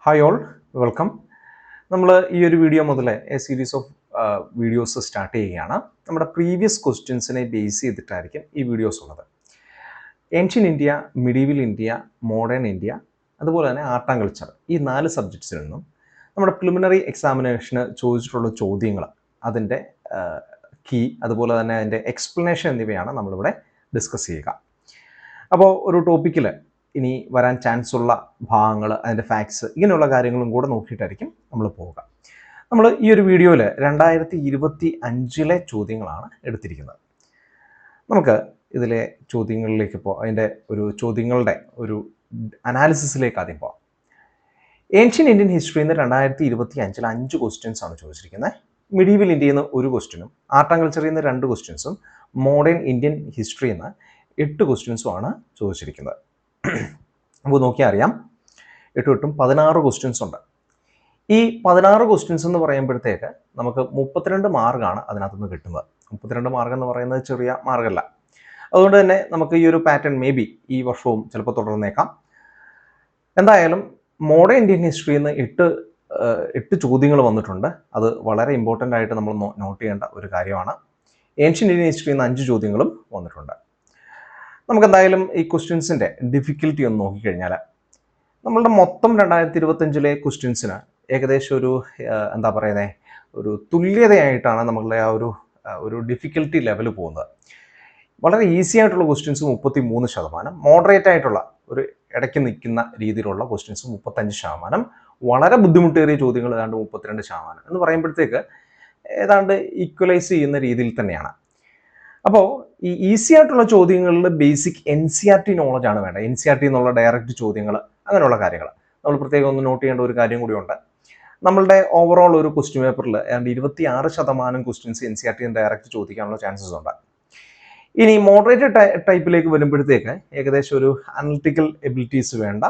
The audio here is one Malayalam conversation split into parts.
Hi all, welcome. നമ്മൾ ഈ ഒരു വീഡിയോ മുതൽ സീരീസ് ഓഫ് വീഡിയോസ് സ്റ്റാർട്ട് ചെയ്യുകയാണ്. നമ്മുടെ പ്രീവിയസ് ക്വസ്റ്റ്യൻസിനെ ബേസ് ചെയ്തിട്ടായിരിക്കും ഈ വീഡിയോസ് ഉള്ളത്. Ancient India, medieval India, modern India, അതുപോലെ തന്നെ ആർട്ട് ആൻഡ് കൾച്ചർ, ഈ 4 സബ്ജക്ട്സിൽ നിന്നും നമ്മുടെ പ്രിലിമിനറി എക്സാമിനേഷന് ചോദിച്ചിട്ടുള്ള ചോദ്യങ്ങൾ, അതിൻ്റെ കീ, അതുപോലെ തന്നെ അതിൻ്റെ എക്സ്പ്ലനേഷൻ എന്നിവയാണ് നമ്മളിവിടെ ഡിസ്കസ് ചെയ്യുക. അപ്പോൾ ഒരു ടോപ്പിക്കിൽ ഇനി വരാൻ ചാൻസ് ഉള്ള ഭാഗങ്ങൾ, അതിൻ്റെ ഫാക്ട്സ്, ഇങ്ങനെയുള്ള കാര്യങ്ങളും കൂടെ നോക്കിയിട്ടായിരിക്കും നമ്മൾ പോവുക. നമ്മൾ ഈ ഒരു വീഡിയോയിൽ 2025 ചോദ്യങ്ങളാണ് എടുത്തിരിക്കുന്നത്. നമുക്ക് ഇതിലെ ചോദ്യങ്ങളിലേക്ക് അതിൻ്റെ ചോദ്യങ്ങളുടെ ഒരു അനാലിസിസിലേക്ക് ആദ്യം പോകാം. ഏൻഷ്യൻ ഇന്ത്യൻ ഹിസ്റ്ററിയിൽ നിന്ന് 2025 5 ക്വസ്റ്റ്യൻസ് ആണ് ചോദിച്ചിരിക്കുന്നത്. മിഡീവൽ ഇന്ത്യയിൽ നിന്ന് 1 ക്വസ്റ്റ്യനും, ആർട്ട് ആൻഡ് കൾച്ചറിൽ നിന്ന് 2 ക്വസ്റ്റ്യൻസും, മോഡേൺ ഇന്ത്യൻ ഹിസ്റ്ററിയിൽ നിന്ന് 8 ക്വസ്റ്റ്യൻസും ആണ് ചോദിച്ചിരിക്കുന്നത്. നമുക്ക് നോക്കിയാൽ അറിയാം, 8 16 ക്വസ്റ്റ്യൻസ് ഉണ്ട്. ഈ 16 ക്വസ്റ്റ്യൻസ് എന്ന് പറയുമ്പോഴത്തേക്ക് നമുക്ക് 32 മാർക്കാണ് അതിനകത്തുനിന്ന് കിട്ടുന്നത്. 32 മാർക്ക് എന്ന് പറയുന്നത് ചെറിയ മാർക്കല്ല. അതുകൊണ്ട് തന്നെ നമുക്ക് ഈ ഒരു പാറ്റേൺ മേ ബി ഈ വർഷവും ചിലപ്പോൾ തുടർന്നേക്കാം. എന്തായാലും മോഡേൺ ഇന്ത്യൻ ഹിസ്റ്ററിയിൽ നിന്ന് 8 ചോദ്യങ്ങൾ വന്നിട്ടുണ്ട്. അത് വളരെ ഇമ്പോർട്ടൻ്റ് ആയിട്ട് നമ്മൾ നോട്ട് ചെയ്യേണ്ട ഒരു കാര്യമാണ്. ഏൻഷ്യൻ ഇന്ത്യൻ ഹിസ്റ്ററിയിൽ നിന്ന് 5 ചോദ്യങ്ങളും വന്നിട്ടുണ്ട്. നമുക്കെന്തായാലും ഈ ക്വസ്റ്റ്യൻസിൻ്റെ ഡിഫിക്കൽറ്റി ഒന്ന് നോക്കിക്കഴിഞ്ഞാൽ, നമ്മളുടെ മൊത്തം 2025 ക്വസ്റ്റ്യൻസിന് ഏകദേശം ഒരു തുല്യതയായിട്ടാണ് നമ്മളുടെ ആ ഒരു ഡിഫിക്കൽറ്റി ലെവൽ പോകുന്നത്. വളരെ ഈസി ആയിട്ടുള്ള ക്വസ്റ്റ്യൻസ് 33%, മോഡറേറ്റ് ആയിട്ടുള്ള ഒരു ഇടയ്ക്ക് നിൽക്കുന്ന രീതിയിലുള്ള ക്വസ്റ്റ്യൻസ് 35%, വളരെ ബുദ്ധിമുട്ടേറിയ ചോദ്യങ്ങൾ ഏതാണ്ട് 32% എന്ന് പറയുമ്പോഴത്തേക്ക് ഏതാണ്ട് ഈക്വലൈസ് ചെയ്യുന്ന രീതിയിൽ തന്നെയാണ്. അപ്പോൾ ഈ ഈസി ആയിട്ടുള്ള ചോദ്യങ്ങളിൽ ബേസിക് NCERT നോളജാണ് വേണ്ടത്. NCERT എന്നുള്ള ഡയറക്റ്റ് ചോദ്യങ്ങൾ, അങ്ങനെയുള്ള കാര്യങ്ങൾ നമ്മൾ പ്രത്യേകം ഒന്ന് നോട്ട് ചെയ്യേണ്ട ഒരു കാര്യം കൂടിയുണ്ട്. നമ്മളുടെ ഓവറോൾ ഒരു ക്വസ്റ്റ്യൻ പേപ്പറിൽ ഏതാണ്ട് 26% ക്വസ്റ്റ്യൻസ് NCERT ഡയറക്റ്റ് ചോദിക്കാനുള്ള ചാൻസസ് ഉണ്ട്. ഇനി മോഡറേറ്റ് ടൈപ്പിലേക്ക് വരുമ്പോഴത്തേക്ക് ഏകദേശം ഒരു അനലിറ്റിക്കൽ എബിലിറ്റീസ് വേണ്ട,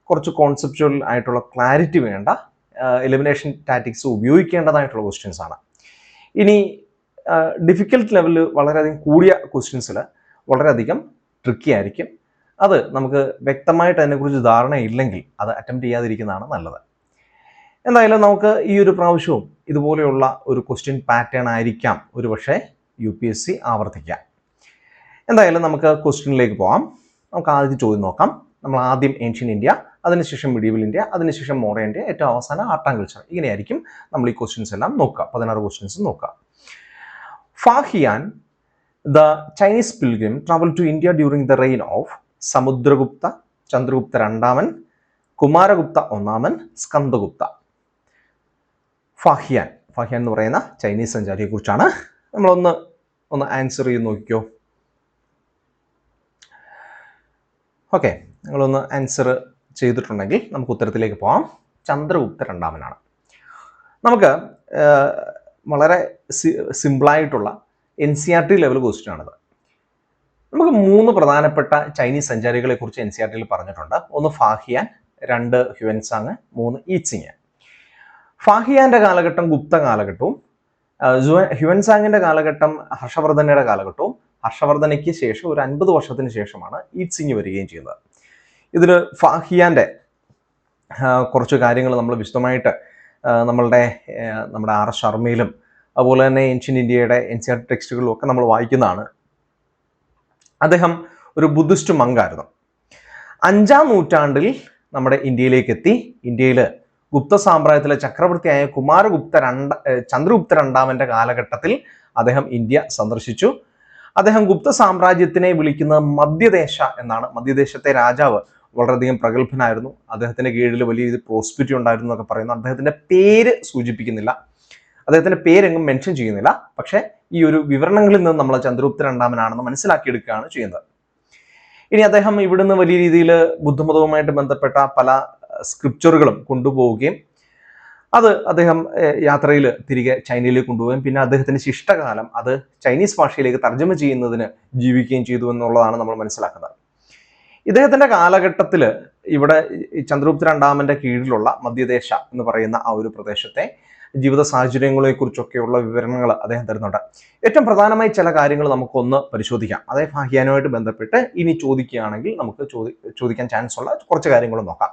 കുറച്ച് കോൺസെപ്ച്വൽ ആയിട്ടുള്ള ക്ലാരിറ്റി വേണ്ട, എലിമിനേഷൻ ടാറ്റിക്സ് ഉപയോഗിക്കേണ്ടതായിട്ടുള്ള ക്വസ്റ്റ്യൻസ് ആണ്. ഇനി ഡിഫിക്കൽട്ട് ലെവൽ വളരെയധികം കൂടിയ ക്വസ്റ്റ്യൻസിൽ വളരെയധികം ട്രിക്കി ആയിരിക്കും. അത് നമുക്ക് വ്യക്തമായിട്ട് അതിനെക്കുറിച്ച് ധാരണയില്ലെങ്കിൽ അത് അറ്റംപ്റ്റ് ചെയ്യാതിരിക്കുന്നതാണ് നല്ലത്. എന്തായാലും നമുക്ക് ഈ ഒരു പ്രാവശ്യവും ഇതുപോലെയുള്ള ഒരു ക്വസ്റ്റ്യൻ പാറ്റേൺ ആയിരിക്കാം ഒരു പക്ഷേ UPSC ആവർത്തിക്കാം. എന്തായാലും നമുക്ക് ക്വസ്റ്റ്യനിലേക്ക് പോകാം. നമുക്ക് ആദ്യത്തെ ചോദ്യം നോക്കാം. നമ്മൾ ആദ്യം ഏൻഷ്യൻ ഇന്ത്യ, അതിനുശേഷം മിഡീവൽ ഇന്ത്യ, അതിനുശേഷം മോഡേൺ ഇന്ത്യ, ഏറ്റവും അവസാനം ആർട്ട് ആൻഡ് കൾച്ചർ. ഇങ്ങനെയായിരിക്കും നമ്മൾ ഈ ക്വസ്റ്റ്യൻസ് എല്ലാം നോക്കുക. 16 ക്വസ്റ്റ്യൻസ് നോക്കുക. Fahian, the Chinese pilgrim, traveled to India during the reign of Samudragupta, Chandragupta II, Kumaragupta I, Skandagupta. Fahien എന്ന് പറയുന്ന ചൈനീസ് സഞ്ചാരിയെ കുറിച്ചാണ് നമ്മളൊന്ന് ആൻസർ ചെയ്ത് നോക്കിക്കോ. ഓക്കെ, നിങ്ങളൊന്ന് ആൻസർ ചെയ്തിട്ടുണ്ടെങ്കിൽ നമുക്ക് ഉത്തരത്തിലേക്ക് പോകാം. ചന്ദ്രഗുപ്ത രണ്ടാമനാണ്. നമുക്ക് വളരെ സിമ്പിളായിട്ടുള്ള NCERT ലെവൽ ക്വസ്റ്റ്യൻ ആണിത്. നമുക്ക് 3 പ്രധാനപ്പെട്ട ചൈനീസ് സഞ്ചാരികളെ കുറിച്ച് NCERT പറഞ്ഞിട്ടുണ്ട്. 1 ഫാഹിയാൻ, 2 ഹ്യുവൻസാങ്, 3 ഈച്ചിങ്. ഫാഹിയാന്റെ കാലഘട്ടം ഗുപ്ത കാലഘട്ടവും, ഹ്യുവൻസാങ്ങിന്റെ കാലഘട്ടം ഹർഷവർദ്ധനയുടെ കാലഘട്ടവും, ഹർഷവർദ്ധനയ്ക്ക് ശേഷം ഒരു 50 വർഷത്തിന് ശേഷമാണ് ഈച്ചിങ് വരികയും ചെയ്യുന്നത്. ഇതിൽ ഫാഹിയാന്റെ കുറച്ച് കാര്യങ്ങൾ നമ്മൾ വിശദമായിട്ട് നമ്മുടെ RS ശർമ്മയിലും അതുപോലെ തന്നെ ഏൻഷ്യൻ ഇന്ത്യയുടെ NCERT ടെക്സ്റ്റുകളിലും ഒക്കെ നമ്മൾ വായിക്കുന്നതാണ്. അദ്ദേഹം ഒരു ബുദ്ധിസ്റ്റ് മങ്കായിരുന്നു. 5-ാം നൂറ്റാണ്ടിൽ നമ്മുടെ ഇന്ത്യയിലേക്ക് എത്തി. ഇന്ത്യയിൽ ഗുപ്ത സാമ്രാജ്യത്തിലെ ചക്രവർത്തിയായ ചന്ദ്രഗുപ്ത രണ്ടാമന്റെ കാലഘട്ടത്തിൽ അദ്ദേഹം ഇന്ത്യ സന്ദർശിച്ചു. അദ്ദേഹം ഗുപ്ത സാമ്രാജ്യത്തിനെ വിളിക്കുന്നത് മധ്യദേശ എന്നാണ്. മധ്യദേശത്തെ രാജാവ് വളരെയധികം പ്രഗത്ഭനായിരുന്നു. അദ്ദേഹത്തിന്റെ കീഴിൽ വലിയ രീതിയിൽ പ്രോസ്പെരിറ്റി ഉണ്ടായിരുന്നു എന്നൊക്കെ പറയുന്നു. അദ്ദേഹത്തിന്റെ പേര് സൂചിപ്പിക്കുന്നില്ല, അദ്ദേഹത്തിന്റെ പേരെങ്ങും മെൻഷൻ ചെയ്യുന്നില്ല. പക്ഷേ ഈ ഒരു വിവരണങ്ങളിൽ നിന്ന് നമ്മൾ ചന്ദ്രഗുപ്ത രണ്ടാമനാണെന്ന് മനസ്സിലാക്കിയെടുക്കുകയാണ് ചെയ്യുന്നത്. ഇനി അദ്ദേഹം ഇവിടുന്ന് വലിയ രീതിയിൽ ബുദ്ധമതവുമായിട്ട് ബന്ധപ്പെട്ട പല സ്ക്രിപ്ചറുകളും കൊണ്ടുപോവുകയും അത് അദ്ദേഹം യാത്രയിൽ തിരികെ ചൈനയിലേക്ക് കൊണ്ടുപോവുകയും പിന്നെ അദ്ദേഹത്തിന്റെ ശിഷ്ടകാലം അത് ചൈനീസ് ഭാഷയിലേക്ക് തർജ്ജമ ചെയ്യുന്നതിന് ജീവിക്കുകയും ചെയ്തു എന്നുള്ളതാണ് നമ്മൾ മനസ്സിലാക്കുന്നത്. ഇദ്ദേഹത്തിന്റെ കാലഘട്ടത്തിൽ ഇവിടെ ചന്ദ്രഗുപ്ത രണ്ടാമന്റെ കീഴിലുള്ള മധ്യദേശ എന്ന് പറയുന്ന ആ ഒരു പ്രദേശത്തെ ജീവിത സാഹചര്യങ്ങളെ കുറിച്ചൊക്കെയുള്ള വിവരണങ്ങൾ അദ്ദേഹം തരുന്നുണ്ട്. ഏറ്റവും പ്രധാനമായി ചില കാര്യങ്ങൾ നമുക്കൊന്ന് പരിശോധിക്കാം. അതായത് ഫാഹിയാനുമായിട്ട് ബന്ധപ്പെട്ട് ഇനി ചോദിക്കുകയാണെങ്കിൽ നമുക്ക് ചോദിക്കാൻ ചാൻസ് ഉള്ള കുറച്ച് കാര്യങ്ങൾ നോക്കാം.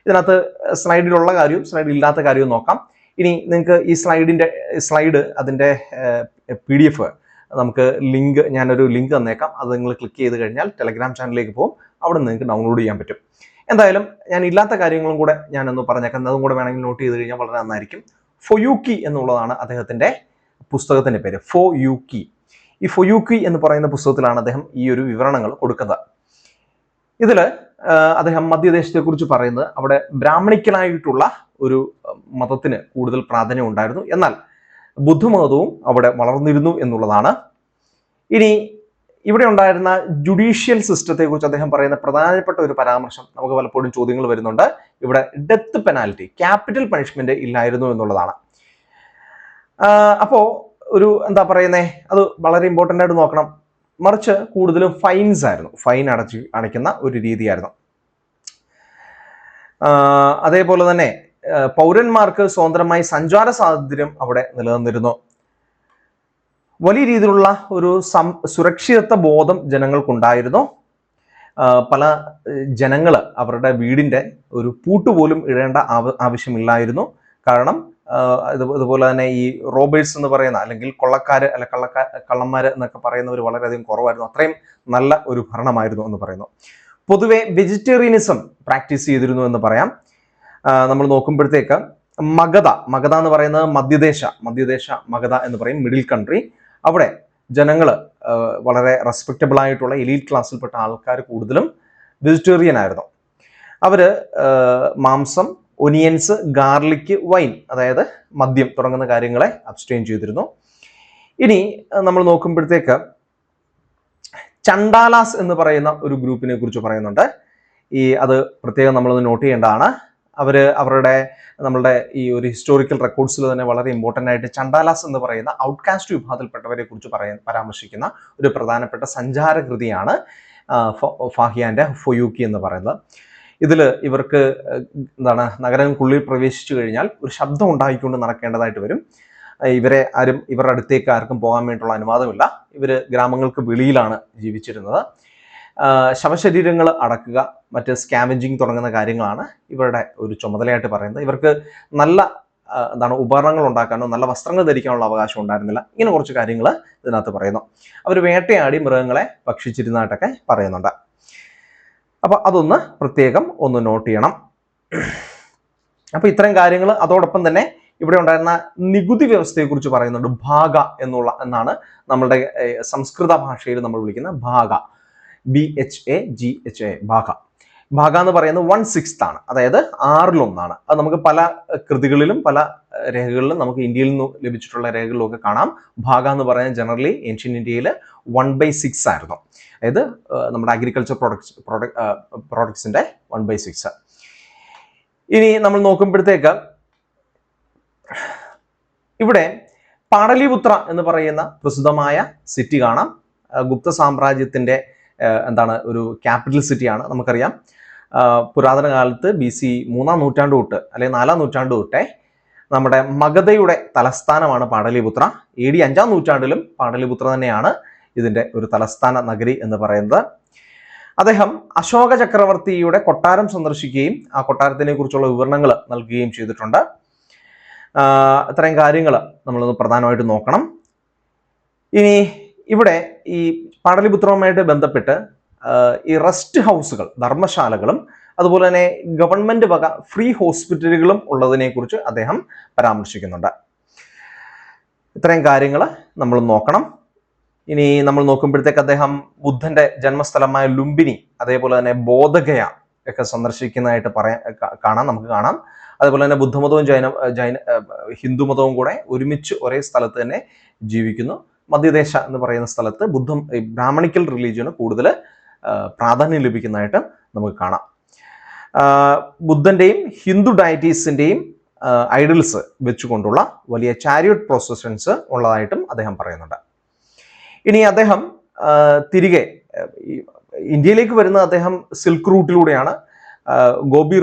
ഇതിനകത്ത് സ്ലൈഡിലുള്ള കാര്യവും സ്ലൈഡില്ലാത്ത കാര്യവും നോക്കാം. ഇനി നിങ്ങൾക്ക് ഈ സ്ലൈഡ് അതിൻ്റെ PDF നമുക്ക് ഞാനൊരു ലിങ്ക് തന്നേക്കാം. അത് നിങ്ങൾ ക്ലിക്ക് ചെയ്ത് കഴിഞ്ഞാൽ ടെലഗ്രാം ചാനലിലേക്ക് പോകും. അവിടെ നിന്ന് നിങ്ങൾക്ക് ഡൗൺലോഡ് ചെയ്യാൻ പറ്റും. എന്തായാലും ഞാൻ ഇല്ലാത്ത കാര്യങ്ങളും കൂടെ ഞാനൊന്ന് പറഞ്ഞേക്കാം. അതും കൂടെ വേണമെങ്കിൽ നോട്ട് ചെയ്ത് കഴിഞ്ഞാൽ വളരെ നന്നായിരിക്കും. ഫൊയൂക്കി എന്നുള്ളതാണ് അദ്ദേഹത്തിൻ്റെ പുസ്തകത്തിൻ്റെ പേര്, ഫൊയൂക്കി. ഈ ഫൊയൂക്കി എന്ന് പറയുന്ന പുസ്തകത്തിലാണ് അദ്ദേഹം ഈ ഒരു വിവരണങ്ങൾ കൊടുക്കുന്നത്. ഇതിൽ അദ്ദേഹം മധ്യദേശത്തെക്കുറിച്ച് പറയുന്നത് അവിടെ ബ്രാഹ്മണിക്കലായിട്ടുള്ള ഒരു മതത്തിന് കൂടുതൽ പ്രാധാന്യം ഉണ്ടായിരുന്നു, എന്നാൽ ബുദ്ധമതവും അവിടെ വളർന്നിരുന്നു എന്നുള്ളതാണ്. ഇനി ഇവിടെ ഉണ്ടായിരുന്ന ജുഡീഷ്യൽ സിസ്റ്റത്തെ കുറിച്ച് അദ്ദേഹം പറയുന്ന പ്രധാനപ്പെട്ട ഒരു പരാമർശം, നമുക്ക് പലപ്പോഴും ചോദ്യങ്ങൾ വരുന്നുണ്ട്, ഇവിടെ ഡെത്ത് പെനാൽറ്റി, ക്യാപിറ്റൽ പണിഷ്മെന്റ് ഇല്ലായിരുന്നു എന്നുള്ളതാണ്. അപ്പോൾ ഒരു എന്താ പറയുന്നേ, അത് വളരെ ഇമ്പോർട്ടൻ്റ് ആയിട്ട് നോക്കണം. മറിച്ച് കൂടുതലും ഫൈൻസ് ആയിരുന്നു, ഫൈൻ അടയ്ക്കുന്ന ഒരു രീതിയായിരുന്നു. അതേപോലെ തന്നെ പൗരന്മാർക്ക് സ്വതന്ത്രമായി സഞ്ചാര സ്വാതന്ത്ര്യം അവിടെ നിലനിന്നിരുന്നു. വലിയ രീതിയിലുള്ള ഒരു സുരക്ഷിതത്വ ബോധം ജനങ്ങൾക്കുണ്ടായിരുന്നു. പല ജനങ്ങൾ അവരുടെ വീടിൻ്റെ ഒരു പൂട്ടുപോലും ഇടേണ്ട ആവശ്യമില്ലായിരുന്നു. കാരണം അതുപോലെ തന്നെ ഈ റോബേഴ്സ് എന്ന് പറയുന്ന, അല്ലെങ്കിൽ കൊള്ളക്കാര് അല്ല കള്ളന്മാര് എന്നൊക്കെ പറയുന്നവർ വളരെയധികം കുറവായിരുന്നു. അത്രയും നല്ല ഒരു ഭരണമായിരുന്നു എന്ന് പറയുന്നു. പൊതുവെ വെജിറ്റേറിയനിസം പ്രാക്ടീസ് ചെയ്തിരുന്നു എന്ന് പറയാം. നമ്മൾ നോക്കുമ്പോഴത്തേക്ക് മഗധ എന്ന് പറയുന്നത് മധ്യദേശ മഗധ എന്ന് പറയും, മിഡിൽ കൺട്രി. അവിടെ ജനങ്ങൾ വളരെ റെസ്പെക്റ്റബിൾ ആയിട്ടുള്ള എലീറ്റ് ക്ലാസ്സിൽപ്പെട്ട ആൾക്കാർ കൂടുതലും വെജിറ്റേറിയൻ ആയിരുന്നു. അവര് മാംസം, ഒനിയൻസ്, ഗാർലിക്, വൈൻ, അതായത് മദ്യം തുടങ്ങുന്ന കാര്യങ്ങളെ അബ്സ്റ്റെയിൻ ചെയ്തിരുന്നു. ഇനി നമ്മൾ നോക്കുമ്പോഴത്തേക്ക് ചണ്ടാലാസ് എന്ന് പറയുന്ന ഒരു ഗ്രൂപ്പിനെ കുറിച്ച് പറയുന്നുണ്ട്. അത് പ്രത്യേകം നമ്മളൊന്ന് നോട്ട് ചെയ്യേണ്ടതാണ്. നമ്മളുടെ ഈ ഒരു ഹിസ്റ്റോറിക്കൽ റെക്കോർഡ്സിൽ തന്നെ വളരെ ഇമ്പോർട്ടൻ്റ് ആയിട്ട് ചണ്ടാലാസ് എന്ന് പറയുന്ന ഔട്ട്കാസ്റ്റ് വിഭാഗത്തിൽപ്പെട്ടവരെ കുറിച്ച് പരാമർശിക്കുന്ന ഒരു പ്രധാനപ്പെട്ട സഞ്ചാരകൃതിയാണ് ഫാഹിയാന്റെ ഫൊയൂക്കി എന്ന് പറയുന്നത്. ഇതിൽ ഇവർക്ക് നഗരങ്ങൾക്കുള്ളിൽ പ്രവേശിച്ചു കഴിഞ്ഞാൽ ഒരു ശബ്ദം ഉണ്ടാക്കിക്കൊണ്ട് നടക്കേണ്ടതായിട്ട് വരും. ഇവരുടെ അടുത്തേക്ക് ആർക്കും പോകാൻ വേണ്ടിയിട്ടുള്ള അനുവാദമില്ല. ഇവർ ഗ്രാമങ്ങൾക്ക് വെളിയിലാണ് ജീവിച്ചിരുന്നത്. ശവശരീരങ്ങൾ അടക്കുക, മറ്റ് സ്കാവെഞ്ചിങ് തുടങ്ങുന്ന കാര്യങ്ങളാണ് ഇവരുടെ ഒരു ചുമതലയായിട്ട് പറയുന്നത്. ഇവർക്ക് നല്ല ഉപകരണങ്ങൾ ഉണ്ടാക്കാനോ നല്ല വസ്ത്രങ്ങൾ ധരിക്കാനുള്ള അവകാശം ഉണ്ടായിരുന്നില്ല. ഇങ്ങനെ കുറച്ച് കാര്യങ്ങൾ ഇതിനകത്ത് പറയുന്നു. അവർ വേട്ടയാടി മൃഗങ്ങളെ ഭക്ഷിച്ചിരുന്നതായിട്ടൊക്കെ പറയുന്നുണ്ട്. അപ്പൊ അതൊന്ന് പ്രത്യേകം ഒന്ന് നോട്ട് ചെയ്യണം. അപ്പൊ ഇത്തരം കാര്യങ്ങൾ. അതോടൊപ്പം തന്നെ ഇവിടെ ഉണ്ടായിരുന്ന നികുതി വ്യവസ്ഥയെക്കുറിച്ച് പറയുന്നുണ്ട്. ഭാഗ എന്നാണ് നമ്മളുടെ സംസ്കൃത ഭാഷയിൽ നമ്മൾ വിളിക്കുന്ന ഭാഗ, BHAGHA, ഭാഗ എന്ന് പറയുന്നത് 1/6 ആണ്, അതായത് 1/6. അത് നമുക്ക് പല കൃതികളിലും പല രേഖകളിലും നമുക്ക് ഇന്ത്യയിൽ നിന്ന് ലഭിച്ചിട്ടുള്ള രേഖകളിലും ഒക്കെ കാണാം. ഭാഗ എന്ന് പറയുന്നത് ജനറലി ഏൻഷ്യൻ ഇന്ത്യയിൽ 1/6 ആയിരുന്നു. അതായത് നമ്മുടെ അഗ്രികൾച്ചർ പ്രോഡക്ട്സിന്റെ 1/6. ഇനി നമ്മൾ നോക്കുമ്പോഴത്തേക്ക് ഇവിടെ പാടലിപുത്ര എന്ന് പറയുന്ന പ്രസിദ്ധമായ സിറ്റി കാണാം. ഗുപ്ത സാമ്രാജ്യത്തിന്റെ ഒരു ക്യാപിറ്റൽ സിറ്റിയാണ്. നമുക്കറിയാം പുരാതന കാലത്ത് BC 3-ാം നൂറ്റാണ്ട് തൊട്ട് അല്ലെങ്കിൽ 4-ാം നൂറ്റാണ്ട് തൊട്ടേ നമ്മുടെ മഗധയുടെ തലസ്ഥാനമാണ് പാടലിപുത്ര. AD 5-ാം നൂറ്റാണ്ടിലും പാടലിപുത്ര തന്നെയാണ് ഇതിന്റെ ഒരു തലസ്ഥാന നഗരി എന്ന് പറയുന്നത്. അദ്ദേഹം അശോക ചക്രവർത്തിയുടെ കൊട്ടാരം സന്ദർശിക്കുകയും ആ കൊട്ടാരത്തിനെ കുറിച്ചുള്ള വിവരണങ്ങൾ നൽകുകയും ചെയ്തിട്ടുണ്ട്. ഇത്രയും കാര്യങ്ങൾ നമ്മളൊന്ന് പ്രധാനമായിട്ട് നോക്കണം. ഇനി ഇവിടെ ഈ പാടലിപുത്രവുമായിട്ട് ബന്ധപ്പെട്ട് ഈ റെസ്റ്റ് ഹൗസുകൾ, ധർമ്മശാലകളും അതുപോലെ തന്നെ ഗവൺമെന്റ് വക ഫ്രീ ഹോസ്പിറ്റലുകളും ഉള്ളതിനെ കുറിച്ച് അദ്ദേഹം പരാമർശിക്കുന്നുണ്ട്. ഇത്രയും കാര്യങ്ങൾ നമ്മൾ നോക്കണം. ഇനി നമ്മൾ നോക്കുമ്പോഴത്തേക്ക് അദ്ദേഹം ബുദ്ധന്റെ ജന്മസ്ഥലമായ ലുംബിനി, അതേപോലെ തന്നെ ബോധഗയ ഒക്കെ സന്ദർശിക്കുന്നതായിട്ട് നമുക്ക് കാണാം. അതുപോലെ തന്നെ ബുദ്ധമതവും ഹിന്ദുമതവും കൂടെ ഒരുമിച്ച് ഒരേ സ്ഥലത്ത് തന്നെ ജീവിക്കുന്നു. മധ്യദേശ എന്ന് പറയുന്ന സ്ഥലത്ത് ബ്രാഹ്മണിക്കൽ റിലീജിയന് കൂടുതൽ പ്രാധാന്യം ലഭിക്കുന്നതായിട്ട് നമുക്ക് കാണാം. ബുദ്ധന്റെയും ഹിന്ദു ഡയറ്റീസിന്റെയും ഐഡൽസ് വെച്ചുകൊണ്ടുള്ള വലിയ ചാരിയറ്റ് പ്രോസഷൻസ് ഉള്ളതായിട്ടും അദ്ദേഹം പറയുന്നുണ്ട്. ഇനി അദ്ദേഹം തിരികെ ഇന്ത്യയിലേക്ക് വരുന്ന അദ്ദേഹം സിൽക്ക് റൂട്ടിലൂടെയാണ്. ഗോബി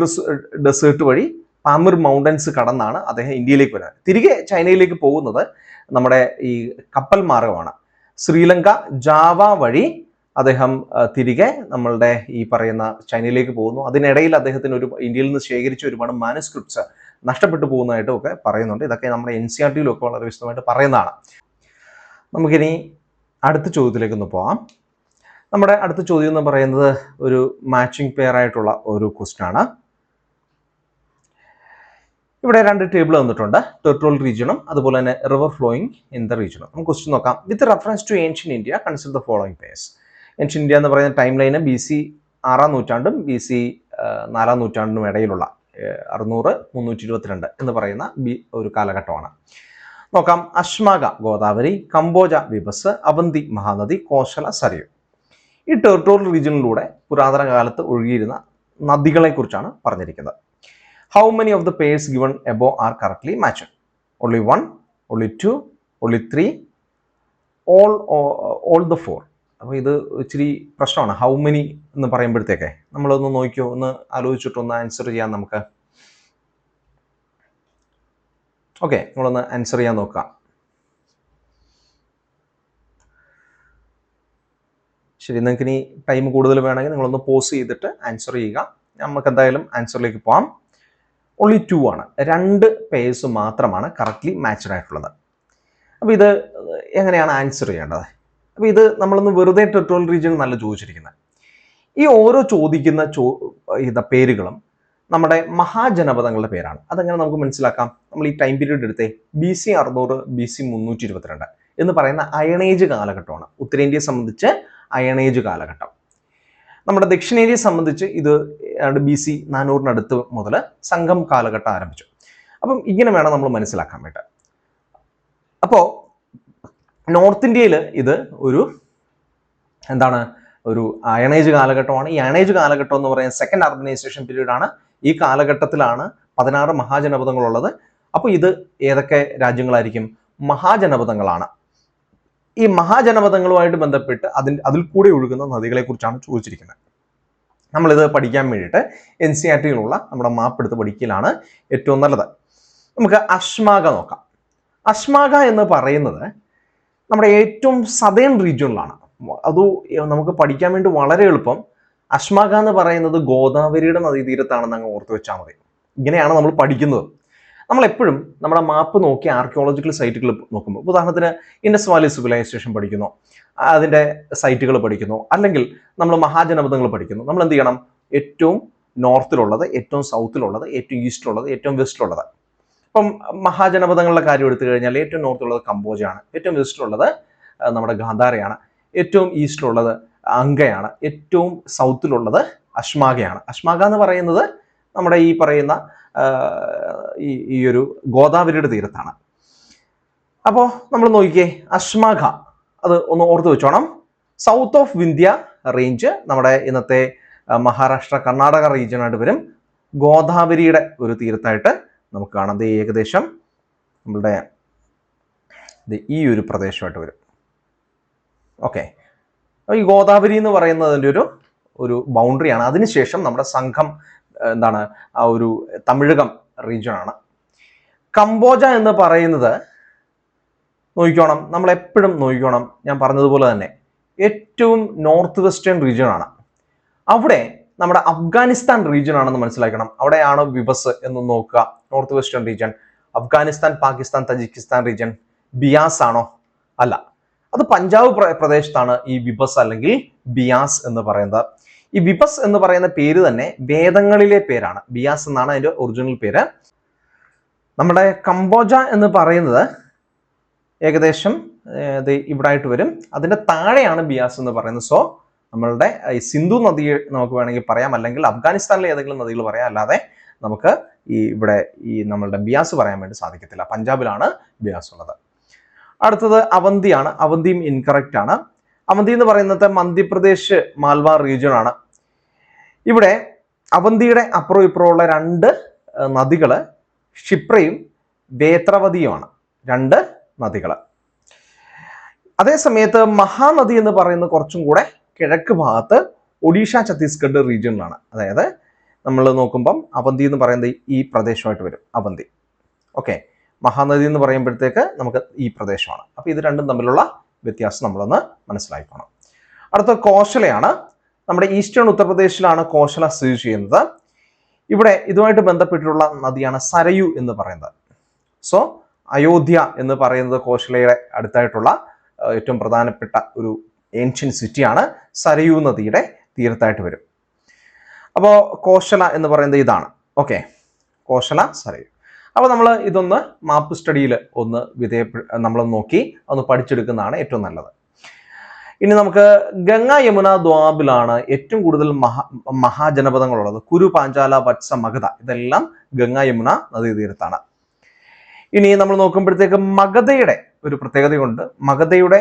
ഡെസേർട്ട് വഴി പാമിർ മൗണ്ടൻസ് കടന്നാണ് അദ്ദേഹം ഇന്ത്യയിലേക്ക് വരുന്നത്. തിരികെ ചൈനയിലേക്ക് പോകുന്നത് നമ്മുടെ ഈ കപ്പൽ മാർഗമാണ്. ശ്രീലങ്ക, ജാവ വഴി അദ്ദേഹം തിരികെ നമ്മളുടെ ഈ പറയുന്ന ചൈനയിലേക്ക് പോകുന്നു. അതിനിടയിൽ അദ്ദേഹത്തിന് ഇന്ത്യയിൽ നിന്ന് ശേഖരിച്ച ഒരുപാട് മാനുസ്ക്രിപ്റ്റ്സ് നഷ്ടപ്പെട്ടു പോകുന്നതായിട്ടും ഒക്കെ പറയുന്നുണ്ട്. ഇതൊക്കെ നമ്മുടെ NCERT ഒക്കെ വളരെ വിശദമായിട്ട് പറയുന്നതാണ്. നമുക്കിനി അടുത്ത ചോദ്യത്തിലേക്ക് ഒന്ന് പോകാം. നമ്മുടെ അടുത്ത ചോദ്യം എന്ന് പറയുന്നത് ഒരു മാച്ചിങ് പെയർ ആയിട്ടുള്ള ഒരു ക്വസ്റ്റ്യൻ ആണ്. ഇവിടെ 2 ടേബിൾ തന്നിട്ടുണ്ട്, ടെറിട്ടോറിയൽ റീജിയണും അതുപോലെ തന്നെ റിവർ ഫ്ലോയിങ് ഇൻ ദ റീജിയണും. നമുക്ക് ക്വസ്റ്റ്യൻ നോക്കാം. With reference to ancient India consider the following pairs. Ancient India എന്ന് പറയുന്ന ടൈം ലൈന് BC 6-ാം നൂറ്റാണ്ടും BC 4-ാം നൂറ്റാണ്ടിനും ഇടയിലുള്ള 600-322 എന്ന് പറയുന്ന ഒരു കാലഘട്ടമാണ്. നോക്കാം. അശ്മാക ഗോദാവരി, കംബോജ വിബസ്, അവന്തി മഹാനദി, കോശല സരയു. ഈ ടെറിട്ടോറിയൽ റീജിയനിലൂടെ പുരാതന കാലത്ത് ഒഴുകിയിരുന്ന നദികളെ കുറിച്ചാണ് പറഞ്ഞിരിക്കുന്നത്. How many of the pairs given above are correctly matched? Only 1, only 2, only 3, all the 4. അപ്പോൾ ഇത് ഇച്ചിരി പ്രശ്നമാണ്. ഹൗ മെനി എന്ന് പറയുമ്പോഴത്തേക്കെ നമ്മളൊന്ന് നോക്കിയോ, ഒന്ന് ആലോചിച്ചിട്ടൊന്ന് ആൻസർ ചെയ്യാൻ നമുക്ക്. ഓക്കെ, നിങ്ങളൊന്ന് ആൻസർ ചെയ്യാൻ നോക്കാം. ശരി, നിങ്ങൾക്ക് ഇനി ടൈം കൂടുതൽ വേണമെങ്കിൽ നിങ്ങളൊന്ന് പോസ് ചെയ്തിട്ട് ആൻസർ ചെയ്യുക. നമുക്ക് എന്തായാലും ആൻസറിലേക്ക് പോകാം. ഓൺലി 2 ആണ്, 2 പേഴ്സ് മാത്രമാണ് കറക്റ്റ്ലി മാച്ച്ഡ് ആയിട്ടുള്ളത്. അപ്പോൾ ഇത് എങ്ങനെയാണ് ആൻസർ ചെയ്യേണ്ടത്? അപ്പോൾ ഇത് നമ്മളൊന്ന് വെറുതെ ടെറിട്ടോറിയൽ റീജിയൻ നല്ല ചോദിച്ചിരിക്കുന്നത്. ഈ ഓരോ ചോദിക്കുന്ന പേരുകളും നമ്മുടെ മഹാജനപദങ്ങളുടെ പേരാണ്. അതെങ്ങനെ നമുക്ക് മനസ്സിലാക്കാം? നമ്മൾ ഈ ടൈം പീരീഡ് എടുത്തേ. BC 600, BC 322 എന്ന് പറയുന്ന അയണേജ് കാലഘട്ടമാണ്. ഉത്തരേന്ത്യയെ സംബന്ധിച്ച് അയണേജ് കാലഘട്ടം. നമ്മുടെ ദക്ഷിണേന്ത്യയെ സംബന്ധിച്ച് ഇത് BC 400 മുതൽ സംഘം കാലഘട്ടം ആരംഭിച്ചു. അപ്പം ഇങ്ങനെ വേണം നമ്മൾ മനസ്സിലാക്കാൻ വേണ്ടി. അപ്പോൾ നോർത്ത് ഇന്ത്യയിൽ ഇത് ഒരു ഒരു അയണേജ് കാലഘട്ടമാണ്. ഈ അയണേജ് കാലഘട്ടം എന്ന് പറയുന്നത് സെക്കൻഡ് അർബനൈസേഷൻ പീരീഡ് ആണ്. ഈ കാലഘട്ടത്തിലാണ് 16 മഹാജനപദങ്ങളുള്ളത്. അപ്പോൾ ഇത് ഏതൊക്കെ രാജ്യങ്ങളായിരിക്കും? മഹാജനപദങ്ങളാണ്. ഈ മഹാജനപദങ്ങളുമായിട്ട് ബന്ധപ്പെട്ട് അതിൽ കൂടെ ഒഴുകുന്ന നദികളെ കുറിച്ചാണ് ചോദിച്ചിരിക്കുന്നത്. നമ്മളിത് പഠിക്കാൻ വേണ്ടിയിട്ട് NCERT-യിലുള്ള നമ്മുടെ മാപ്പ് എടുത്ത് പഠിക്കലാണ് ഏറ്റവും നല്ലത്. നമുക്ക് അശ്മാക നോക്കാം. അശ്മാക എന്ന് പറയുന്നത് നമ്മുടെ ഏറ്റവും സദേൺ റീജിയണിലാണ്. അത് നമുക്ക് പഠിക്കാൻ വേണ്ടി വളരെ എളുപ്പം. അശ്മാക എന്ന് പറയുന്നത് ഗോദാവരിയുടെ നദീതീരത്താണെന്ന് അങ്ങ് ഓർത്ത് വെച്ചാൽ മതി. ഇങ്ങനെയാണ് നമ്മൾ പഠിക്കുന്നത്. നമ്മളെപ്പോഴും നമ്മുടെ മാപ്പ് നോക്കി ആർക്കിയോളജിക്കൽ സൈറ്റുകൾ നോക്കുമ്പോൾ, ഉദാഹരണത്തിന് ഇൻഡസ് വാലി സിവിലൈസേഷൻ പഠിക്കുന്നു, അതിൻ്റെ സൈറ്റുകൾ പഠിക്കുന്നു, അല്ലെങ്കിൽ നമ്മൾ മഹാജനപദങ്ങൾ പഠിക്കുന്നു, നമ്മൾ എന്ത് ചെയ്യണം? ഏറ്റവും നോർത്തിലുള്ളത്, ഏറ്റവും സൗത്തിലുള്ളത്, ഏറ്റവും ഈസ്റ്റിലുള്ളത്, ഏറ്റവും വെസ്റ്റിലുള്ളത്. ഇപ്പം മഹാജനപദങ്ങളുടെ കാര്യം എടുത്തു കഴിഞ്ഞാൽ ഏറ്റവും നോർത്തിലുള്ളത് കംബോജയാണ്, ഏറ്റവും വെസ്റ്റിലുള്ളത് നമ്മുടെ ഗാന്ധാരയാണ്, ഏറ്റവും ഈസ്റ്റിലുള്ളത് അങ്കയാണ്, ഏറ്റവും സൗത്തിലുള്ളത് അശ്മാകയാണ്. അശ്മാക എന്ന് പറയുന്നത് നമ്മുടെ ഈ പറയുന്ന ഈ ഒരു ഗോദാവരിയുടെ തീരത്താണ്. അപ്പോൾ നമ്മൾ നോക്കിയേ, അശ്മാക അത് ഒന്ന് ഓർത്ത് വെച്ചോണം. സൗത്ത് ഓഫ് വിന്ധ്യ റേഞ്ച് നമ്മുടെ ഇന്നത്തെ മഹാരാഷ്ട്ര കർണാടക റീജിയനായിട്ട് വരും. ഗോദാവരിയുടെ ഒരു തീരത്തായിട്ട് നമുക്ക് കാണാം. ഇത് ഏകദേശം നമ്മളുടെ ഈ ഒരു പ്രദേശമായിട്ട് വരും. ഓക്കെ, അപ്പോൾ ഈ ഗോദാവരി എന്ന് പറയുന്നതിൻ്റെ ഒരു ബൗണ്ടറിയാണ്. അതിനുശേഷം നമ്മുടെ സംഘം ആ ഒരു തമിഴകം റീജിയനാണ്. കംബോജ എന്ന് പറയുന്നത് നോക്കിക്കോണം, നമ്മളെപ്പോഴും നോക്കിക്കോണം, ഞാൻ പറഞ്ഞതുപോലെ തന്നെ ഏറ്റവും നോർത്ത് വെസ്റ്റേൺ റീജിയനാണ്. അവിടെ നമ്മുടെ അഫ്ഗാനിസ്ഥാൻ റീജിയൻ ആണെന്ന് മനസ്സിലാക്കണം. അവിടെയാണ് വിബസ് എന്ന് നോക്കുക. North western region Afghanistan, Pakistan, Tajikistan region. Beas ആണോ? അല്ല, അത് പഞ്ചാബ് പ്രദേശത്താണ് ഈ വിബസ് അല്ലെങ്കിൽ ബിയാസ് എന്ന് പറയുന്നത്. ഈ വിബസ് എന്ന് പറയുന്ന പേര് തന്നെ വേദങ്ങളിലെ പേരാണ്. ബിയാസ് എന്നാണ് അതിൻ്റെ ഒറിജിനൽ പേര്. നമ്മുടെ കംബോജ എന്ന് പറയുന്നത് ഏകദേശം ഇവിടെ ആയിട്ട് വരും. അതിൻ്റെ താഴെയാണ് ബിയാസ് എന്ന് പറയുന്നത്. സോ നമ്മളുടെ ഈ സിന്ധു നദിയെ നമുക്ക് വേണമെങ്കിൽ പറയാം, അല്ലെങ്കിൽ അഫ്ഗാനിസ്ഥാനിലെ ഏതെങ്കിലും നദികൾ പറയാം. അല്ലാതെ നമുക്ക് ഇവിടെ നമ്മളുടെ ബിയാസ് പറയാൻ വേണ്ടി സാധിക്കത്തില്ല. പഞ്ചാബിലാണ് ബിയാസ് ഉള്ളത്. അടുത്തത് അവന്തിയാണ്. അവന്തിയും ഇൻകറക്റ്റ് ആണ്. അവന്തി എന്ന് പറയുന്നത് മധ്യപ്രദേശ് മാൽവാ റീജിയൻ ആണ്. ഇവിടെ അവന്തിയുടെ അപ്പുറവും ഇപ്പുറമുള്ള 2 നദികൾ ക്ഷിപ്രയും വേത്രവതിയുമാണ്. 2 നദികൾ. അതേസമയത്ത് മഹാനദി എന്ന് പറയുന്നത് കുറച്ചും കൂടെ കിഴക്ക് ഭാഗത്ത് ഒഡീഷ, ഛത്തീസ്ഗഡ് റീജിയനിലാണ്. അതായത് നമ്മൾ നോക്കുമ്പം അവന്തി എന്ന് പറയുന്നത് ഈ പ്രദേശമായിട്ട് വരും. അവന്തി. ഓക്കെ, മഹാനദി എന്ന് പറയുമ്പോഴത്തേക്ക് നമുക്ക് ഈ പ്രദേശമാണ്. അപ്പോൾ ഇത് രണ്ടും തമ്മിലുള്ള വ്യത്യാസം നമ്മളൊന്ന് മനസ്സിലാക്കണം. അടുത്ത കോശലയാണ്. നമ്മുടെ ഈസ്റ്റേൺ ഉത്തർപ്രദേശിലാണ് കോശല സ്ഥിതി ചെയ്യുന്നത്. ഇവിടെ ഇതുമായിട്ട് ബന്ധപ്പെട്ടിട്ടുള്ള നദിയാണ് സരയു എന്ന് പറയുന്നത്. സോ അയോധ്യ എന്ന് പറയുന്നത് കോശലയുടെ അടുത്തായിട്ടുള്ള ഏറ്റവും പ്രധാനപ്പെട്ട ഒരു ഏൻഷ്യൻ സിറ്റിയാണ്. സരയു നദിയുടെ തീരത്തായിട്ട് വരും. അപ്പോൾ കോശല എന്ന് പറയുന്നത് ഇതാണ്. ഓക്കെ, കോശല സരയു. അപ്പോൾ നമ്മൾ ഇതൊന്ന് മാപ്പ് സ്റ്റഡിയിൽ ഒന്ന് നമ്മൾ നോക്കി ഒന്ന് പഠിച്ചെടുക്കുന്നതാണ് ഏറ്റവും നല്ലത്. ഇനി നമുക്ക് ഗംഗ യമുന ദ്വാബിലാണ് ഏറ്റവും കൂടുതൽ മഹാജനപദങ്ങളുള്ളത്. കുരു, പാഞ്ചാല, വത്സ, മഗധ ഇതെല്ലാം ഗംഗ യമുന നദീതീരത്താണ്. ഇനി നമ്മൾ നോക്കുമ്പോഴത്തേക്ക് മഗധയുടെ ഒരു പ്രത്യേകതയുണ്ട്. മഗധയുടെ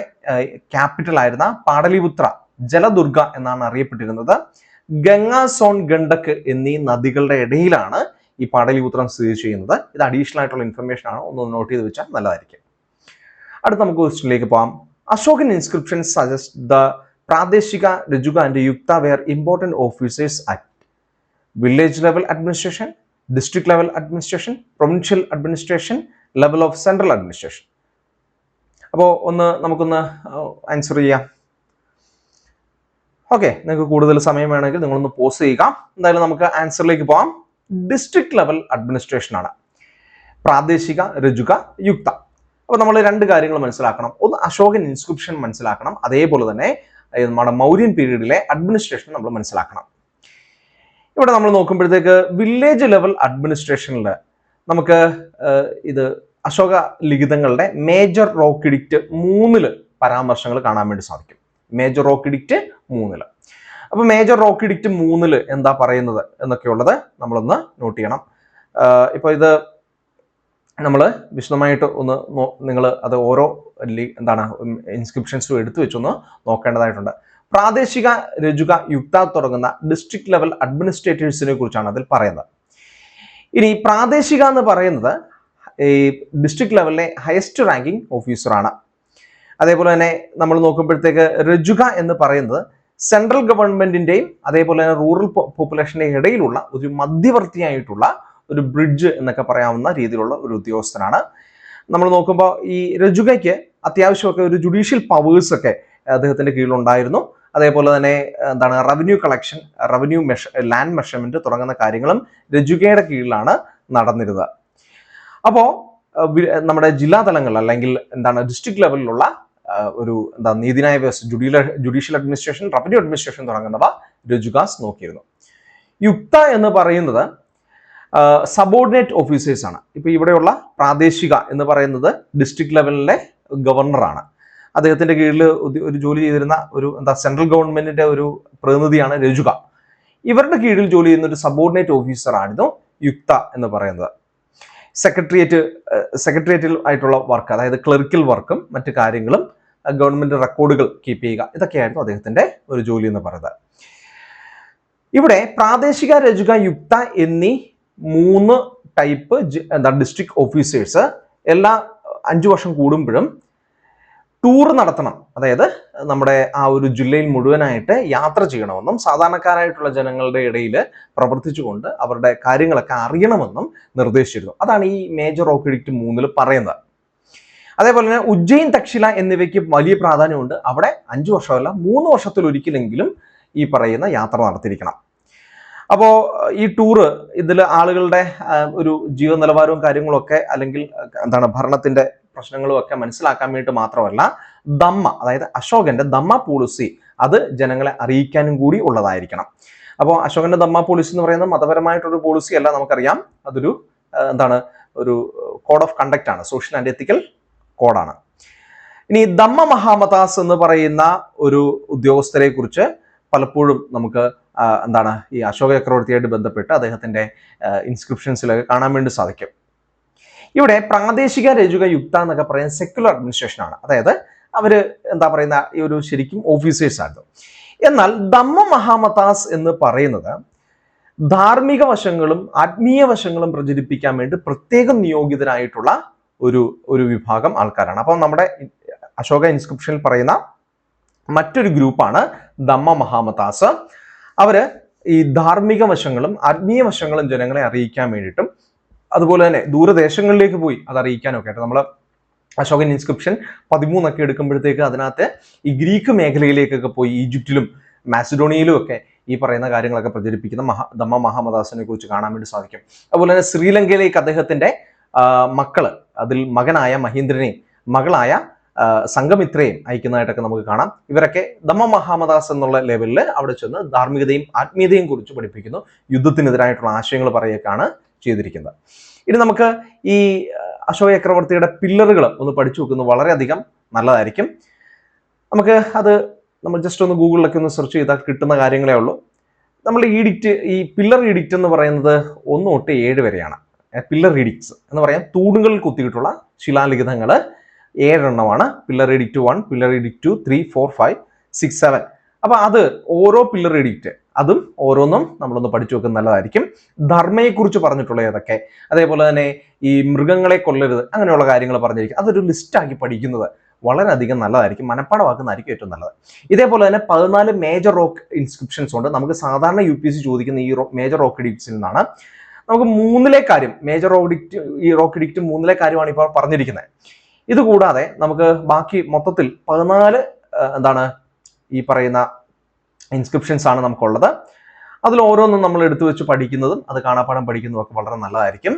ക്യാപിറ്റൽ ആയിരുന്ന പാടലിപുത്ര ജലദുർഗ എന്നാണ് അറിയപ്പെട്ടിരുന്നത്. ഗംഗ, സോൺ, ഗണ്ഡക് എന്നീ നദികളുടെ ഇടയിലാണ് ഈ പാടലിപുത്രം സ്ഥിതി ചെയ്യുന്നത്. ഇത് അഡീഷണൽ ആയിട്ടുള്ള ഇൻഫർമേഷൻ ആണ്, ഒന്ന് നോട്ട് ചെയ്ത് വെച്ചാൽ നല്ലതായിരിക്കും. അടുത്ത നമുക്ക് ക്വസ്റ്റ്യനിലേക്ക് പോകാം. Ashokan inscriptions suggest the Pradeshika, Rajuga and Yukta were important officers at village level administration, district level administration, provincial administration, level of central administration. അപ്പോൾ നമുക്കൊന്ന് ആൻസർ ചെയ്യാം. ഓക്കെ, നിങ്ങൾക്ക് കൂടുതൽ സമയം വേണമെങ്കിൽ നിങ്ങളൊന്ന് പോസ് ചെയ്യുക. എന്തായാലും നമുക്ക് ആൻസറിലേക്ക് പോകാം. ഡിസ്ട്രിക്ട് ലെവൽ അഡ്മിനിസ്ട്രേഷൻ ആണ് പ്രാദേശിക, രജുക, യുക്ത. അപ്പോൾ നമ്മൾ രണ്ട് കാര്യങ്ങൾ മനസ്സിലാക്കണം. ഒന്ന് അശോകൻ ഇൻസ്ക്രിപ്ഷൻ മനസ്സിലാക്കണം, അതേപോലെ തന്നെ നമ്മുടെ മൗര്യൻ പീരീഡിലെ അഡ്മിനിസ്ട്രേഷൻ നമ്മൾ മനസ്സിലാക്കണം. ഇവിടെ നമ്മൾ നോക്കുമ്പോഴത്തേക്ക് വില്ലേജ് ലെവൽ അഡ്മിനിസ്ട്രേഷനിൽ നമുക്ക് ഇത് അശോക ലിഖിതങ്ങളുടെ മേജർ റോക്ക് എഡിക്റ്റ് 3 പരാമർശങ്ങൾ കാണാൻ വേണ്ടി സാധിക്കും. Major rock edict 3. അപ്പോൾ മേജർ റോക്ക് എഡിക്റ്റ് 3 എന്താ പറയുന്നത് എന്നൊക്കെയുള്ളത് നമ്മളൊന്ന് നോട്ട് ചെയ്യണം. ഇപ്പോൾ ഇത് നമ്മൾ വിശദമായിട്ട് ഒന്ന് നിങ്ങൾ അത് ഓരോ ഇൻസ്ക്രിപ്ഷൻസും എടുത്തു വെച്ചൊന്ന് നോക്കേണ്ടതായിട്ടുണ്ട്. പ്രാദേശിക, രജുക, യുക്ത തുടങ്ങുന്ന ഡിസ്ട്രിക്ട് ലെവൽ അഡ്മിനിസ്ട്രേറ്റേഴ്സിനെ കുറിച്ചാണ് അതിൽ പറയുന്നത്. ഇനി പ്രാദേശിക എന്ന് പറയുന്നത് ഈ ഡിസ്ട്രിക്ട് ലെവലിലെ ഹയസ്റ്റ് റാങ്കിങ് ഓഫീസറാണ്. അതേപോലെ തന്നെ നമ്മൾ നോക്കുമ്പോഴത്തേക്ക് രജുക എന്ന് പറയുന്നത് സെൻട്രൽ ഗവൺമെന്റിന്റെയും അതേപോലെ തന്നെ റൂറൽ പോപ്പുലേഷന്റെയും ഇടയിലുള്ള ഒരു മധ്യവർത്തിയായിട്ടുള്ള ഒരു ബ്രിഡ്ജ് എന്നൊക്കെ പറയാവുന്ന രീതിയിലുള്ള ഒരു ഉദ്യോഗസ്ഥനാണ്. നമ്മൾ നോക്കുമ്പോൾ ഈ രജുകയ്ക്ക് അത്യാവശ്യമൊക്കെ ഒരു ജുഡീഷ്യൽ പവേഴ്സ് ഒക്കെ അദ്ദേഹത്തിന്റെ കീഴിലുണ്ടായിരുന്നു. അതേപോലെ തന്നെ റവന്യൂ കളക്ഷൻ, ലാൻഡ് മെഷർമെന്റ് തുടങ്ങുന്ന കാര്യങ്ങളും രജുകയുടെ കീഴിലാണ് നടന്നിരുന്നത്. അപ്പോൾ നമ്മുടെ ജില്ലാ തലങ്ങൾ അല്ലെങ്കിൽ ഡിസ്ട്രിക്ട് ലെവലിലുള്ള ഒരു നീതിന്യായ വ്യവസ്ഥ, ജുഡീഷ്യൽ അഡ്മിനിസ്ട്രേഷൻ, റവന്യൂ അഡ്മിനിസ്ട്രേഷൻ തുടങ്ങുന്നവ രജുകാസ് നോക്കിയിരുന്നു. യുക്ത എന്ന് പറയുന്നത് സബോർഡിനേറ്റ് ഓഫീസേഴ്സ് ആണ്. ഇപ്പൊ ഇവിടെയുള്ള പ്രാദേശിക എന്ന് പറയുന്നത് ഡിസ്ട്രിക്ട് ലെവലിലെ ഗവർണറാണ്. അദ്ദേഹത്തിന്റെ കീഴിൽ ഒരു ജോലി ചെയ്തിരുന്ന ഒരു സെൻട്രൽ ഗവൺമെന്റിന്റെ ഒരു പ്രതിനിധിയാണ് രജുക. ഇവരുടെ കീഴിൽ ജോലി ചെയ്യുന്ന ഒരു സബോർഡിനേറ്റ് ഓഫീസർ ആയിരുന്നു യുക്ത എന്ന് പറയുന്നത്. സെക്രട്ടേറിയറ്റിൽ ആയിട്ടുള്ള വർക്ക്, അതായത് ക്ലറിക്കൽ വർക്കും മറ്റു കാര്യങ്ങളും, ഗവൺമെന്റ് റെക്കോർഡുകൾ കീപ്പ് ചെയ്യുക, ഇതൊക്കെയായിരുന്നു അദ്ദേഹത്തിന്റെ ഒരു ജോലി എന്ന് പറയുന്നത്. ഇവിടെ പ്രാദേശിക, രജുക, യുക്ത എന്നീ 3 ടൈപ്പ് ഡിസ്ട്രിക്ട് ഓഫീസേഴ്സ് എല്ലാ 5 വർഷം കൂടുമ്പോഴും ടൂർ നടത്തണം. അതായത് നമ്മുടെ ആ ഒരു ജില്ലയിൽ മുഴുവനായിട്ട് യാത്ര ചെയ്യണമെന്നും സാധാരണക്കാരായിട്ടുള്ള ജനങ്ങളുടെ ഇടയിൽ പ്രവർത്തിച്ചുകൊണ്ട് അവരുടെ കാര്യങ്ങളൊക്കെ അറിയണമെന്നും നിർദ്ദേശിച്ചിരുന്നു. അതാണ് ഈ മേജർ റോക്ക് എഡിക്റ്റ് 3 പറയുന്നത്. അതേപോലെ തന്നെ ഉജ്ജയിൻ, തക്ഷില എന്നിവയ്ക്ക് വലിയ പ്രാധാന്യമുണ്ട്. അവിടെ 5 വർഷമല്ല 3 വർഷത്തിൽ ഒരിക്കലെങ്കിലും ഈ പറയുന്ന യാത്ര നടത്തിയിരിക്കണം. അപ്പോൾ ഈ ടൂറ് ഇതിൽ ആളുകളുടെ ഒരു ജീവ നിലവാരവും കാര്യങ്ങളൊക്കെ അല്ലെങ്കിൽ ഭരണത്തിന്റെ പ്രശ്നങ്ങളും ഒക്കെ മനസ്സിലാക്കാൻ വേണ്ടി മാത്രമല്ല, അതായത് അശോകന്റെ ദമ്മ പോളിസി അത് ജനങ്ങളെ അറിയിക്കാനും കൂടി ഉള്ളതായിരിക്കണം. അപ്പോൾ അശോകന്റെ ദമ്മ പോളിസി എന്ന് പറയുന്നത് മതപരമായിട്ടൊരു പോളിസി അല്ല, നമുക്കറിയാം. അതൊരു ഒരു കോഡ് ഓഫ് കണ്ടക്ട് ആണ്, സോഷ്യൽ ആൻഡ് എത്തിക്കൽ കോഡാണ്. ഇനി ദമ്മ മഹാമതാസ് എന്ന് പറയുന്ന ഒരു ഉദ്യോഗസ്ഥരെ കുറിച്ച് പലപ്പോഴും നമുക്ക് ഈ അശോക ചക്രവർത്തിയായിട്ട് ബന്ധപ്പെട്ട് അദ്ദേഹത്തിന്റെ ഇൻസ്ക്രിപ്ഷൻസിലൊക്കെ കാണാൻ വേണ്ടി സാധിക്കും. ഇവിടെ പ്രാദേശിക, രജുക, യുക്ത എന്നൊക്കെ പറയുന്ന സെക്യുലർ അഡ്മിനിസ്ട്രേഷൻ ആണ്. അതായത് അവര് ഈ ഒരു ശരിക്കും ഓഫീസേഴ്സ് ആയിരുന്നു. എന്നാൽ ദമ്മ മഹാമതാസ് എന്ന് പറയുന്നത് ധാർമ്മിക വശങ്ങളും ആത്മീയ വശങ്ങളും പ്രചരിപ്പിക്കാൻ വേണ്ടി പ്രത്യേകം നിയോഗിതരായിട്ടുള്ള ഒരു വിഭാഗം ആൾക്കാരാണ്. അപ്പം നമ്മുടെ അശോക ഇൻസ്ക്രിപ്ഷനിൽ പറയുന്ന മറ്റൊരു ഗ്രൂപ്പാണ് ദമ്മ മഹാമതാസ്. അവര് ഈ ധാർമ്മിക വശങ്ങളും ആത്മീയ വശങ്ങളും ജനങ്ങളെ അറിയിക്കാൻ വേണ്ടിയിട്ടും അതുപോലെ തന്നെ ദൂരദേശങ്ങളിലേക്ക് പോയി അത് അറിയിക്കാനൊക്കെ ആയിട്ട് നമ്മൾ അശോകൻ ഇൻസ്ക്രിപ്ഷൻ 13 എടുക്കുമ്പോഴത്തേക്ക് അതിനകത്ത് ഈ ഗ്രീക്ക് മേഖലയിലേക്കൊക്കെ പോയി ഈജിപ്തിലും മാസിഡോണിയയിലും ഒക്കെ ഈ പറയുന്ന കാര്യങ്ങളൊക്കെ പ്രചരിപ്പിക്കുന്ന ദമ്മ മഹാമദാസിനെ കുറിച്ച് കാണാൻ വേണ്ടി സാധിക്കും. അതുപോലെ തന്നെ ശ്രീലങ്കയിലേക്ക് അദ്ദേഹത്തിന്റെ മക്കള്, അതിൽ മകനായ മഹീന്ദ്രനെയും മകളായ സംഘമിത്രയും അയക്കുന്നതായിട്ടൊക്കെ നമുക്ക് കാണാം. ഇവരൊക്കെ ദമ്മ മഹാമദാസ് എന്നുള്ള ലെവലിൽ അവിടെ ചെന്ന് ധാർമ്മികതയും ആത്മീയതയും കുറിച്ച് പഠിപ്പിക്കുന്നു, യുദ്ധത്തിനെതിരായിട്ടുള്ള ആശയങ്ങൾ പറയുകയൊക്കെയാണ് ചെയ്തിരിക്കുന്നത്. ഇനി നമുക്ക് ഈ അശോക ചക്രവർത്തിയുടെ പില്ലറുകൾ ഒന്ന് പഠിച്ചു വെക്കുന്നത് വളരെയധികം നല്ലതായിരിക്കും. നമുക്ക് അത് നമ്മൾ ജസ്റ്റ് ഒന്ന് ഗൂഗിളിലൊക്കെ ഒന്ന് സെർച്ച് ചെയ്താൽ കിട്ടുന്ന കാര്യങ്ങളേ ഉള്ളൂ. നമ്മൾ ഈ പില്ലർ ഈഡിക്റ്റ് എന്ന് പറയുന്നത് 1 തൊട്ട് 7 വരെയാണ്. പില്ലർ ഈഡിക്ട്സ് എന്ന് പറയാം തൂണുകളിൽ കുത്തിയിട്ടുള്ള ശിലാലിഖിതങ്ങൾ 7 എണ്ണമാണ്. Pillar edict 1, pillar edict 2, 3, 4, 5, 6, 7. അപ്പൊ അത് ഓരോ പില്ലർ ഈഡിക്റ്റ് അതും ഓരോന്നും നമ്മളൊന്ന് പഠിച്ചു വെക്കുന്നത് നല്ലതായിരിക്കും. ധർമ്മയെക്കുറിച്ച് പറഞ്ഞിട്ടുള്ള ഏതൊക്കെ, അതേപോലെ തന്നെ ഈ മൃഗങ്ങളെ കൊല്ലരുത്, അങ്ങനെയുള്ള കാര്യങ്ങൾ പറഞ്ഞിരിക്കും. അതൊരു ലിസ്റ്റാക്കി പഠിക്കുന്നത് വളരെയധികം നല്ലതായിരിക്കും, മനപ്പാടമാക്കുന്നതായിരിക്കും ഏറ്റവും നല്ലത്. ഇതേപോലെ തന്നെ 14 മേജർ റോക്ക് ഇൻസ്ക്രിപ്ഷൻസ് ഉണ്ട്. നമുക്ക് സാധാരണ UPSC ചോദിക്കുന്ന ഈ മേജർ റോക്ക് എഡിക്ട്സിൽ നിന്നാണ് നമുക്ക് 3 കാര്യം, മേജർ റോക്ക് എഡിക്റ്റ് 3 കാര്യമാണ് ഇപ്പോൾ പറഞ്ഞിരിക്കുന്നത്. ഇതുകൂടാതെ നമുക്ക് ബാക്കി മൊത്തത്തിൽ 14 ഈ പറയുന്ന ഇൻസ്ക്രിപ്ഷൻസ് ആണ് നമുക്കുള്ളത്. അതിൽ ഓരോന്നും നമ്മൾ എടുത്തു വെച്ച് പഠിക്കുന്നതും അത് കാണാപ്പാഠം പഠിക്കുന്നതും ഒക്കെ വളരെ നല്ലതായിരിക്കും.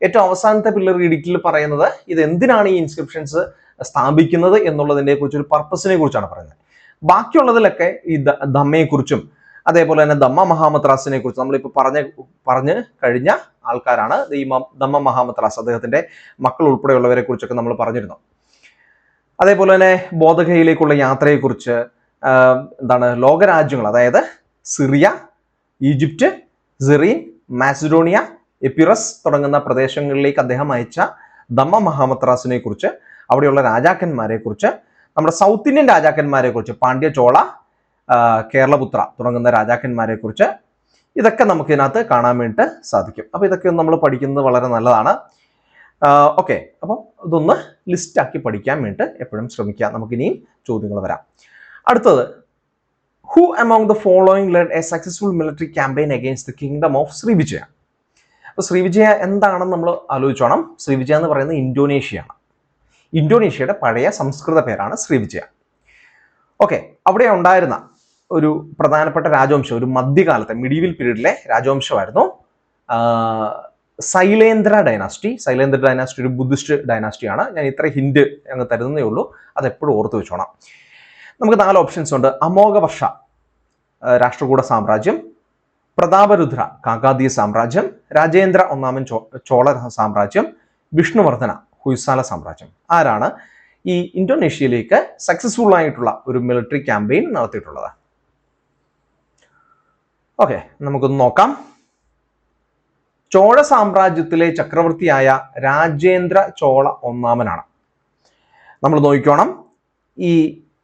ഏറ്റവും അവസാനത്തെ പില്ലർ ഈഡിക്റ്റിൽ പറയുന്നത് ഇത് എന്തിനാണ് ഈ ഇൻസ്ക്രിപ്ഷൻസ് സ്ഥാപിക്കുന്നത് എന്നുള്ളതിനെ കുറിച്ച്, ഒരു പർപ്പസിനെ കുറിച്ചാണ് പറയുന്നത്. ബാക്കിയുള്ളതിലൊക്കെ ഈ ദമ്മയെക്കുറിച്ചും അതേപോലെ തന്നെ ദമ്മ മഹാമത്രാസിനെ കുറിച്ച് നമ്മളിപ്പോൾ പറഞ്ഞ് കഴിഞ്ഞ ആൾക്കാരാണ്. ഈ ദമ്മ മഹാമത്രാസ്, അദ്ദേഹത്തിന്റെ മക്കൾ ഉൾപ്പെടെയുള്ളവരെ കുറിച്ചൊക്കെ നമ്മൾ പറഞ്ഞിരുന്നു. അതേപോലെ തന്നെ ബോധഗയയിലേക്കുള്ള യാത്രയെക്കുറിച്ച്, ലോകരാജ്യങ്ങൾ, അതായത് സിറിയ, ഈജിപ്റ്റ്, സിറീൻ, മാസിഡോണിയ, എപ്പിറസ് തുടങ്ങുന്ന പ്രദേശങ്ങളിലേക്ക് അദ്ദേഹം അയച്ച ദമ്മ മഹാമത്രാസിനെ കുറിച്ച്, അവിടെയുള്ള രാജാക്കന്മാരെ കുറിച്ച്, നമ്മുടെ സൗത്ത് ഇന്ത്യൻ രാജാക്കന്മാരെ കുറിച്ച്, പാണ്ഡ്യ, ചോള, കേരളപുത്ര തുടങ്ങുന്ന രാജാക്കന്മാരെ കുറിച്ച്, ഇതൊക്കെ നമുക്ക് ഇതിനകത്ത് കാണാൻ വേണ്ടിയിട്ട് സാധിക്കും. അപ്പൊ ഇതൊക്കെ നമ്മൾ പഠിക്കുന്നത് വളരെ നല്ലതാണ്. ഓക്കെ, അപ്പം ഇതൊന്ന് ലിസ്റ്റാക്കി പഠിക്കാൻ വേണ്ടിയിട്ട് എപ്പോഴും ശ്രമിക്കുക. നമുക്കിനിയും ചോദ്യങ്ങൾ വരാം. അടുത്തത്, who among the following lead A successful military campaign against the kingdom of Srivijaya. അപ്പൊ ശ്രീവിജയ എന്താണെന്ന് നമ്മൾ ആലോചിച്ചോണം. ശ്രീവിജയ എന്ന് പറയുന്നത് ഇന്തോനേഷ്യയാണ്. ഇന്തോനേഷ്യയുടെ പഴയ സംസ്കൃത പേരാണ് ശ്രീവിജയ. ഓക്കെ, അവിടെ ഉണ്ടായിരുന്ന ഒരു പ്രധാനപ്പെട്ട രാജവംശം, ഒരു മധ്യകാലത്തെ മിഡീവൽ പീരീഡിലെ രാജവംശമായിരുന്നു സൈലേന്ദ്ര ഡൈനാസ്റ്റി. സൈലേന്ദ്ര ഡൈനാസ്റ്റി ഒരു ബുദ്ധിസ്റ്റ് ഡൈനാസ്റ്റിയാണ്. ഞാൻ ഇത്ര ഹിന്റ് അങ്ങ് തരുന്നേ ഉള്ളൂ, അതെപ്പോഴും ഓർത്ത് വെച്ചോണം. നമുക്ക് 4 ഓപ്ഷൻസ് ഉണ്ട്. അമോഘവർഷ രാഷ്ട്രകൂട സാമ്രാജ്യം, പ്രതാപരുദ്ര കാകാതീയ സാമ്രാജ്യം, രാജേന്ദ്ര 1 ചോള സാമ്രാജ്യം, വിഷ്ണുവർദ്ധന ഹുയ്സാല സാമ്രാജ്യം. ആരാണ് ഈ ഇന്തോനേഷ്യയിലേക്ക് സക്സസ്ഫുൾ ആയിട്ടുള്ള ഒരു മിലിറ്ററി ക്യാമ്പയിൻ നടത്തിയിട്ടുള്ളത്? ഓക്കെ, നമുക്കൊന്ന് നോക്കാം. ചോള സാമ്രാജ്യത്തിലെ ചക്രവർത്തിയായ രാജേന്ദ്ര ചോള 1 നമ്മൾ നോക്കിക്കോണം.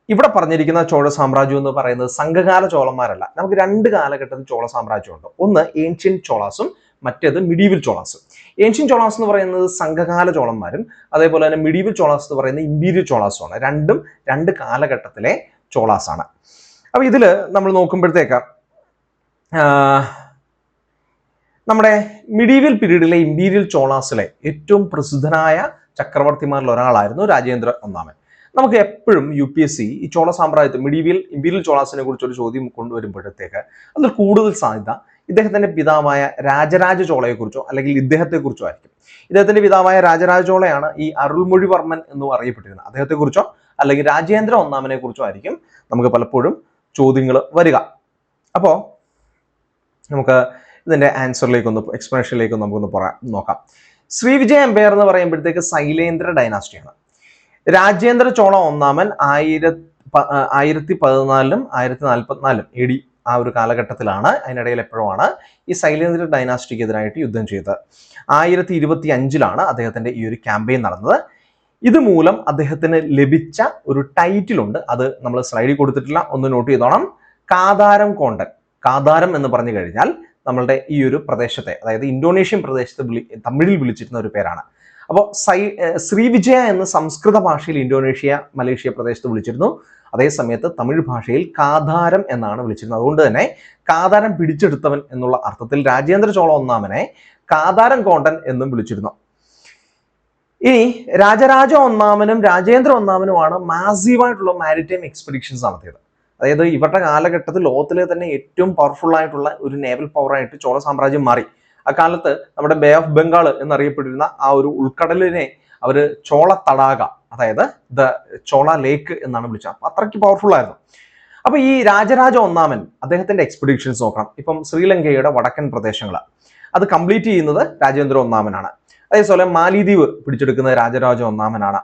ഇവിടെ പറഞ്ഞിരിക്കുന്ന ചോള സാമ്രാജ്യം എന്ന് പറയുന്നത് സംഘകാല ചോളന്മാരല്ല. നമുക്ക് 2 കാലഘട്ടത്തിൽ ചോള സാമ്രാജ്യമുണ്ട്. ഒന്ന് ഏൻഷ്യൻ ചോളാസും മറ്റേത് മിഡീവൽ ചോളാസും. ഏൻഷ്യൻ ചോളാസ് എന്ന് പറയുന്നത് സംഘകാല ചോളന്മാരും അതേപോലെ തന്നെ മിഡീവൽ ചോളാസ് എന്ന് പറയുന്നത് ഇമ്പീരിയൽ ചോളാസുമാണ്. രണ്ടും 2 കാലഘട്ടത്തിലെ ചോളാസാണ്. അപ്പൊ ഇതിൽ നമ്മൾ നോക്കുമ്പോഴത്തേക്ക് നമ്മുടെ മിഡീവൽ പീരീഡിലെ ഇമ്പീരിയൽ ചോളാസിലെ ഏറ്റവും പ്രസിദ്ധനായ ചക്രവർത്തിമാരിൽ ഒരാളായിരുന്നു രാജേന്ദ്ര 1. നമുക്ക് എപ്പോഴും UPSC ഈ ചോള സാമ്രാജ്യത്തെ ഇമ്പീരിയൽ ചോളാസിനെ കുറിച്ച് ഒരു ചോദ്യം കൊണ്ടുവരുമ്പോഴത്തേക്ക് അതിൽ കൂടുതൽ സാധ്യത ഇദ്ദേഹത്തിന്റെ പിതാവായ രാജരാജ ചോളയെക്കുറിച്ചോ അല്ലെങ്കിൽ ഇദ്ദേഹത്തെക്കുറിച്ചോ ആയിരിക്കും. ഇദ്ദേഹത്തിന്റെ പിതാവായ രാജരാജ ചോളയാണ് ഈ അരുൾമൊഴിവർമ്മൻ എന്നും അറിയപ്പെട്ടിരുന്നത്. അദ്ദേഹത്തെക്കുറിച്ചോ അല്ലെങ്കിൽ രാജേന്ദ്ര 1 കുറിച്ചോ ആയിരിക്കും നമുക്ക് പലപ്പോഴും ചോദ്യങ്ങൾ വരിക. അപ്പോൾ നമുക്ക് ഇതിന്റെ എക്സ്പ്ലനേഷനിലേക്കൊന്ന് നമുക്കൊന്ന് നോക്കാം. ശ്രീവിജയ എംപയർ എന്ന് പറയുമ്പോഴത്തേക്ക് സൈലേന്ദ്ര ഡൈനാസ്റ്റിയാണ്. രാജേന്ദ്ര ചോള 1 1014 1044 AD ആ ഒരു കാലഘട്ടത്തിലാണ്, അതിനിടയിൽ എപ്പോഴുമാണ് ഈ സൈലേന്ദ്ര ഡൈനാസ്റ്റിക്കെതിരായിട്ട് യുദ്ധം ചെയ്തത്. 1025 അദ്ദേഹത്തിന്റെ ഈ ഒരു ക്യാമ്പയിൻ നടന്നത്. ഇതുമൂലം അദ്ദേഹത്തിന് ലഭിച്ച ഒരു ടൈറ്റിലുണ്ട്, അത് നമ്മൾ സ്ലൈഡിൽ കൊടുത്തിട്ടില്ല, ഒന്ന് നോട്ട് ചെയ്തോണം. കാതാരം കോണ്ടൻ. കാതാരം എന്ന് പറഞ്ഞു കഴിഞ്ഞാൽ നമ്മളുടെ ഈ ഒരു പ്രദേശത്തെ, അതായത് ഇന്തോനേഷ്യൻ പ്രദേശത്ത് തമിഴിൽ വിളിച്ചിരുന്ന ഒരു പേരാണ്. അപ്പോൾ ശ്രീവിജയ എന്ന് സംസ്കൃത ഭാഷയിൽ ഇന്തോനേഷ്യ മലേഷ്യ പ്രദേശത്ത് വിളിച്ചിരുന്നു. അതേ സമയത്ത് തമിഴ് ഭാഷയിൽ കാതാരം എന്നാണ് വിളിച്ചിരുന്നത്. അതുകൊണ്ട് തന്നെ കാതാരം പിടിച്ചെടുത്തവൻ എന്നുള്ള അർത്ഥത്തിൽ രാജേന്ദ്ര ചോള 1 കാതാരം കോണ്ടൻ എന്നും വിളിച്ചിരുന്നു. ഇനി രാജരാജ ഒന്നാമനും രാജേന്ദ്ര ഒന്നാമനുമാണ് മാസീവായിട്ടുള്ള മാരിടൈം എക്സ്പെഡിഷൻസ് നടത്തിയത്. അതായത് ഇവരുടെ കാലഘട്ടത്തിൽ ലോകത്തിലെ തന്നെ ഏറ്റവും പവർഫുൾ ആയിട്ടുള്ള ഒരു നേവൽ പവറായിട്ട് ചോള സാമ്രാജ്യം മാറി. അക്കാലത്ത് നമ്മുടെ ബേ ഓഫ് ബംഗാൾ എന്നറിയപ്പെട്ടിരുന്ന ആ ഒരു ഉൾക്കടലിനെ അവര് ചോള തടാക, അതായത് ദ ചോള ലേക്ക് എന്നാണ് വിളിച്ചത്. അപ്പൊ അത്രയ്ക്ക് പവർഫുൾ ആയിരുന്നു. അപ്പൊ ഈ രാജരാജ ഒന്നാമൻ അദ്ദേഹത്തിന്റെ എക്സ്പെഡിഷൻസ് നോക്കണം. ഇപ്പം ശ്രീലങ്കയുടെ വടക്കൻ പ്രദേശങ്ങൾ അത് കംപ്ലീറ്റ് ചെയ്യുന്നത് രാജേന്ദ്ര ഒന്നാമനാണ്. അതേപോലെ മാലിദ്വീപ് പിടിച്ചെടുക്കുന്നത് രാജരാജ ഒന്നാമനാണ്.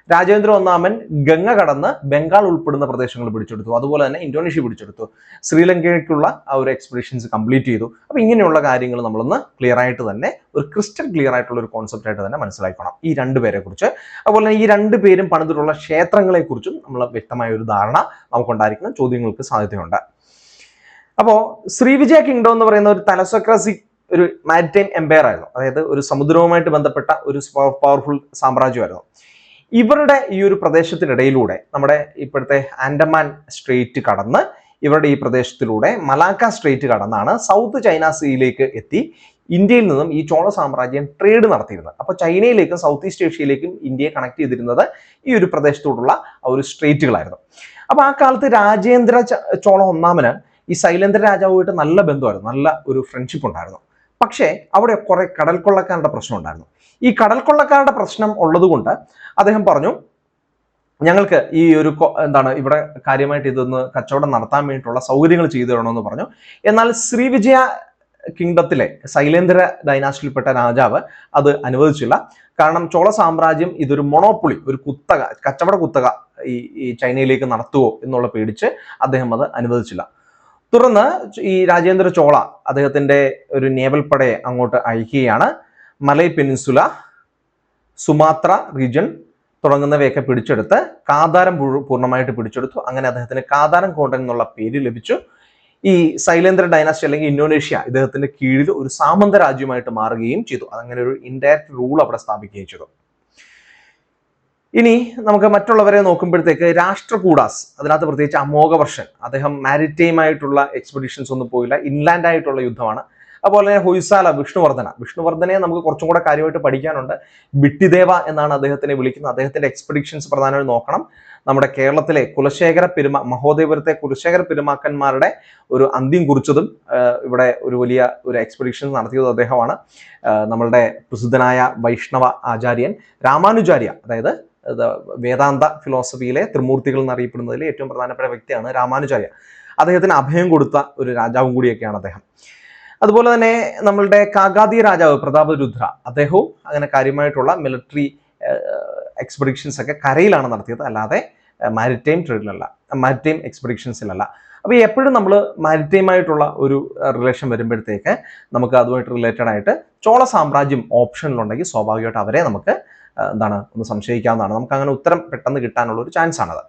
രാജേന്ദ്ര ഒന്നാമൻ ഗംഗ കടന്ന് ബംഗാൾ ഉൾപ്പെടുന്ന പ്രദേശങ്ങൾ പിടിച്ചെടുത്തു. അതുപോലെ തന്നെ ഇന്തോനേഷ്യ പിടിച്ചെടുത്തു. ശ്രീലങ്കയ്ക്കുള്ള ആ ഒരു എക്സ്പെഡിഷൻസ് കംപ്ലീറ്റ് ചെയ്തു. അപ്പൊ ഇങ്ങനെയുള്ള കാര്യങ്ങൾ നമ്മളൊന്ന് ക്ലിയർ ആയിട്ട് തന്നെ, ഒരു ക്രിസ്റ്റൽ ക്ലിയർ ആയിട്ടുള്ള ഒരു കോൺസെപ്റ്റ് ആയിട്ട് തന്നെ മനസ്സിലാക്കണം ഈ രണ്ടുപേരെ കുറിച്ച്. അതുപോലെ തന്നെ ഈ രണ്ടുപേരും പണിതിട്ടുള്ള ക്ഷേത്രങ്ങളെ കുറിച്ചും നമ്മൾ വ്യക്തമായ ഒരു ധാരണ നമുക്കുണ്ടായിരിക്കുന്ന ചോദ്യങ്ങൾക്ക് സാധ്യതയുണ്ട്. അപ്പോൾ ശ്രീവിജയ കിങ്ഡം എന്ന് പറയുന്ന ഒരു തലസോക്രസി ഒരു മാരിടൈം എംപയർ ആയിരുന്നു. അതായത് ഒരു സമുദ്രവുമായിട്ട് ബന്ധപ്പെട്ട ഒരു പവർഫുൾ സാമ്രാജ്യമായിരുന്നു. ഇവരുടെ ഈ ഒരു പ്രദേശത്തിനിടയിലൂടെ നമ്മുടെ ഇപ്പോഴത്തെ ആൻഡമാൻ സ്ട്രേറ്റ് കടന്ന് ഇവരുടെ ഈ പ്രദേശത്തിലൂടെ മലാക്ക സ്ട്രേറ്റ് കടന്നാണ് സൗത്ത് ചൈന സീയിലേക്ക് എത്തി ഇന്ത്യയിൽ നിന്നും ഈ ചോള സാമ്രാജ്യം ട്രേഡ് നടത്തിയിരുന്നത്. അപ്പോൾ ചൈനയിലേക്കും സൗത്ത് ഈസ്റ്റ് ഏഷ്യയിലേക്കും ഇന്ത്യയെ കണക്ട് ചെയ്തിരുന്നത് ഈ ഒരു പ്രദേശത്തോടുള്ള ആ ഒരു സ്ട്രേറ്റുകളായിരുന്നു. അപ്പോൾ ആ കാലത്ത് രാജേന്ദ്ര ചോള ഒന്നാമന് ഈ ശൈലേന്ദ്ര രാജാവുമായിട്ട് നല്ല ബന്ധമായിരുന്നു, നല്ല ഒരു ഫ്രണ്ട്ഷിപ്പ് ഉണ്ടായിരുന്നു. പക്ഷേ അവിടെ കുറെ കടൽ കൊള്ളക്കാരുടെ പ്രശ്നം ഉണ്ടായിരുന്നു. ഈ കടൽ കൊള്ളക്കാരുടെ പ്രശ്നം ഉള്ളതുകൊണ്ട് അദ്ദേഹം പറഞ്ഞു, ഞങ്ങൾക്ക് ഈ ഒരു ഇവിടെ കാര്യമായിട്ട് ഇതൊന്ന് കച്ചവടം നടത്താൻ വേണ്ടിയിട്ടുള്ള സൗകര്യങ്ങൾ ചെയ്തു തരണമെന്ന് പറഞ്ഞു. എന്നാൽ ശ്രീവിജയ കിങ്ഡത്തിലെ ശൈലേന്ദ്ര ഡൈനാസ്റ്റിയിൽപ്പെട്ട രാജാവ് അത് അനുവദിച്ചില്ല. കാരണം ചോള സാമ്രാജ്യം ഇതൊരു മൊണോപ്പൊളി, ഒരു കുത്തക, കച്ചവട കുത്തക ഈ ചൈനയിലേക്ക് നടത്തുവോ എന്നുള്ള പേടിച്ച് അദ്ദേഹം അത് അനുവദിച്ചില്ല. തുടർന്ന് ഈ രാജേന്ദ്ര ചോള അദ്ദേഹത്തിന്റെ ഒരു നേവൽ പടയെ അങ്ങോട്ട് അയക്കുകയാണ്. മലൈ പെനിൻസുല, സുമാത്ര റീജൻ തുടങ്ങുന്നവയൊക്കെ പിടിച്ചെടുത്ത് കാതാരം പൂർണ്ണമായിട്ട് പിടിച്ചെടുത്തു. അങ്ങനെ അദ്ദേഹത്തിന് കാതാരം കോണ്ടൻ എന്നുള്ള പേര് ലഭിച്ചു. ഈ ശൈലേന്ദ്ര ഡൈനാസ്റ്റി അല്ലെങ്കിൽ ഇന്തോനേഷ്യ ഇദ്ദേഹത്തിന്റെ കീഴിൽ ഒരു സാമന്ത രാജ്യമായിട്ട് മാറുകയും ചെയ്തു. അങ്ങനെ ഒരു ഇൻഡയറക്റ്റ് റൂൾ അവിടെ സ്ഥാപിക്കുകയും ചെയ്തു. ഇനി നമുക്ക് മറ്റുള്ളവരെ നോക്കുമ്പോഴത്തേക്ക് രാഷ്ട്രകൂടാസ്, അതിനകത്ത് പ്രത്യേകിച്ച് അമോഘവർഷൻ, അദ്ദേഹം മാരിടൈം ആയിട്ടുള്ള എക്സ്പെഡിഷൻസ് ഒന്നും പോയില്ല, ഇൻലാൻഡ് ആയിട്ടുള്ള യുദ്ധമാണ്. അതുപോലെ തന്നെ ഹൊയ്സാല, വിഷ്ണുവർദ്ധനെ നമുക്ക് കുറച്ചും കൂടെ കാര്യമായിട്ട് പഠിക്കാനുണ്ട്. ബിട്ടിദേവ എന്നാണ് അദ്ദേഹത്തിനെ വിളിക്കുന്നത്. അദ്ദേഹത്തിന്റെ എക്സ്പെഡിഷൻസ് പ്രധാനമായും നോക്കണം. നമ്മുടെ കേരളത്തിലെ മഹോദയപുരത്തെ കുലശേഖര പെരുമാക്കന്മാരുടെ ഒരു അന്ത്യം കുറിച്ചതും ഇവിടെ ഒരു വലിയ ഒരു എക്സ്പെഡിഷൻ നടത്തിയതും അദ്ദേഹമാണ്. നമ്മളുടെ പ്രസിദ്ധനായ വൈഷ്ണവ ആചാര്യൻ രാമാനുജാര്യ, അതായത് വേദാന്ത ഫിലോസഫിയിലെ ത്രിമൂർത്തികൾ എന്നറിയപ്പെടുന്നതിൽ ഏറ്റവും പ്രധാനപ്പെട്ട വ്യക്തിയാണ് രാമാനുജാര്യ. അദ്ദേഹത്തിന് അഭയം കൊടുത്ത ഒരു രാജാവും കൂടിയൊക്കെയാണ് അദ്ദേഹം. അതുപോലെ തന്നെ നമ്മളുടെ കാകാതി രാജാവ് പ്രതാപരുദ്ര, അദ്ദേഹവും അങ്ങനെ കാര്യമായിട്ടുള്ള മിലിറ്ററി എക്സ്പെഡിഷൻസ് ഒക്കെ കരയിലാണ് നടത്തിയത്, അല്ലാതെ മാരിടൈം എക്സ്പെഡിഷൻസിലല്ല. അപ്പോൾ എപ്പോഴും നമ്മൾ മാരിടൈം ആയിട്ടുള്ള ഒരു റിലേഷൻ വരുമ്പോഴത്തേക്ക് നമുക്ക് അതുമായിട്ട് റിലേറ്റഡ് ആയിട്ട് ചോള സാമ്രാജ്യം ഓപ്ഷനിലുണ്ടെങ്കിൽ സ്വാഭാവികമായിട്ട് അവരെ നമുക്ക് ഒന്ന് സംശയിക്കാവുന്നതാണ്. നമുക്ക് അങ്ങനെ ഉത്തരം പെട്ടെന്ന് കിട്ടാനുള്ള ഒരു ചാൻസ് ആണത്.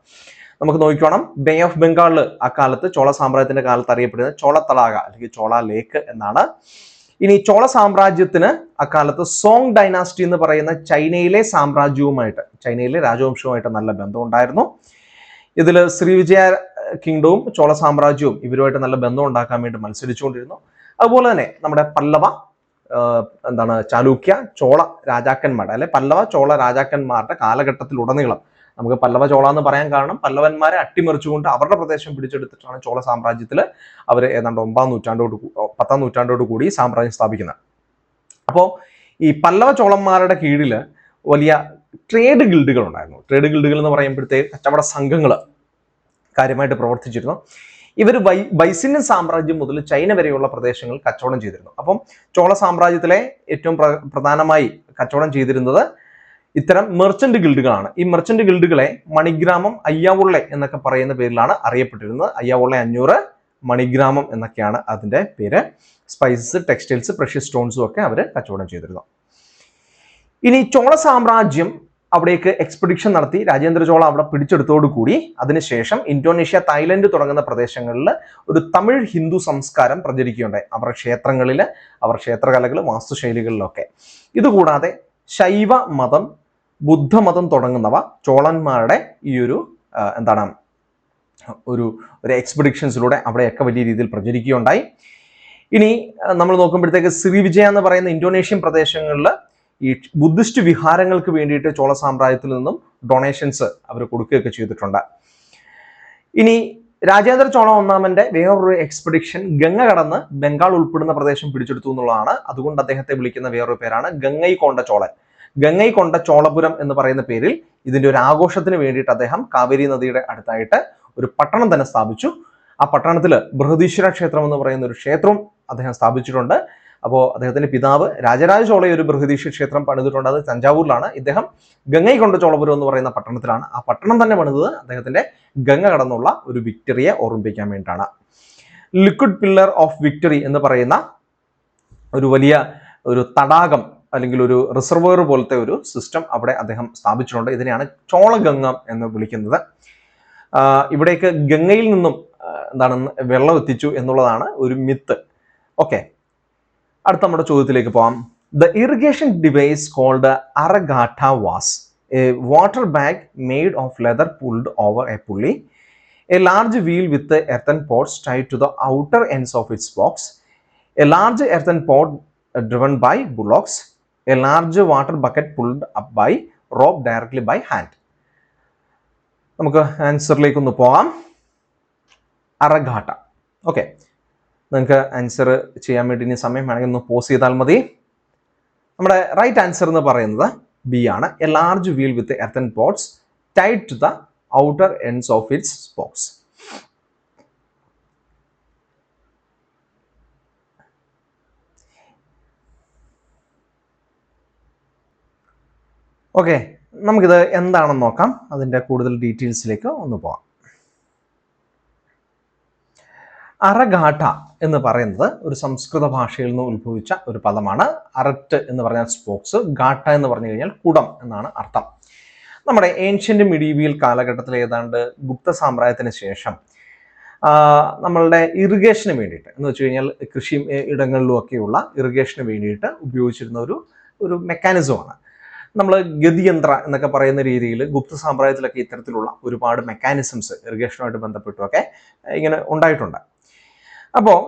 നമുക്ക് നോക്കിക്കോണം, ബേ ഓഫ് ബംഗാളിൽ അക്കാലത്ത് ചോള സാമ്രാജ്യത്തിന്റെ കാലത്ത് അറിയപ്പെടുന്നത് ചോള തടാക അല്ലെങ്കിൽ ചോള ലേക്ക് എന്നാണ്. ഇനി ചോള സാമ്രാജ്യത്തിന് അക്കാലത്ത് സോങ് ഡൈനാസ്റ്റി എന്ന് പറയുന്ന ചൈനയിലെ രാജവംശവുമായിട്ട് നല്ല ബന്ധമുണ്ടായിരുന്നു. ഇതിൽ ശ്രീവിജയ കിങ്ഡവും ചോള സാമ്രാജ്യവും ഇവരുമായിട്ട് നല്ല ബന്ധം ഉണ്ടാക്കാൻ വേണ്ടി മത്സരിച്ചുകൊണ്ടിരുന്നു. അതുപോലെ തന്നെ നമ്മുടെ പല്ലവ, ചാലൂക്യ, ചോള രാജാക്കന്മാരുടെ അല്ലെ പല്ലവ ചോള രാജാക്കന്മാരുടെ കാലഘട്ടത്തിലുടനീളം നമുക്ക് പല്ലവ ചോള എന്ന് പറയാൻ കാരണം പല്ലവന്മാരെ അട്ടിമറിച്ചുകൊണ്ട് അവരുടെ പ്രദേശം പിടിച്ചെടുത്തിട്ടാണ് ചോള സാമ്രാജ്യത്തിൽ അവർ ഏതാണ്ട് 10ാം നൂറ്റാണ്ടോട് കൂടി സാമ്രാജ്യം സ്ഥാപിക്കുന്നത്. അപ്പോൾ ഈ പല്ലവ ചോളന്മാരുടെ കീഴിൽ വലിയ ട്രേഡ് ഗിൽഡുകൾ ഉണ്ടായിരുന്നു. ട്രേഡ് ഗിൽഡുകൾ എന്ന് പറയുമ്പോഴത്തേക്ക് കച്ചവട സംഘങ്ങൾ കാര്യമായിട്ട് പ്രവർത്തിച്ചിരുന്നു. ഇവർ ബൈസിന്യൻ സാമ്രാജ്യം മുതൽ ചൈന വരെയുള്ള പ്രദേശങ്ങളിൽ കച്ചവടം ചെയ്തിരുന്നു. അപ്പം ചോള സാമ്രാജ്യത്തിലെ ഏറ്റവും പ്രധാനമായി കച്ചവടം ചെയ്തിരുന്നത് ഇത്തരം മെർച്ചന്റ് ഗിൽഡുകളാണ്. ഈ മെർച്ചന്റ് ഗിൽഡുകളെ മണിഗ്രാമം, അയ്യാവുള്ളെ എന്നൊക്കെ പറയുന്ന പേരിലാണ് അറിയപ്പെട്ടിരുന്നത്. അയ്യാവുള്ളെ 500, മണിഗ്രാമം എന്നൊക്കെയാണ് അതിന്റെ പേര്. സ്പൈസസ്, ടെക്സ്റ്റൈൽസ്, പ്രഷ്യസ് സ്റ്റോൺസും ഒക്കെ അവർ കച്ചവടം ചെയ്തിരുന്നു. ഇനി ചോള സാമ്രാജ്യം അവിടേക്ക് എക്സ്പെഡിഷൻ നടത്തി രാജേന്ദ്ര ചോള അവിടെ പിടിച്ചെടുത്തോടുകൂടി അതിനുശേഷം ഇന്തോനേഷ്യ, തായ്ലൻഡ് തുടങ്ങുന്ന പ്രദേശങ്ങളിൽ ഒരു തമിഴ് ഹിന്ദു സംസ്കാരം പ്രചരിക്കുകയുണ്ടായി. അവരുടെ ക്ഷേത്രങ്ങളിൽ, അവർ ക്ഷേത്രകലകൾ, വാസ്തുശൈലികളിലൊക്കെ. ഇതുകൂടാതെ ശൈവ മതം, ബുദ്ധമതം തുടങ്ങുന്നവ ചോളന്മാരുടെ ഈ ഒരു ഒരു എക്സ്പെഡിഷൻസിലൂടെ അവിടെയൊക്കെ വലിയ രീതിയിൽ പ്രചരിക്കുകയുണ്ടായി. ഇനി നമ്മൾ നോക്കുമ്പോഴത്തേക്ക് ശ്രീവിജയ എന്ന് പറയുന്ന ഇന്തോനേഷ്യൻ പ്രദേശങ്ങളിൽ ഈ ബുദ്ധിസ്റ്റ് വിഹാരങ്ങൾക്ക് വേണ്ടിയിട്ട് ചോള സാമ്രാജ്യത്തിൽ നിന്നും ഡൊണേഷൻസ് അവർ കൊടുക്കുകയൊക്കെ ചെയ്തിട്ടുണ്ട്. ഇനി രാജേന്ദ്ര ചോള ഒന്നാമന്റെ വേറൊരു എക്സ്പെഡിഷൻ ഗംഗ കടന്ന് ബംഗാൾ ഉൾപ്പെടുന്ന പ്രദേശം പിടിച്ചെടുത്തു എന്നുള്ളതാണ്. അതുകൊണ്ട് അദ്ദേഹത്തെ വിളിക്കുന്ന വേറൊരു പേരാണ് ഗംഗൈകൊണ്ട ചോളൻ. ഗംഗൈകൊണ്ട ചോളപുരം എന്ന് പറയുന്ന പേരിൽ ഇതിന്റെ ഒരു ആഘോഷത്തിന് വേണ്ടിയിട്ട് അദ്ദേഹം കാവേരി നദിയുടെ അടുത്തായിട്ട് ഒരു പട്ടണം തന്നെ സ്ഥാപിച്ചു. ആ പട്ടണത്തിൽ ബൃഹദീശ്വര ക്ഷേത്രം എന്ന് പറയുന്ന ഒരു ക്ഷേത്രം അദ്ദേഹം സ്ഥാപിച്ചിട്ടുണ്ട്. അപ്പോൾ അദ്ദേഹത്തിന്റെ പിതാവ് രാജരാജ ചോള ഒരു ബൃഹദീശ്വര ക്ഷേത്രം പണിതിട്ടുണ്ട്. അത് തഞ്ചാവൂരിലാണ്. ഇദ്ദേഹം ഗംഗൈകൊണ്ട ചോളപുരം എന്ന് പറയുന്ന പട്ടണത്തിലാണ്. ആ പട്ടണം തന്നെ പണിതത് അദ്ദേഹത്തിന്റെ ഗംഗ കടന്നുള്ള ഒരു വിക്ടറിയെ ഓർമ്മിപ്പിക്കാൻ വേണ്ടിയിട്ടാണ്. ലിക്വിഡ് പില്ലർ ഓഫ് വിക്ടറി എന്ന് പറയുന്ന ഒരു വലിയ ഒരു തടാകം അല്ലെങ്കിൽ ഒരു റിസർവോയർ പോലത്തെ ഒരു സിസ്റ്റം അവിടെ അദ്ദേഹം സ്ഥാപിച്ചിട്ടുണ്ട്. ഇതിനെയാണ് ചോളഗംഗം എന്ന് വിളിക്കുന്നത്. ഇവിടേക്ക് ഗംഗയിൽ നിന്നും വെള്ളം എത്തിച്ചു എന്നുള്ളതാണ് ഒരു മിത്ത്. ഓക്കെ, അടുത്ത നമ്മുടെ ചോദ്യത്തിലേക്ക് പോകാം. The irrigation device called araghatta was a water bag made of leather pulled over a pulley, a large wheel with earthen pots tied to the outer ends of its box, a large earthen pot driven by bullocks, a large water bucket pulled up by rope directly by hand. നമുക്ക് ആൻസറിലേക്ക് ഒന്ന് പോകാം. അറഗാട്ട. ഓക്കെ, നിങ്ങൾക്ക് ആൻസർ ചെയ്യാൻ വേണ്ടി ഇനി സമയം വേണമെങ്കിൽ ഒന്ന് പോസ് ചെയ്താൽ മതി. നമ്മുടെ റൈറ്റ് ആൻസർ എന്ന് പറയുന്നത് ബി ആണ്. A large wheel with earthen pots tied to the outer ends of its box. Okay, നമുക്കിത് എന്താണെന്ന് നോക്കാം. അതിൻ്റെ കൂടുതൽ ഡീറ്റെയിൽസിലേക്ക് ഒന്ന് പോകാം. അറഗാട്ട എന്ന് പറയുന്നത് ഒരു സംസ്കൃത ഭാഷയിൽ നിന്ന് ഉത്ഭവിച്ച ഒരു പദമാണ്. അററ്റ് എന്ന് പറഞ്ഞാൽ സ്പോക്സ്, ഗാട്ട എന്ന് പറഞ്ഞു കഴിഞ്ഞാൽ കുടം എന്നാണ് അർത്ഥം. നമ്മുടെ ഏൻഷ്യൻ്റ് മിഡീവിയൽ കാലഘട്ടത്തിൽ ഏതാണ്ട് ഗുപ്ത സാമ്രാജ്യത്തിന് ശേഷം നമ്മളുടെ ഇറിഗേഷന് വേണ്ടിയിട്ട് എന്ന് വെച്ച് കഴിഞ്ഞാൽ കൃഷി ഇടങ്ങളിലും ഒക്കെയുള്ള ഇറിഗേഷന് വേണ്ടിയിട്ട് ഉപയോഗിച്ചിരുന്ന ഒരു മെക്കാനിസമാണ്. നമ്മൾ ഗതിയന്ത്ര എന്നൊക്കെ പറയുന്ന രീതിയിൽ ഗുപ്ത സാമ്രാജ്യത്തിലൊക്കെ ഇത്തരത്തിലുള്ള ഒരുപാട് മെക്കാനിസംസ് ഇറിഗേഷനുമായിട്ട് ബന്ധപ്പെട്ടുമൊക്കെ ഇങ്ങനെ ഉണ്ടായിട്ടുണ്ട്. അപ്പോൾ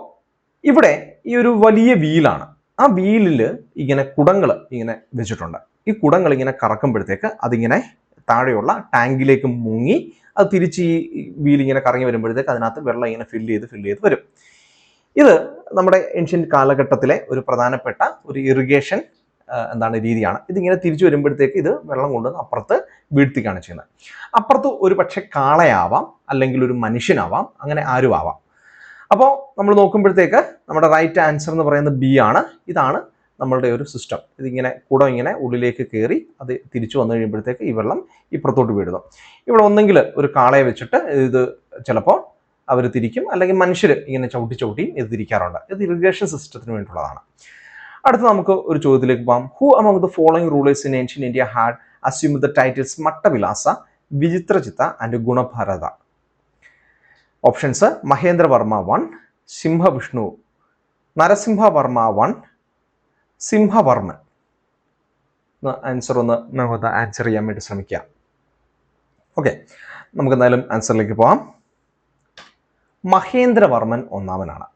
ഇവിടെ ഈ ഒരു വലിയ വീലാണ്. ആ വീലിൽ ഇങ്ങനെ കുടങ്ങൾ ഇങ്ങനെ വെച്ചിട്ടുണ്ട്. ഈ കുടങ്ങൾ ഇങ്ങനെ കറക്കുമ്പോഴത്തേക്ക് അതിങ്ങനെ താഴെയുള്ള ടാങ്കിലേക്ക് മുങ്ങി അത് തിരിച്ച് ഈ വീലിങ്ങനെ കറങ്ങി വരുമ്പോഴത്തേക്ക് അതിനകത്ത് വെള്ളം ഇങ്ങനെ ഫില്ല് ചെയ്ത് വരും. ഇത് നമ്മുടെ ഏൻഷ്യൻ്റ് കാലഘട്ടത്തിലെ ഒരു പ്രധാനപ്പെട്ട ഒരു ഇറിഗേഷൻ രീതിയാണ്. ഇതിങ്ങനെ തിരിച്ചു വരുമ്പോഴത്തേക്ക് ഇത് വെള്ളം കൊണ്ടുവന്ന് അപ്പുറത്ത് വീഴ്ത്തിക്കാണ് ചെയ്യുന്നത്. അപ്പുറത്ത് ഒരു പക്ഷെ കാളയാവാം, അല്ലെങ്കിൽ ഒരു മനുഷ്യനാവാം, അങ്ങനെ ആരും ആവാം. അപ്പോൾ നമ്മൾ നോക്കുമ്പോഴത്തേക്ക് നമ്മുടെ റൈറ്റ് ആൻസർ എന്ന് പറയുന്നത് ബി ആണ്. ഇതാണ് നമ്മളുടെ ഒരു സിസ്റ്റം. ഇതിങ്ങനെ കുടം ഇങ്ങനെ ഉള്ളിലേക്ക് കയറി അത് തിരിച്ചു വന്നു കഴിയുമ്പോഴത്തേക്ക് ഈ വെള്ളം ഇപ്പുറത്തോട്ട് വീഴുന്നു. ഇവിടെ ഒന്നെങ്കിൽ ഒരു കാളയെ വെച്ചിട്ട് ഇത് ചിലപ്പോൾ അവർ തിരിക്കും, അല്ലെങ്കിൽ മനുഷ്യർ ഇങ്ങനെ ചവിട്ടി ഇത് തിരിക്കാറുണ്ട്. ഇത് ഇറിഗേഷൻ സിസ്റ്റത്തിന് വേണ്ടിയുള്ളതാണ്. അടുത്ത നമുക്ക് ഒരു ചോദ്യത്തിലേക്ക് പോകാം. Who among the following rulers in ancient India had assumed the titles Mattavilasa, Vichitrachitta and Gunabharata? Options: Mahendravarma 1, Simhavishnu, Narasimhavarma 1, Simhavarman. Answer ഒന്ന് നമുക്ക് ആൻസർ ചെയ്യാൻ വേണ്ടി ശ്രമിക്കാം. ഓക്കെ, നമുക്ക് എന്തായാലും ആൻസറിലേക്ക് പോകാം. മഹേന്ദ്രവർമ്മൻ ഒന്നാമനാണ്.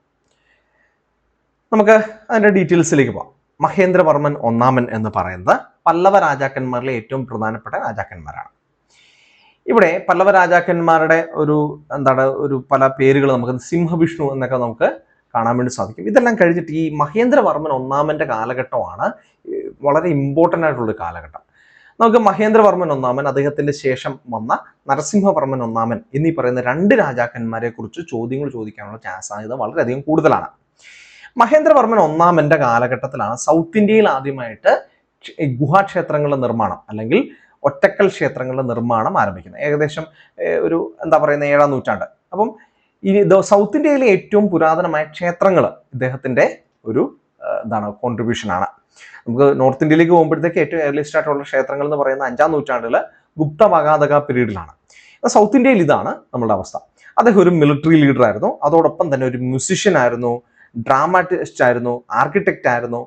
നമുക്ക് അതിൻ്റെ ഡീറ്റെയിൽസിലേക്ക് പോകാം. മഹേന്ദ്രവർമ്മൻ ഒന്നാമൻ എന്ന് പറയുന്നത് പല്ലവ രാജാക്കന്മാരിലെ ഏറ്റവും പ്രധാനപ്പെട്ട രാജാക്കന്മാരാണ്. ഇവിടെ പല്ലവ രാജാക്കന്മാരുടെ ഒരു പല പേരുകൾ നമുക്ക് സിംഹവിഷ്ണു എന്നൊക്കെ നമുക്ക് കാണാൻ വേണ്ടി സാധിക്കും. ഇതെല്ലാം കഴിഞ്ഞിട്ട് ഈ മഹേന്ദ്രവർമ്മൻ ഒന്നാമൻ്റെ കാലഘട്ടമാണ് വളരെ ഇമ്പോർട്ടൻ്റ് ആയിട്ടുള്ളൊരു കാലഘട്ടം. നമുക്ക് മഹേന്ദ്രവർമ്മൻ ഒന്നാമൻ, അദ്ദേഹത്തിൻ്റെ ശേഷം വന്ന നരസിംഹവർമ്മൻ ഒന്നാമൻ എന്നീ പറയുന്ന 2 രാജാക്കന്മാരെ കുറിച്ച് ചോദ്യങ്ങൾ ചോദിക്കാനുള്ള സാധ്യത വളരെയധികം കൂടുതലാണ്. മഹേന്ദ്രവർമ്മൻ ഒന്നാമൻ്റെ കാലഘട്ടത്തിലാണ് സൗത്ത് ഇന്ത്യയിൽ ആദ്യമായിട്ട് ഗുഹാക്ഷേത്രങ്ങളുടെ നിർമ്മാണം അല്ലെങ്കിൽ ഒറ്റക്കൽ ക്ഷേത്രങ്ങളുടെ നിർമ്മാണം ആരംഭിക്കുന്നത്. ഏകദേശം ഒരു 7-ാം നൂറ്റാണ്ട്. അപ്പം ഈ സൗത്ത് ഇന്ത്യയിലെ ഏറ്റവും പുരാതനമായ ക്ഷേത്രങ്ങൾ ഇദ്ദേഹത്തിൻ്റെ ഒരു കോൺട്രിബ്യൂഷനാണ്. നമുക്ക് നോർത്ത് ഇന്ത്യയിലേക്ക് പോകുമ്പോഴത്തേക്ക് ഏറ്റവും ഏർലിയസ്റ്റ് ആയിട്ടുള്ള ക്ഷേത്രങ്ങൾ എന്ന് പറയുന്ന 5-ാം നൂറ്റാണ്ടിൽ ഗുപ്ത വഗാതക പീരീഡിലാണ്. സൗത്ത് ഇന്ത്യയിൽ ഇതാണ് നമ്മളുടെ അവസ്ഥ. അദ്ദേഹം ഒരു മിലിറ്ററി ലീഡർ ആയിരുന്നു, അതോടൊപ്പം തന്നെ ഒരു മ്യൂസിഷ്യൻ ആയിരുന്നു, ഡ്രാമാറ്റിസ്റ്റ് ആയിരുന്നു, ആർക്കിടെക്റ്റ് ആയിരുന്നു.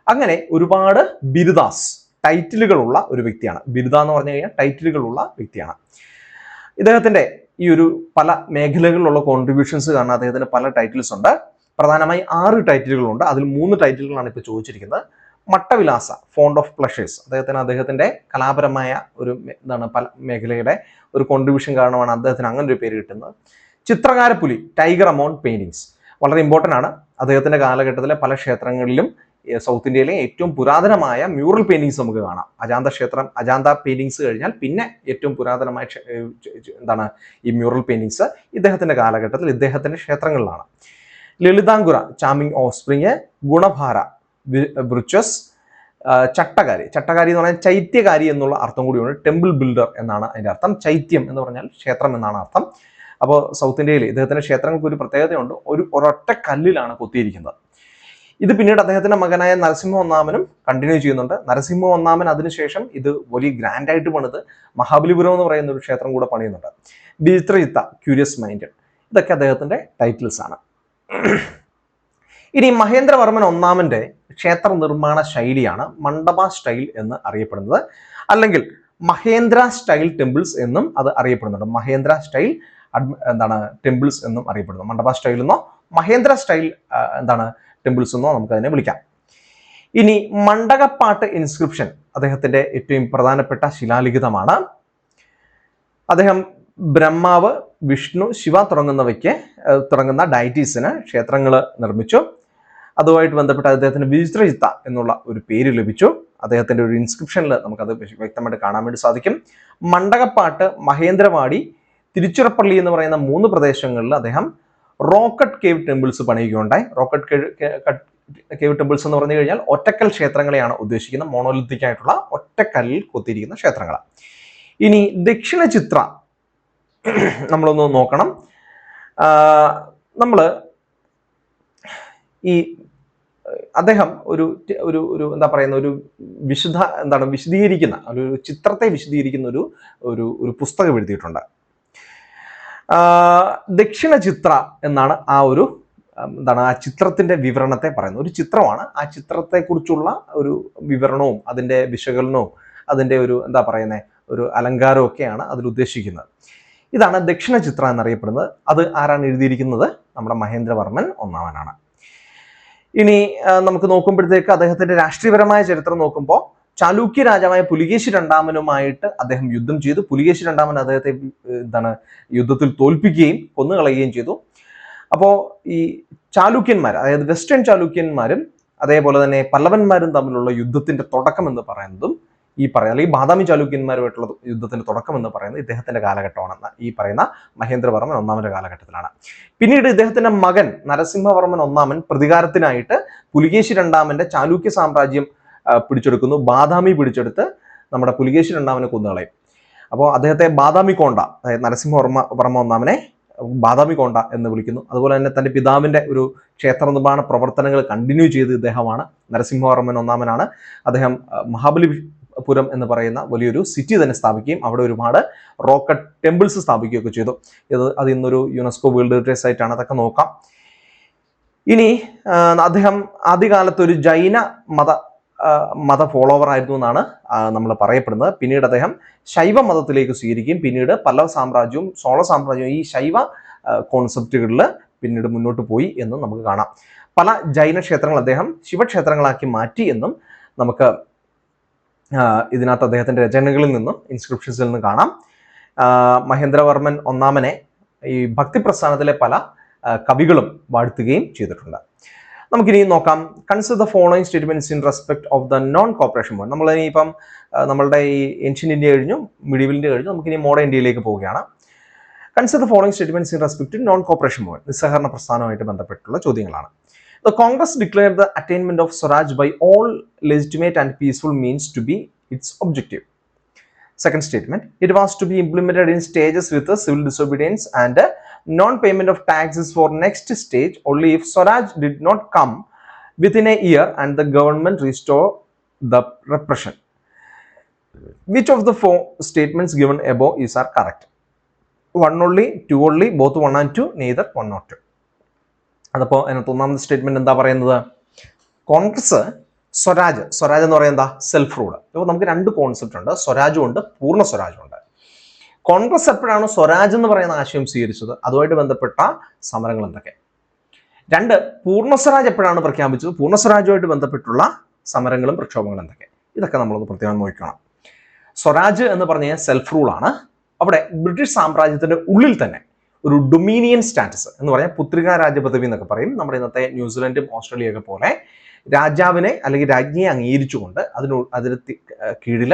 അങ്ങനെ ഒരുപാട് ബിരുദാസ്, ടൈറ്റിലുകളുള്ള ഒരു വ്യക്തിയാണ്. ബിരുദ എന്ന് പറഞ്ഞു കഴിഞ്ഞാൽ ടൈറ്റിലുകളുള്ള വ്യക്തിയാണ്. ഇദ്ദേഹത്തിൻ്റെ ഈ ഒരു പല മേഖലകളിലുള്ള കോൺട്രിബ്യൂഷൻസ് കാരണം അദ്ദേഹത്തിന് പല ടൈറ്റിൽസ് ഉണ്ട്. പ്രധാനമായി 6 ടൈറ്റിലുകളുണ്ട്. അതിൽ 3 ടൈറ്റിലുകളാണ് ഇപ്പോൾ ചോദിച്ചിരിക്കുന്നത്. മട്ടവിലാസ, ഫോണ്ട് ഓഫ് പ്ലഷേഴ്സ്, അദ്ദേഹത്തിന്റെ കലാപരമായ ഒരു പല മേഖലയുടെ ഒരു കോൺട്രിബ്യൂഷൻ കാരണമാണ് അദ്ദേഹത്തിന് അങ്ങനെ ഒരു പേര് കിട്ടുന്നത്. ചിത്രകാരപ്പുലി, ടൈഗർ അമൗണ്ട് പെയിന്റിങ്സ്, വളരെ ഇമ്പോർട്ടൻ്റ് ആണ്. അദ്ദേഹത്തിന്റെ കാലഘട്ടത്തിലെ പല ക്ഷേത്രങ്ങളിലും സൗത്ത് ഇന്ത്യയിലെ ഏറ്റവും പുരാതനമായ മ്യൂറൽ പെയിന്റിങ്സ് നമുക്ക് കാണാം. അജാന്ത പെയിന്റിങ്സ് കഴിഞ്ഞാൽ പിന്നെ ഏറ്റവും പുരാതനമായ ഈ മ്യൂറൽ പെയിന്റിങ്സ് ഇദ്ദേഹത്തിന്റെ കാലഘട്ടത്തിൽ ഇദ്ദേഹത്തിന്റെ ക്ഷേത്രങ്ങളിലാണ്. ലളിതാംകുര, ചാമിങ് ഓഫ്സ്പ്രിങ്, ഗുണഭാര, ബ്രുച്ചസ്, ചട്ടകാരി എന്ന് പറഞ്ഞാൽ ചൈത്യകാരി എന്നുള്ള അർത്ഥം കൂടിയുണ്ട്. ടെമ്പിൾ ബിൽഡർ എന്നാണ് അതിന്റെ അർത്ഥം. ചൈത്യം എന്ന് പറഞ്ഞാൽ ക്ഷേത്രം എന്നാണ് അർത്ഥം. അപ്പോൾ സൗത്ത് ഇന്ത്യയിൽ ഇദ്ദേഹത്തിന്റെ ക്ഷേത്രങ്ങൾക്ക് ഒരു പ്രത്യേകതയുണ്ട്, ഒരൊറ്റ കല്ലിലാണ് കൊത്തിയിരിക്കുന്നത്. ഇത് പിന്നീട് അദ്ദേഹത്തിന്റെ മകനായ നരസിംഹ ഒന്നാമനും കണ്ടിന്യൂ ചെയ്യുന്നുണ്ട്. നരസിംഹ ഒന്നാമൻ അതിനുശേഷം ഇത് വലിയ ഗ്രാൻഡായിട്ട് പണിത് മഹാബലിപുരം എന്ന് പറയുന്ന ഒരു ക്ഷേത്രം കൂടെ പണിയുന്നുണ്ട്. ബിചിത്രചിത്ത, ക്യൂരിയസ് മൈൻഡഡ്, ഇതൊക്കെ അദ്ദേഹത്തിന്റെ ടൈറ്റിൽസ് ആണ്. ഇനി മഹേന്ദ്രവർമ്മൻ ഒന്നാമന്റെ ക്ഷേത്ര നിർമ്മാണ ശൈലിയാണ് മണ്ഡപ സ്റ്റൈൽ എന്ന് അറിയപ്പെടുന്നത്, അല്ലെങ്കിൽ മഹേന്ദ്ര സ്റ്റൈൽ ടെമ്പിൾസ് എന്നും അത് അറിയപ്പെടുന്നുണ്ട്. മഹേന്ദ്ര സ്റ്റൈൽ ടെമ്പിൾസ് എന്നും അറിയപ്പെടുന്നു. മണ്ഡപ സ്റ്റൈൽ എന്നോ മഹേന്ദ്ര സ്റ്റൈൽ ടെമ്പിൾസ് എന്നോ നമുക്ക് അതിനെ വിളിക്കാം. ഇനി മണ്ഡകപ്പാട്ട് ഇൻസ്ക്രിപ്ഷൻ അദ്ദേഹത്തിന്റെ ഏറ്റവും പ്രധാനപ്പെട്ട ശിലാലിഖിതമാണ്. അദ്ദേഹം ബ്രഹ്മാവ്, വിഷ്ണു, ശിവ തുടങ്ങുന്ന ഡൈറ്റീസിന് ക്ഷേത്രങ്ങൾ നിർമ്മിച്ചു. അതുമായിട്ട് ബന്ധപ്പെട്ട് അദ്ദേഹത്തിന് വിചിത്രചിത്ത എന്നുള്ള ഒരു പേര് ലഭിച്ചു. അദ്ദേഹത്തിന്റെ ഒരു ഇൻസ്ക്രിപ്ഷനിൽ നമുക്കത് വ്യക്തമായിട്ട് കാണാൻ വേണ്ടി സാധിക്കും. മണ്ഡകപ്പാട്ട്, മഹേന്ദ്രവാടി, തിരുച്ചിറപ്പള്ളി എന്ന് പറയുന്ന 3 പ്രദേശങ്ങളിൽ അദ്ദേഹം റോക്കറ്റ് കേവ് ടെമ്പിൾസ് പണിയുകയുണ്ടായി. റോക്കറ്റ് കേവ് ടെമ്പിൾസ് എന്ന് പറഞ്ഞു കഴിഞ്ഞാൽ ഒറ്റക്കൽ ക്ഷേത്രങ്ങളെയാണ് ഉദ്ദേശിക്കുന്നത്. മോണോലിത്തിക് ആയിട്ടുള്ള ഒറ്റക്കല്ലിൽ കൊത്തിയിരിക്കുന്ന ക്ഷേത്രങ്ങൾ. ഇനി ദക്ഷിണ ചിത്ര നമ്മളൊന്ന് നോക്കണം. നമ്മൾ ഈ അദ്ദേഹം ഒരു വിശദീകരിക്കുന്ന ഒരു ചിത്രത്തെ വിശദീകരിക്കുന്ന ഒരു പുസ്തകം എഴുതിയിട്ടുണ്ട്. ദക്ഷിണ ചിത്ര എന്നാണ് ആ ചിത്രത്തിന്റെ വിവരണത്തെ പറയുന്നത്. ഒരു ചിത്രമാണ്, ആ ചിത്രത്തെക്കുറിച്ചുള്ള ഒരു വിവരണവും അതിന്റെ വിശകലനവും അതിന്റെ ഒരു അലങ്കാരവും ഒക്കെയാണ് അതിൽ ഉദ്ദേശിക്കുന്നത്. ഇതാണ് ദക്ഷിണ ചിത്ര എന്നറിയപ്പെടുന്നത്. അത് ആരാണ് എഴുതിയിരിക്കുന്നത്? നമ്മുടെ മഹേന്ദ്രവർമ്മൻ ഒന്നാമനാണ്. ഇനി നമുക്ക് നോക്കുമ്പോഴത്തേക്ക് അദ്ദേഹത്തിന്റെ രാഷ്ട്രീയപരമായ ചരിത്രം നോക്കുമ്പോൾ ചാലൂക്യ രാജാവായ പുലികേശി രണ്ടാമനുമായിട്ട് അദ്ദേഹം യുദ്ധം ചെയ്തു. പുലികേശി രണ്ടാമൻ അദ്ദേഹത്തെ യുദ്ധത്തിൽ തോൽപ്പിക്കുകയും കൊന്നുകളയുകയും ചെയ്തു. അപ്പോൾ ഈ ചാലൂക്യന്മാർ, അതായത് വെസ്റ്റേൺ ചാലൂക്യന്മാരും അതേപോലെ തന്നെ പല്ലവന്മാരും തമ്മിലുള്ള യുദ്ധത്തിന്റെ തുടക്കം എന്ന് പറയുന്നതും അല്ലെങ്കിൽ ബാദാമി ചാലൂക്യന്മാരുമായിട്ടുള്ള യുദ്ധത്തിന്റെ തുടക്കം എന്ന് പറയുന്നത് ഇദ്ദേഹത്തിന്റെ കാലഘട്ടമാണ്. ഈ പറയുന്ന മഹേന്ദ്രവർമ്മൻ ഒന്നാമന്റെ കാലഘട്ടത്തിലാണ്. പിന്നീട് ഇദ്ദേഹത്തിന്റെ മകൻ നരസിംഹവർമ്മൻ ഒന്നാമൻ പ്രതികാരത്തിനായിട്ട് പുലികേശി രണ്ടാമന്റെ ചാലൂക്യ സാമ്രാജ്യം പിടിച്ചെടുക്കുന്നു. ബാദാമി പിടിച്ചെടുത്ത് നമ്മുടെ പുലികേശി രണ്ടാമനെ കൊന്നുകളയും. അപ്പോൾ അദ്ദേഹത്തെ ബാദാമി കോണ്ട, അതായത് നരസിംഹവർമ്മ ഒന്നാമനെ ബാദാമി കോണ്ട എന്ന് വിളിക്കുന്നു. അതുപോലെ തന്നെ തന്റെ പിതാവിന്റെ ഒരു ക്ഷേത്ര നിർമ്മാണ പ്രവർത്തനങ്ങൾ കണ്ടിന്യൂ ചെയ്ത് ഇദ്ദേഹമാണ്. നരസിംഹവർമ്മൻ ഒന്നാമനാണ്. അദ്ദേഹം മഹാബലിപുരം എന്ന് പറയുന്ന വലിയൊരു സിറ്റി തന്നെ സ്ഥാപിക്കുകയും അവിടെ ഒരുപാട് റോക്കറ്റ് ടെമ്പിൾസ് സ്ഥാപിക്കുകയൊക്കെ ചെയ്തു. അത് ഇന്നൊരു യുനെസ്കോ വേൾഡ് ഹെറിറ്റേജ് സൈറ്റ് ആണ്. അതൊക്കെ നോക്കാം. ഇനി അദ്ദേഹം ആദ്യകാലത്ത് ഒരു ജൈന മത ഫോളോവർ ആയിരുന്നു എന്നാണ് നമ്മൾ പറയപ്പെടുന്നത്. പിന്നീട് അദ്ദേഹം ശൈവ മതത്തിലേക്ക് സ്വീകരിക്കുകയും പിന്നീട് പല്ലവ സാമ്രാജ്യവും ചോള സാമ്രാജ്യവും ഈ ശൈവ കോൺസെപ്റ്റുകളിൽ പിന്നീട് മുന്നോട്ട് പോയി എന്നും നമുക്ക് കാണാം. പല ജൈന ക്ഷേത്രങ്ങൾ അദ്ദേഹം ശിവക്ഷേത്രങ്ങളാക്കി മാറ്റി എന്നും നമുക്ക് ഇതിനകത്ത് അദ്ദേഹത്തിന്റെ രചനകളിൽ നിന്നും ഇൻസ്ക്രിപ്ഷൻസിൽ നിന്നും കാണാം. മഹേന്ദ്രവർമ്മൻ ഒന്നാമനെ ഈ ഭക്തി പ്രസ്ഥാനത്തിലെ പല കവികളും വാഴ്ത്തുകയും ചെയ്തിട്ടുണ്ട്. നമുക്കിനി നോക്കാം. Consider the following statements in respect of the non cooperation movement. നമ്മളിനി ഇപ്പം നമ്മളുടെ ഈ ഏൻഷ്യന്റ് ഇന്ത്യ കഴിഞ്ഞു, മിഡീവൽ ഇന്ത്യ കഴിഞ്ഞു, നമുക്കിനി മോഡേൺ ഇന്ത്യയിലേക്ക് പോവുകയാണ്. Consider the following statements in respect to non cooperation movement. നിസ്സഹകരണ പ്രസ്ഥാനവുമായിട്ട് ബന്ധപ്പെട്ടുള്ള ചോദ്യങ്ങളാണ്. The Congress declared the attainment of Swaraj by all legitimate and peaceful means to be its objective. Second statement, it was to be implemented in stages with a civil disobedience and non-payment of taxes for next stage only if Swaraj did not come within a year and the government restore the repression. Which of the 4 statements given above are correct? 1 only, 2 only, both 1 and 2, neither 1 nor 2. അതപ്പോൾ അതിനകത്ത് ഒന്നാമത്തെ സ്റ്റേറ്റ്മെന്റ് എന്താ പറയുന്നത്? കോൺഗ്രസ് സ്വരാജ് എന്ന് പറയുന്നത് എന്താ? Self rule. അപ്പോൾ നമുക്ക് 2 കോൺസെപ്റ്റ് ഉണ്ട്, സ്വരാജും ഉണ്ട്, പൂർണ്ണ സ്വരാജും ഉണ്ട്. കോൺഗ്രസ് എപ്പോഴാണ് സ്വരാജ് എന്ന് പറയുന്ന ആശയം സ്വീകരിച്ചത്? അതുമായിട്ട് ബന്ധപ്പെട്ട സമരങ്ങൾ എന്തൊക്കെ? 2, പൂർണ്ണ സ്വരാജ് എപ്പോഴാണ് പ്രഖ്യാപിച്ചത്? പൂർണ്ണ സ്വരാജുമായിട്ട് ബന്ധപ്പെട്ടുള്ള സമരങ്ങളും പ്രക്ഷോഭങ്ങളും എന്തൊക്കെ, ഇതൊക്കെ നമ്മളൊന്ന് പ്രത്യേകം നോക്കണം. സ്വരാജ് എന്ന് പറഞ്ഞ സെൽഫ് റൂൾ ആണ്. അവിടെ ബ്രിട്ടീഷ് സാമ്രാജ്യത്തിന്റെ ഉള്ളിൽ തന്നെ ഒരു ഡൊമീനിയൻ സ്റ്റാറ്റസ് എന്ന് പറഞ്ഞാൽ പുത്രികാ രാജപദവി എന്നൊക്കെ പറയും. നമ്മുടെ ഇന്നത്തെ ന്യൂസിലൻഡും ഓസ്ട്രേലിയയൊക്കെ പോലെ രാജാവിനെ അല്ലെങ്കിൽ രാജ്ഞിയെ അംഗീകരിച്ചുകൊണ്ട് അതിന് കീഴിൽ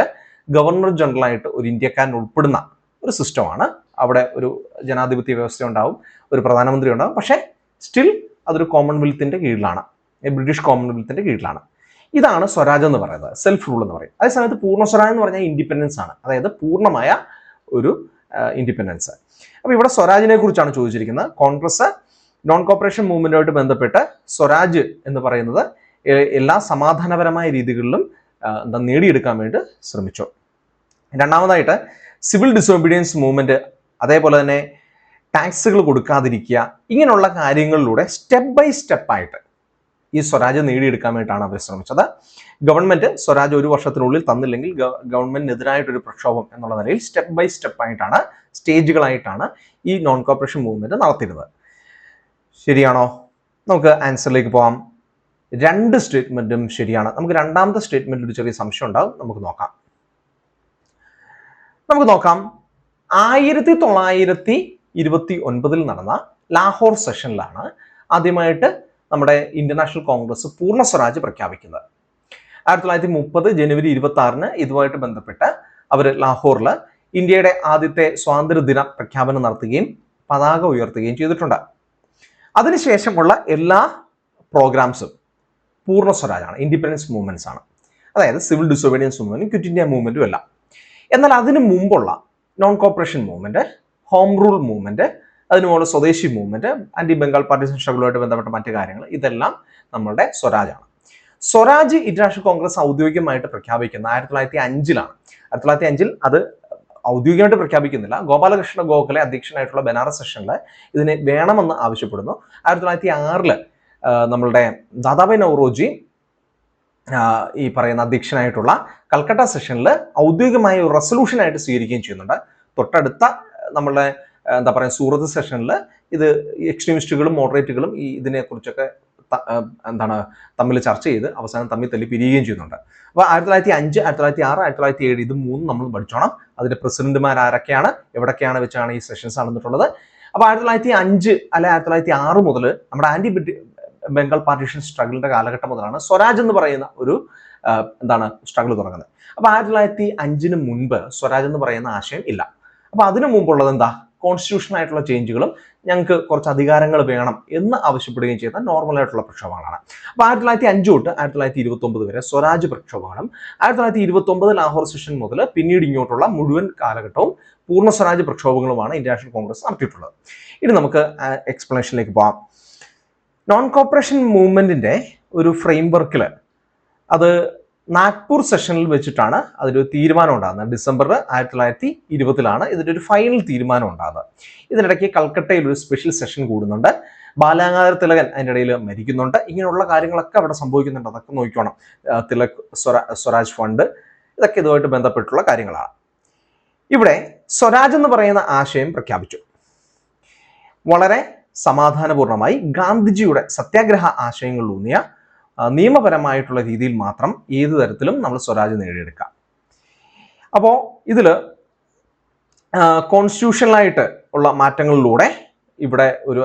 ഗവർണർ ജനറൽ ആയിട്ട് ഒരു ഇന്ത്യക്കാരൻ ഉൾപ്പെടുന്ന ഒരു സിസ്റ്റമാണ്. അവിടെ ഒരു ജനാധിപത്യ വ്യവസ്ഥ ഉണ്ടാവും, ഒരു പ്രധാനമന്ത്രി ഉണ്ടാവും. പക്ഷേ സ്റ്റിൽ അതൊരു കോമൺവെൽത്തിന്റെ കീഴിലാണ്, ബ്രിട്ടീഷ് കോമൺവെൽത്തിന്റെ കീഴിലാണ്. ഇതാണ് സ്വരാജ് എന്ന് പറയുന്നത്, സെൽഫ് റൂൾ എന്ന് പറയും. അതേസമയത്ത് പൂർണ്ണ സ്വരാജ് എന്ന് പറഞ്ഞാൽ ഇൻഡിപെൻഡൻസ് ആണ്, അതായത് പൂർണ്ണമായ ഒരു ഇൻഡിപെൻഡൻസ്. അപ്പോൾ ഇവിടെ സ്വരാജിനെ കുറിച്ചാണ് ചോദിച്ചിരിക്കുന്നത്. കോൺഗ്രസ് നോൺ കോപ്പറേഷൻ മൂവ്മെന്റുമായിട്ട് ബന്ധപ്പെട്ട് സ്വരാജ് എന്ന് പറയുന്നത് എല്ലാ സമാധാനപരമായ രീതികളിലും നേടിയെടുക്കാൻ വേണ്ടി ശ്രമിച്ചു. രണ്ടാമതായിട്ട് സിവിൽ ഡിസോബീഡിയൻസ് മൂവ്മെന്റ്, അതേപോലെ തന്നെ ടാക്സുകൾ കൊടുക്കാതിരിക്കുക, ഇങ്ങനെയുള്ള കാര്യങ്ങളിലൂടെ സ്റ്റെപ്പ് ബൈ സ്റ്റെപ്പായിട്ട് ഈ സ്വരാജ് നേടിയെടുക്കാൻ വേണ്ടിയിട്ടാണ് അവർ ശ്രമിച്ചത്. ഗവൺമെന്റ് സ്വരാജ് ഒരു വർഷത്തിനുള്ളിൽ തന്നില്ലെങ്കിൽ ഗവൺമെന്റിനെതിരായിട്ടൊരു പ്രക്ഷോഭം എന്നുള്ള നിലയിൽ സ്റ്റെപ്പ് ബൈ സ്റ്റെപ്പായിട്ടാണ്, സ്റ്റേജുകളായിട്ടാണ് ഈ നോൺ കോപ്പറേഷൻ മൂവ്മെന്റ് നടത്തിയിരുന്നത്. ശരിയാണോ? നമുക്ക് ആൻസറിലേക്ക് പോകാം. രണ്ട് സ്റ്റേറ്റ്മെന്റും ശരിയാണ്. നമുക്ക് രണ്ടാമത്തെ സ്റ്റേറ്റ്മെന്റിൽ ഒരു ചെറിയ സംശയം ഉണ്ടാവും, നമുക്ക് നോക്കാം. 1929 നടന്ന ലാഹോർ സെഷനിലാണ് ആദ്യമായിട്ട് നമ്മുടെ ഇന്ത്യൻ നാഷണൽ കോൺഗ്രസ് പൂർണ്ണ സ്വരാജ് പ്രഖ്യാപിക്കുന്നത്. 1930 ജനുവരി 26 ഇതുമായിട്ട് ബന്ധപ്പെട്ട് അവർ ലാഹോറിൽ ഇന്ത്യയുടെ ആദ്യത്തെ സ്വാതന്ത്ര്യദിന പ്രഖ്യാപനം നടത്തുകയും പതാക ഉയർത്തുകയും ചെയ്തിട്ടുണ്ട്. അതിനുശേഷമുള്ള എല്ലാ പ്രോഗ്രാംസും പൂർണ്ണ സ്വരാജാണ്, ഇൻഡിപെൻഡൻസ് മൂവ്മെന്റ്സ് ആണ്. അതായത് സിവിൽ ഡിസോബീഡിയൻസ് മൂവ്മെന്റും ക്വിറ്റ് ഇന്ത്യ മൂവ്മെന്റും എല്ലാം. എന്നാൽ അതിനു മുമ്പുള്ള non cooperation movement, home rule movement, അതിനുമുള്ള swadeshi movement, anti Bengal partition സ്ട്രഗിളുമായിട്ട് ബന്ധപ്പെട്ട മറ്റു കാര്യങ്ങൾ, ഇതെല്ലാം നമ്മളുടെ സ്വരാജാണ്. സ്വരാജ് ഇന്റർനാഷണൽ കോൺഗ്രസ് ഔദ്യോഗികമായിട്ട് പ്രഖ്യാപിക്കുന്ന 1905 1905 അത് ഔദ്യോഗികമായിട്ട് പ്രഖ്യാപിക്കുന്നില്ല. ഗോപാലകൃഷ്ണ ഗോഖലെ അധ്യക്ഷനായിട്ടുള്ള ബനാറസ് സെഷനിൽ ഇതിനെ വേണമെന്ന് ആവശ്യപ്പെടുന്നു. 1906 നമ്മളുടെ ദാദാഭായ് നൗറോജി ഈ പറയുന്ന അധ്യക്ഷനായിട്ടുള്ള കൽക്കട്ട സെഷനിൽ ഔദ്യോഗികമായ ഒരു റെസൊല്യൂഷനായിട്ട് സ്വീകരിക്കുകയും ചെയ്യുന്നുണ്ട്. തൊട്ടടുത്ത നമ്മളുടെ എന്താ പറയുക സൂറത്ത് സെഷനിൽ ഇത് എക്സ്ട്രീമിസ്റ്റുകളും മോഡറേറ്റുകളും ഈ ഇതിനെക്കുറിച്ചൊക്കെ തമ്മിൽ ചർച്ച ചെയ്ത് അവസാനം തമ്മിൽ തല്ലി പിരിയുകയും ചെയ്യുന്നുണ്ട്. അപ്പോൾ 1905, 1906, 1907 ഇത് മൂന്നും നമ്മൾ പഠിച്ചോണം. അതിന്റെ പ്രസിഡന്റുമാർ ആരൊക്കെയാണ്, എവിടൊക്കെയാണ് വെച്ചാണ് ഈ സെഷൻസ് നടന്നിട്ടുള്ളത്. അപ്പോൾ 1905 അല്ലെ 1906 മുതൽ നമ്മുടെ ആന്റി ബംഗാൾ പാർട്ടീഷൻ സ്ട്രഗിളിന്റെ കാലഘട്ടം മുതലാണ് സ്വരാജ് എന്ന് പറയുന്ന ഒരു സ്ട്രഗിൾ തുടങ്ങുന്നത്. അപ്പോൾ 1905 മുൻപ് സ്വരാജ് എന്ന് പറയുന്ന ആശയം ഇല്ല. അപ്പോൾ അതിനു മുമ്പുള്ളത് എന്താ, കോൺസ്റ്റിറ്റ്യൂഷൻ ആയിട്ടുള്ള ചേഞ്ചുകളും ഞങ്ങൾക്ക് കുറച്ച് അധികാരങ്ങൾ വേണം എന്ന് ആവശ്യപ്പെടുകയും ചെയ്ത നോർമൽ ആയിട്ടുള്ള പ്രക്ഷോഭങ്ങളാണ്. അപ്പോൾ 1905 തൊട്ട് 1929 വരെ സ്വരാജ് പ്രക്ഷോഭങ്ങളും 1929 ലാഹോർ സെഷൻ മുതൽ പിന്നീട് ഇങ്ങോട്ടുള്ള മുഴുവൻ കാലഘട്ടവും പൂർണ്ണ സ്വരാജ് പ്രക്ഷോഭങ്ങളുമാണ് ഇന്ത്യൻ നാഷണൽ കോൺഗ്രസ് നടത്തിയിട്ടുള്ളത്. ഇനി നമുക്ക് എക്സ്പ്ലനേഷനിലേക്ക് പോകാം. നോൺ കോപ്പറേഷൻ മൂവ്മെന്റിന്റെ ഒരു ഫ്രെയിംവർക്കിൽ അത് നാഗ്പൂർ സെഷനിൽ വെച്ചിട്ടാണ് അതിലൊരു തീരുമാനം ഉണ്ടാകുന്നത്. ഡിസംബർ 1920 ഇതിൻ്റെ ഒരു ഫൈനൽ തീരുമാനം ഉണ്ടാകുന്നത്. ഇതിനിടയ്ക്ക് കൽക്കട്ടയിൽ ഒരു സ്പെഷ്യൽ സെഷൻ കൂടുന്നുണ്ട്. ബാലഗംഗാധര തിലകൻ അതിൻ്റെ ഇടയിൽ മരിക്കുന്നുണ്ട്. ഇങ്ങനെയുള്ള കാര്യങ്ങളൊക്കെ അവിടെ സംഭവിക്കുന്നുണ്ട്. അതൊക്കെ നോക്കിക്കോണം. തിലക് സ്വരാജ് ഫണ്ട്, ഇതൊക്കെ ഇതുമായിട്ട് ബന്ധപ്പെട്ടുള്ള കാര്യങ്ങളാണ്. ഇവിടെ സ്വരാജ് എന്ന് പറയുന്ന ആശയം പ്രഖ്യാപിച്ചു. വളരെ സമാധാനപൂർണമായി ഗാന്ധിജിയുടെ സത്യാഗ്രഹ ആശയങ്ങളിലൂന്നിയ നിയമപരമായിട്ടുള്ള രീതിയിൽ മാത്രം ഏത് തരത്തിലും നമ്മൾ സ്വരാജ് നേടിയെടുക്കാം. അപ്പോൾ ഇതിൽ കോൺസ്റ്റിറ്റ്യൂഷണലായിട്ട് ഉള്ള മാറ്റങ്ങളിലൂടെ ഇവിടെ ഒരു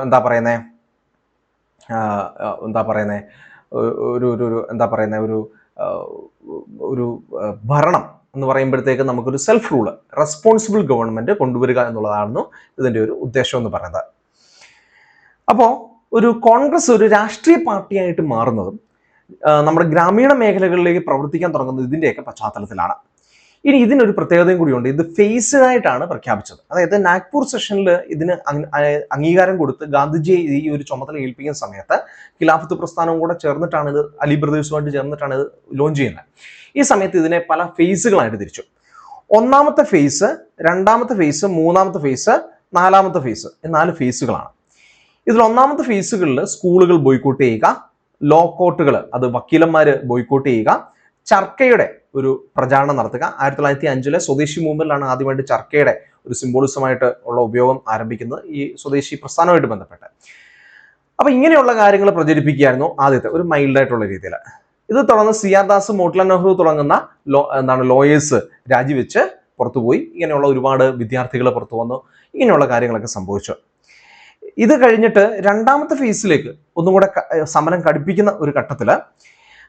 ഒരു ഭരണം എന്ന് പറയുമ്പോഴത്തേക്ക് നമുക്കൊരു സെൽഫ് റൂള്, റെസ്പോൺസിബിൾ ഗവൺമെന്റ് കൊണ്ടുവരിക എന്നുള്ളതായിരുന്നു ഇതിൻ്റെ ഒരു ഉദ്ദേശം എന്ന് പറയുന്നത്. അപ്പോൾ ഒരു കോൺഗ്രസ് ഒരു രാഷ്ട്രീയ പാർട്ടിയായിട്ട് മാറുന്നതും നമ്മുടെ ഗ്രാമീണ മേഖലകളിലേക്ക് പ്രവർത്തിക്കാൻ തുടങ്ങുന്നത് ഇതിൻ്റെയൊക്കെ പശ്ചാത്തലത്തിലാണ്. ഇനി ഇതിനൊരു പ്രത്യേകതയും കൂടിയുണ്ട്. ഇത് ഫേസ്ഡ് ആയിട്ടാണ് പ്രഖ്യാപിച്ചത്. അതായത് നാഗ്പൂർ സെഷനിൽ ഇതിന് അംഗീകാരം കൊടുത്ത് ഗാന്ധിജിയെ ഈ ഒരു ചുമതല ഏൽപ്പിക്കുന്ന സമയത്ത് ഖിലാഫത്ത് പ്രസ്ഥാനവും കൂടെ ചേർന്നിട്ടാണ് ഇത്, അലി ബ്രദേഴ്സുമായിട്ട് ചേർന്നിട്ടാണ് ഇത് ലോഞ്ച് ചെയ്യുന്നത്. ഈ സമയത്ത് ഇതിനെ പല ഫേസുകളായിട്ട് തിരിച്ചു. ഒന്നാമത്തെ ഫേസ്, രണ്ടാമത്തെ ഫേസ്, മൂന്നാമത്തെ ഫേസ്, നാലാമത്തെ ഫേസ്, 4 ഫേസുകളാണ്. ഇതിൽ ഒന്നാമത്തെ ഫേസുകളിൽ സ്കൂളുകൾ ബോയ്ക്കോട്ട് ചെയ്യുക, ലോ കോർട്ടുകൾ, അത് വക്കീലന്മാർ ബോയ്ക്കോട്ട് ചെയ്യുക, ചർക്കയുടെ ഒരു പ്രചാരണം നടത്തുക. 1905 സ്വദേശി മൂവ്മെന്റിലാണ് ആദ്യമായിട്ട് ചർക്കയുടെ ഒരു സിംബോളിസമായിട്ട് ഉള്ള ഉപയോഗം ആരംഭിക്കുന്നത്, ഈ സ്വദേശി പ്രസ്ഥാനവുമായിട്ട് ബന്ധപ്പെട്ട്. അപ്പൊ ഇങ്ങനെയുള്ള കാര്യങ്ങൾ പ്രചരിപ്പിക്കുകയായിരുന്നു ആദ്യത്തെ ഒരു മൈൽഡായിട്ടുള്ള രീതിയിൽ. ഇത് തുടർന്ന് CR ദാസ്, മോട്ടിലാൽ നെഹ്റു തുടങ്ങുന്ന ലോയേഴ്സ് രാജിവെച്ച് പുറത്തുപോയി. ഇങ്ങനെയുള്ള ഒരുപാട് വിദ്യാർത്ഥികൾ പുറത്തു വന്നു. ഇങ്ങനെയുള്ള കാര്യങ്ങളൊക്കെ സംഭവിച്ചു. ഇത് കഴിഞ്ഞിട്ട് രണ്ടാമത്തെ ഫേസിലേക്ക് ഒന്നും കൂടെ സമരം കടുപ്പിക്കുന്ന ഒരു ഘട്ടത്തിൽ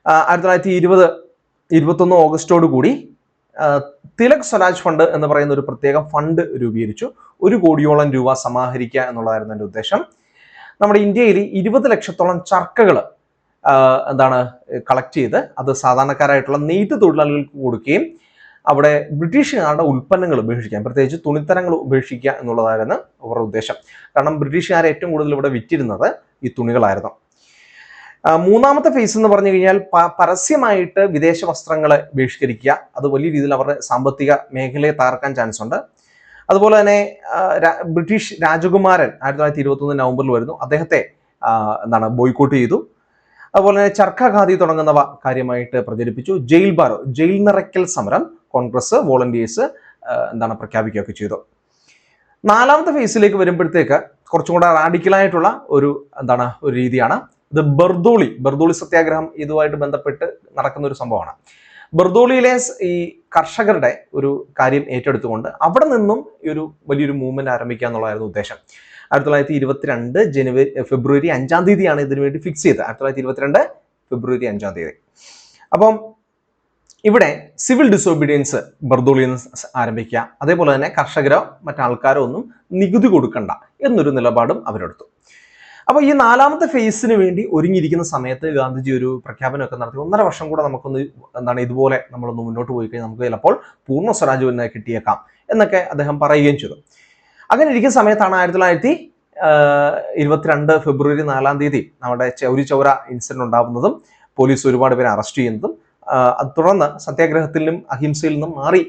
1921 ഓഗസ്റ്റോട് കൂടി തിലക് സ്വരാജ് ഫണ്ട് എന്ന് പറയുന്ന ഒരു പ്രത്യേക ഫണ്ട് രൂപീകരിച്ചു. 1 കോടിയോളം രൂപ സമാഹരിക്കുക എന്നുള്ളതായിരുന്നു എൻ്റെ ഉദ്ദേശം. നമ്മുടെ ഇന്ത്യയിൽ 20 ലക്ഷത്തോളം ചർക്കകൾ കളക്ട് ചെയ്ത് അത് സാധാരണക്കാരായിട്ടുള്ള നെയ്ത്ത് തൊഴിലാളികൾക്ക് കൊടുക്കുകയും അവിടെ ബ്രിട്ടീഷുകാരുടെ ഉൽപ്പന്നങ്ങൾ ഉപേക്ഷിക്കാൻ, പ്രത്യേകിച്ച് തുണിത്തരങ്ങൾ ഉപേക്ഷിക്കുക എന്നുള്ളതായിരുന്നു അവരുടെ ഉദ്ദേശം. കാരണം ബ്രിട്ടീഷുകാരെ ഏറ്റവും കൂടുതൽ ഇവിടെ വിറ്റിരുന്നത് ഈ തുണികളായിരുന്നു. മൂന്നാമത്തെ ഫേസ് എന്ന് പറഞ്ഞു കഴിഞ്ഞാൽ പരസ്യമായിട്ട് വിദേശ വസ്ത്രങ്ങളെ ബഹിഷ്കരിക്കുക. അത് വലിയ രീതിയിൽ അവരുടെ സാമ്പത്തിക മേഖലയെ തകർക്കാൻ ചാൻസ് ഉണ്ട്. അതുപോലെ തന്നെ ബ്രിട്ടീഷ് രാജകുമാരൻ 1921 നവംബറിൽ വരുന്നു. അദ്ദേഹത്തെ ബോയ്ക്കോട്ട് ചെയ്തു. അതുപോലെ തന്നെ ചർക്ക ഖാദി തുടങ്ങുന്നവ കാര്യമായിട്ട് പ്രചരിപ്പിച്ചു. ജയിൽ നിറയ്ക്കൽ സമരം കോൺഗ്രസ് വോളണ്ടിയേഴ്സ് പ്രഖ്യാപിക്കുകയൊക്കെ ചെയ്തു. നാലാമത്തെ ഫേസിലേക്ക് വരുമ്പോഴത്തേക്ക് കുറച്ചും കൂടെ റാഡിക്കലായിട്ടുള്ള ഒരു രീതിയാണ് ഇത്. ബർദോളി സത്യാഗ്രഹം ഇതുമായിട്ട് ബന്ധപ്പെട്ട് നടക്കുന്ന ഒരു സംഭവമാണ്. ബർദോളിയിലെ ഈ കർഷകരുടെ ഒരു കാര്യം ഏറ്റെടുത്തുകൊണ്ട് അവിടെ നിന്നും ഈ ഒരു വലിയൊരു മൂവ്മെന്റ് ആരംഭിക്കുക എന്നുള്ളതായിരുന്നു ഉദ്ദേശം. 1922 ഫെബ്രുവരി 5-ാം തീയതിയാണ് ഇതിനു വേണ്ടി ഫിക്സ് ചെയ്തത്. 1922 ഫെബ്രുവരി 5-ാം തീയതി. അപ്പം ഇവിടെ സിവിൽ ഡിസോബീഡിയൻസ് ബർദോളിയിൽ നിന്ന് ആരംഭിക്കുക. അതേപോലെ തന്നെ കർഷകരോ മറ്റാൾക്കാരോ ഒന്നും നികുതി കൊടുക്കണ്ട എന്നൊരു നിലപാടും അവരെടുത്തു. അപ്പോൾ ഈ നാലാമത്തെ ഫേസിന് വേണ്ടി ഒരുങ്ങിയിരിക്കുന്ന സമയത്ത് ഗാന്ധിജി ഒരു പ്രഖ്യാപനമൊക്കെ നടത്തി. 1.5 വർഷം കൂടെ നമുക്കൊന്ന് ഇതുപോലെ നമ്മളൊന്ന് മുന്നോട്ട് പോയി കഴിഞ്ഞാൽ നമുക്ക് ചിലപ്പോൾ പൂർണ്ണ സ്വരാജ് തന്നെ കിട്ടിയേക്കാം എന്നൊക്കെ അദ്ദേഹം പറയുകയും ചെയ്തു. അങ്ങനെ ഇരിക്കുന്ന സമയത്താണ് 1922 ഫെബ്രുവരി 4-ാം തീയതി നമ്മുടെ ചൗരി ചൗര ഇൻസിഡന്റ് ഉണ്ടാകുന്നതും പോലീസ് ഒരുപാട് പേരെ അറസ്റ്റ് ചെയ്യുന്നതും. അത് തുടർന്ന് സത്യാഗ്രഹത്തിലും അഹിംസയിൽ നിന്നും മാറി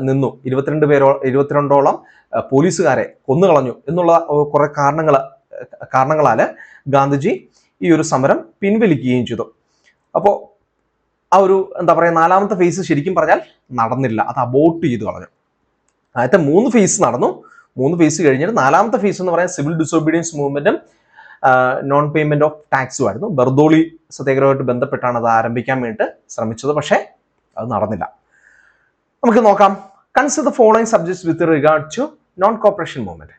നിന്നു. 22ഓളം പോലീസുകാരെ കൊന്നുകളഞ്ഞു എന്നുള്ള കുറെ കാരണങ്ങളാല് ഗാന്ധിജി ഈ ഒരു സമരം പിൻവലിക്കുകയും ചെയ്തു. അപ്പോൾ ആ ഒരു നാലാമത്തെ ഫേസ് ശരിക്കും പറഞ്ഞാൽ നടന്നില്ല, അത് അബോർട്ട് ചെയ്ത് കളഞ്ഞു. ആദ്യത്തെ 3 ഫേസ് നടന്നു. 3 ഫേസ് കഴിഞ്ഞിട്ട് നാലാമത്തെ ഫേസ് എന്ന് പറയാൻ സിവിൽ ഡിസോബീഡിയൻസ് മൂവ്മെന്റും നോൺ പേയ്മെന്റ് ഓഫ് ടാക്സും ആയിരുന്നു. ബർദോളി സത്യാഗ്രഹമായിട്ട് ബന്ധപ്പെട്ടാണ് അത് ആരംഭിക്കാൻ വേണ്ടി ശ്രമിച്ചത്. പക്ഷേ അത് നടന്നില്ല. നമുക്ക് നോക്കാം. Consider the following subjects with regard to non cooperation movement.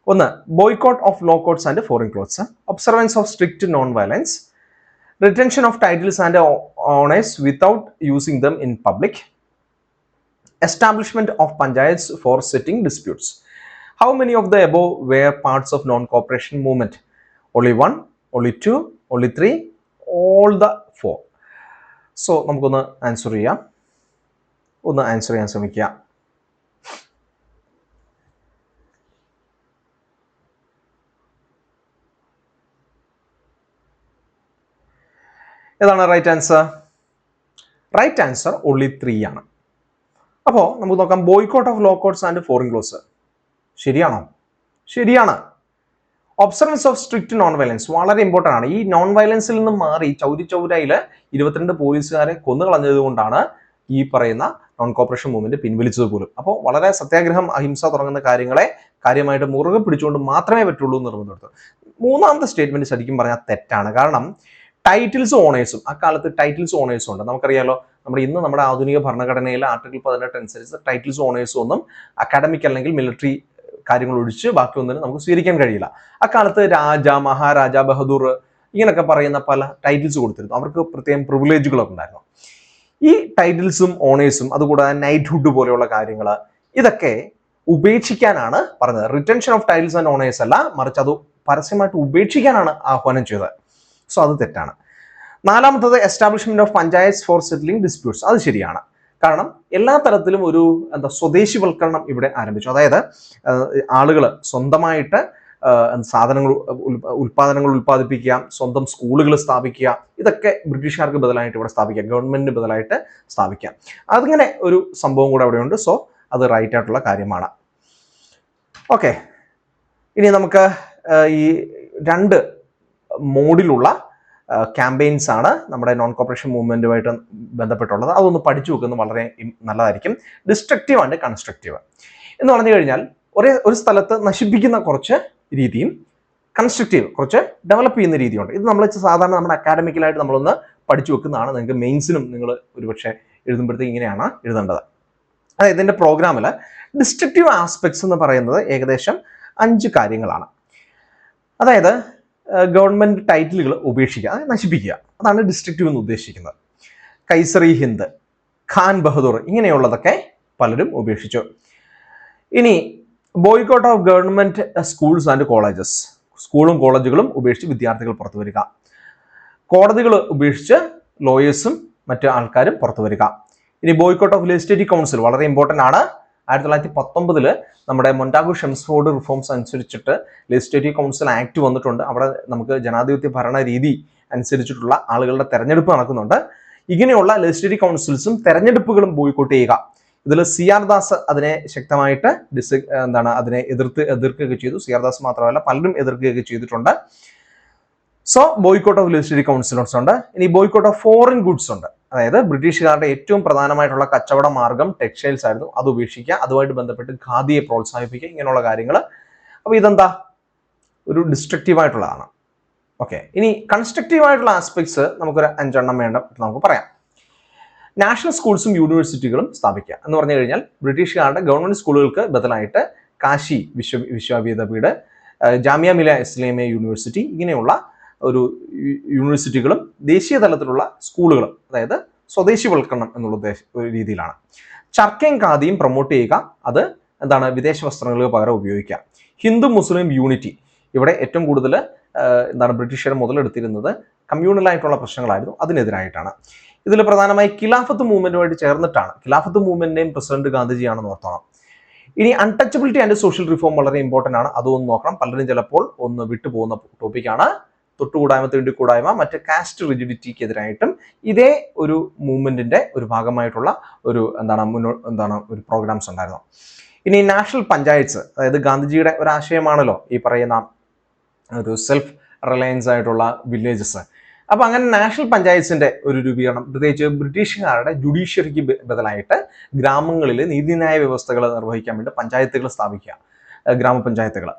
1. Boycott of law codes and foreign clothes, observance of strict non violence, retention of titles and honours without using them in public, establishment of panchayats for settling disputes. How many of the above were parts of non-cooperation movement? Only 1, only 2, only 3, all the 4. So നമുക്കൊന്ന് ആൻസർ ചെയ്യാം. ആൻസർ ചെയ്യാൻ ശ്രമിക്കുക. ഏതാണ് right answer? Right answer only 3 ആണ്. അപ്പോൾ നമുക്ക് നോക്കാം. Boycott of law codes and foreign clothes ശരിയാണോ? ശരിയാണ്. Observance of strict non violence വളരെ ഇമ്പോർട്ടൻ്റ് ആണ്. ഈ നോൺ വയലൻസിൽ നിന്ന് മാറി ചൗരി ചൗരയിൽ 22 പോലീസുകാരെ കൊന്നുകളഞ്ഞത് കൊണ്ടാണ് ഈ പറയുന്ന നോൺ കോപ്പറേഷൻ മൂവ്മെന്റ് പിൻവലിച്ചത് പോലും. അപ്പോൾ വളരെ സത്യാഗ്രഹം, അഹിംസ തുടങ്ങുന്ന കാര്യങ്ങളെ കാര്യമായിട്ട് മുറുകെ പിടിച്ചുകൊണ്ട് മാത്രമേ പറ്റുള്ളൂ എന്ന് നിർബന്ധമെടുത്തു. മൂന്നാമത്തെ സ്റ്റേറ്റ്മെന്റ് ശരിക്കും പറഞ്ഞാൽ തെറ്റാണ്. കാരണം ടൈറ്റിൽസ് ഓണേഴ്സും അക്കാലത്ത് ടൈറ്റിൽസ് ഓണേഴ്സും ഉണ്ട്. നമുക്കറിയാലോ, നമ്മുടെ ആധുനിക ഭരണഘടനയിലെ ആർട്ടിക്കിൾ 18 അനുസരിച്ച് ടൈറ്റിൽസ് ഓണേഴ്സും ഒന്നും അക്കാഡമിക് അല്ലെങ്കിൽ മിലിറ്ററി കാര്യങ്ങൾ ഒഴിച്ച് ബാക്കിയൊന്നിനും നമുക്ക് സ്വീകരിക്കാൻ കഴിയില്ല. അക്കാലത്ത് രാജ, മഹാരാജ, ബഹദൂർ ഇങ്ങനെയൊക്കെ പറയുന്ന പല ടൈറ്റിൽസ് കൊടുത്തിരുന്നു. അവർക്ക് പ്രത്യേകം പ്രിവിലേജുകളൊക്കെ ഉണ്ടായിരുന്നു. ഈ ടൈറ്റിൽസും ഓണേഴ്സും അതുകൂടാതെ നൈറ്റ്ഹുഡ് പോലെയുള്ള കാര്യങ്ങൾ ഇതൊക്കെ ഉപേക്ഷിക്കാനാണ് പറഞ്ഞത്. Retention of titles and honours അല്ല, മറിച്ച് അത് പരസ്യമായിട്ട് ഉപേക്ഷിക്കാനാണ് ആഹ്വാനം ചെയ്തത്. സോ അത് തെറ്റാണ്. നാലാമത്തത് establishment of panchayats for settling disputes. അത് ശരിയാണ്. കാരണം എല്ലാ തരത്തിലും ഒരു സ്വദേശിവൽക്കരണം ഇവിടെ ആരംഭിച്ചു. അതായത് ആളുകൾ സ്വന്തമായിട്ട് ഉൽപ്പാദനങ്ങൾ ഉൽപ്പാദിപ്പിക്കുക, സ്വന്തം സ്കൂളുകൾ സ്ഥാപിക്കുക, ഇതൊക്കെ ബ്രിട്ടീഷുകാർക്ക് ബദലായിട്ട് ഇവിടെ സ്ഥാപിക്കാം, ഗവൺമെന്റിന് ബദലായിട്ട് സ്ഥാപിക്കാം. അങ്ങനെ ഒരു സംഭവം കൂടെ അവിടെയുണ്ട്. സോ അത് റൈറ്റ് ആയിട്ടുള്ള കാര്യമാണ്. ഓക്കെ, ഇനി നമുക്ക് ഈ 2 മോഡിലുള്ള ക്യാമ്പയിൻസ് ആണ് നമ്മുടെ നോൺ കോപ്പറേഷൻ മൂവ്മെന്റുമായിട്ട് ബന്ധപ്പെട്ടുള്ളത്. അതൊന്ന് പഠിച്ചു വെക്കുന്നത് വളരെ നല്ലതായിരിക്കും. ഡിസ്ട്രക്റ്റീവ് ആൻഡ് കൺസ്ട്രക്റ്റീവ് എന്ന് പറഞ്ഞു കഴിഞ്ഞാൽ ഒരു സ്ഥലത്ത് നശിപ്പിക്കുന്ന കുറച്ച് രീതിയും കൺസ്ട്രക്റ്റീവ് കുറച്ച് ഡെവലപ്പ് ചെയ്യുന്ന രീതിയുണ്ട്. ഇത് നമ്മൾ സാധാരണ നമ്മുടെ അക്കാഡമിക്കലായിട്ട് നമ്മളൊന്ന് പഠിച്ചു വെക്കുന്നതാണ്. നിങ്ങൾക്ക് മെയിൻസിനും നിങ്ങൾ ഒരുപക്ഷെ എഴുതുമ്പോഴത്തേക്ക് ഇങ്ങനെയാണ് എഴുതേണ്ടത്. അതായത് ഇതിൻ്റെ പ്രോഗ്രാമിൽ ഡിസ്ട്രക്റ്റീവ് ആസ്പെക്ട്സ് എന്ന് പറയുന്നത് ഏകദേശം 5 കാര്യങ്ങളാണ്. അതായത് ഗവൺമെൻറ് ടൈറ്റിലുകൾ ഉപേക്ഷിക്കുക, അതായത് നശിപ്പിക്കുക, അതാണ് ഡിസ്ട്രക്റ്റീവ് എന്ന് ഉദ്ദേശിക്കുന്നത്. കൈസറി ഹിന്ദ്, ഖാൻ ബഹദൂർ ഇങ്ങനെയുള്ളതൊക്കെ പലരും ഉപേക്ഷിച്ചു. ഇനി boycott of government schools and colleges, സ്കൂളും കോളേജുകളും ഉപേക്ഷിച്ച് വിദ്യാർത്ഥികൾ പുറത്തു വരിക. കോടതികൾ ഉപേക്ഷിച്ച് ലോയേഴ്സും മറ്റു ആൾക്കാരും പുറത്തു വരിക. ഇനി ബോയ്ക്കോട്ട് ഓഫ് ലെജിസ്ലേറ്റീവ് കൗൺസിൽ വളരെ ഇമ്പോർട്ടൻ്റ് ആണ്. 1919 നമ്മുടെ മൊണ്ടാഗു ഷെംസ്ഫോർഡ് റിഫോംസ് അനുസരിച്ചിട്ട് ലെജിസ്ലേറ്റീവ് കൗൺസിൽ ആക്ട് വന്നിട്ടുണ്ട്. അവിടെ നമുക്ക് ജനാധിപത്യ ഭരണ രീതി അനുസരിച്ചിട്ടുള്ള ആളുകളുടെ തെരഞ്ഞെടുപ്പ് നടക്കുന്നുണ്ട്. ഇങ്ങനെയുള്ള ലെജിസ്ലേറ്റീവ് കൗൺസിൽസും തെരഞ്ഞെടുപ്പുകളും ബോയ്ക്കോട്ട് ചെയ്യുക. ഇതിൽ CR ദാസ് അതിനെ ശക്തമായിട്ട് അതിനെ എതിർക്കുകയൊക്കെ ചെയ്തു. CR ദാസ് മാത്രമല്ല പലരും എതിർക്കുകയൊക്കെ ചെയ്തിട്ടുണ്ട്. So boycott of legislative councils ഉണ്ട്. ഇനി ബോയ്ക്കോട്ട് ഓഫ് ഫോറിൻ ഗുഡ്സ് ഉണ്ട്. അതായത് ബ്രിട്ടീഷുകാരുടെ ഏറ്റവും പ്രധാനമായിട്ടുള്ള കച്ചവട മാർഗം ടെക്സ്റ്റൈൽസ് ആയിരുന്നു, അത് ഉപേക്ഷിക്കുക. അതുമായിട്ട് ബന്ധപ്പെട്ട് ഖാദിയെ പ്രോത്സാഹിപ്പിക്കുക, ഇങ്ങനെയുള്ള കാര്യങ്ങൾ. അപ്പോൾ ഇതെന്താ ഒരു ഡിസ്ട്രക്റ്റീവ് ആയിട്ടുള്ളതാണ്. ഓക്കെ, ഇനി കൺസ്ട്രക്റ്റീവ് ആയിട്ടുള്ള ആസ്പെക്ട്സ് നമുക്കൊരു 5 എണ്ണം വേണ്ട നമുക്ക് പറയാം. നാഷണൽ സ്കൂൾസും യൂണിവേഴ്സിറ്റികളും സ്ഥാപിക്കുക എന്ന് പറഞ്ഞു കഴിഞ്ഞാൽ ബ്രിട്ടീഷുകാരുടെ ഗവൺമെന്റ് സ്കൂളുകൾക്ക് ബദലായിട്ട് കാശി വിശ്വവിദ്യാപീഠ, ജാമിയ മിലിയ ഇസ്ലാമിയ യൂണിവേഴ്സിറ്റി ഇങ്ങനെയുള്ള ഒരു യൂണിവേഴ്സിറ്റികളും ദേശീയ തലത്തിലുള്ള സ്കൂളുകളും, അതായത് സ്വദേശിവൽക്കരണം എന്നുള്ള ഒരു രീതിയിലാണ്. ചർക്കയും ഖാദിയും പ്രൊമോട്ട് ചെയ്യുക, അത് എന്താണ് വിദേശ വസ്ത്രങ്ങൾക്ക് പകരം ഉപയോഗിക്കുക. ഹിന്ദു മുസ്ലിം യൂണിറ്റി, ഇവിടെ ഏറ്റവും കൂടുതൽ ബ്രിട്ടീഷുകാർ മുതലെടുത്തിരുന്നത് കമ്മ്യൂണലായിട്ടുള്ള പ്രശ്നങ്ങളായിരുന്നു, അതിനെതിരായിട്ടാണ്. ഇതിൽ പ്രധാനമായി ഖിലാഫത്ത് മൂവ്മെന്റുമായിട്ട് ചേർന്നിട്ടാണ്. ഖിലാഫത്ത് മൂവ്മെന്റിന്റെയും പ്രസിഡന്റ് ഗാന്ധിജിയാണെന്ന് ഓർത്തോണം. ഇനി അൺടച്ചബിലിറ്റി ആൻഡ് സോഷ്യൽ റിഫോം വളരെ ഇമ്പോർട്ടൻ്റ് ആണ്, അതൊന്ന് നോക്കണം. പലരും ചിലപ്പോൾ ഒന്ന് വിട്ടുപോകുന്ന ടോപ്പിക്കാണ്. തൊട്ടുകൂടായ്മ തീണ്ടിക്കൂടായ്മ, മറ്റ് കാസ്റ്റ് റിജിഡിറ്റിക്കെതിരായിട്ടും ഇതേ ഒരു മൂവ്മെന്റിന്റെ ഒരു ഭാഗമായിട്ടുള്ള ഒരു ഒരു പ്രോഗ്രാംസ് ഉണ്ടായിരുന്നു. ഇനി നാഷണൽ പഞ്ചായത്ത്സ്, അതായത് ഗാന്ധിജിയുടെ ഒരു ആശയമാണല്ലോ ഈ പറയുന്ന ഒരു സെൽഫ് റിലയൻസ് ആയിട്ടുള്ള വില്ലേജസ്. അപ്പൊ അങ്ങനെ നാഷണൽ പഞ്ചായത്ത്സിന്റെ ഒരു രൂപീകരണം, പ്രത്യേകിച്ച് ബ്രിട്ടീഷുകാരുടെ ജുഡീഷ്യറിക്ക് ബദലായിട്ട് ഗ്രാമങ്ങളിൽ നീതിന്യായ വ്യവസ്ഥകൾ നിർവഹിക്കാൻ വേണ്ടി പഞ്ചായത്തുകൾ സ്ഥാപിക്കുക, ഗ്രാമപഞ്ചായത്തുകൾ.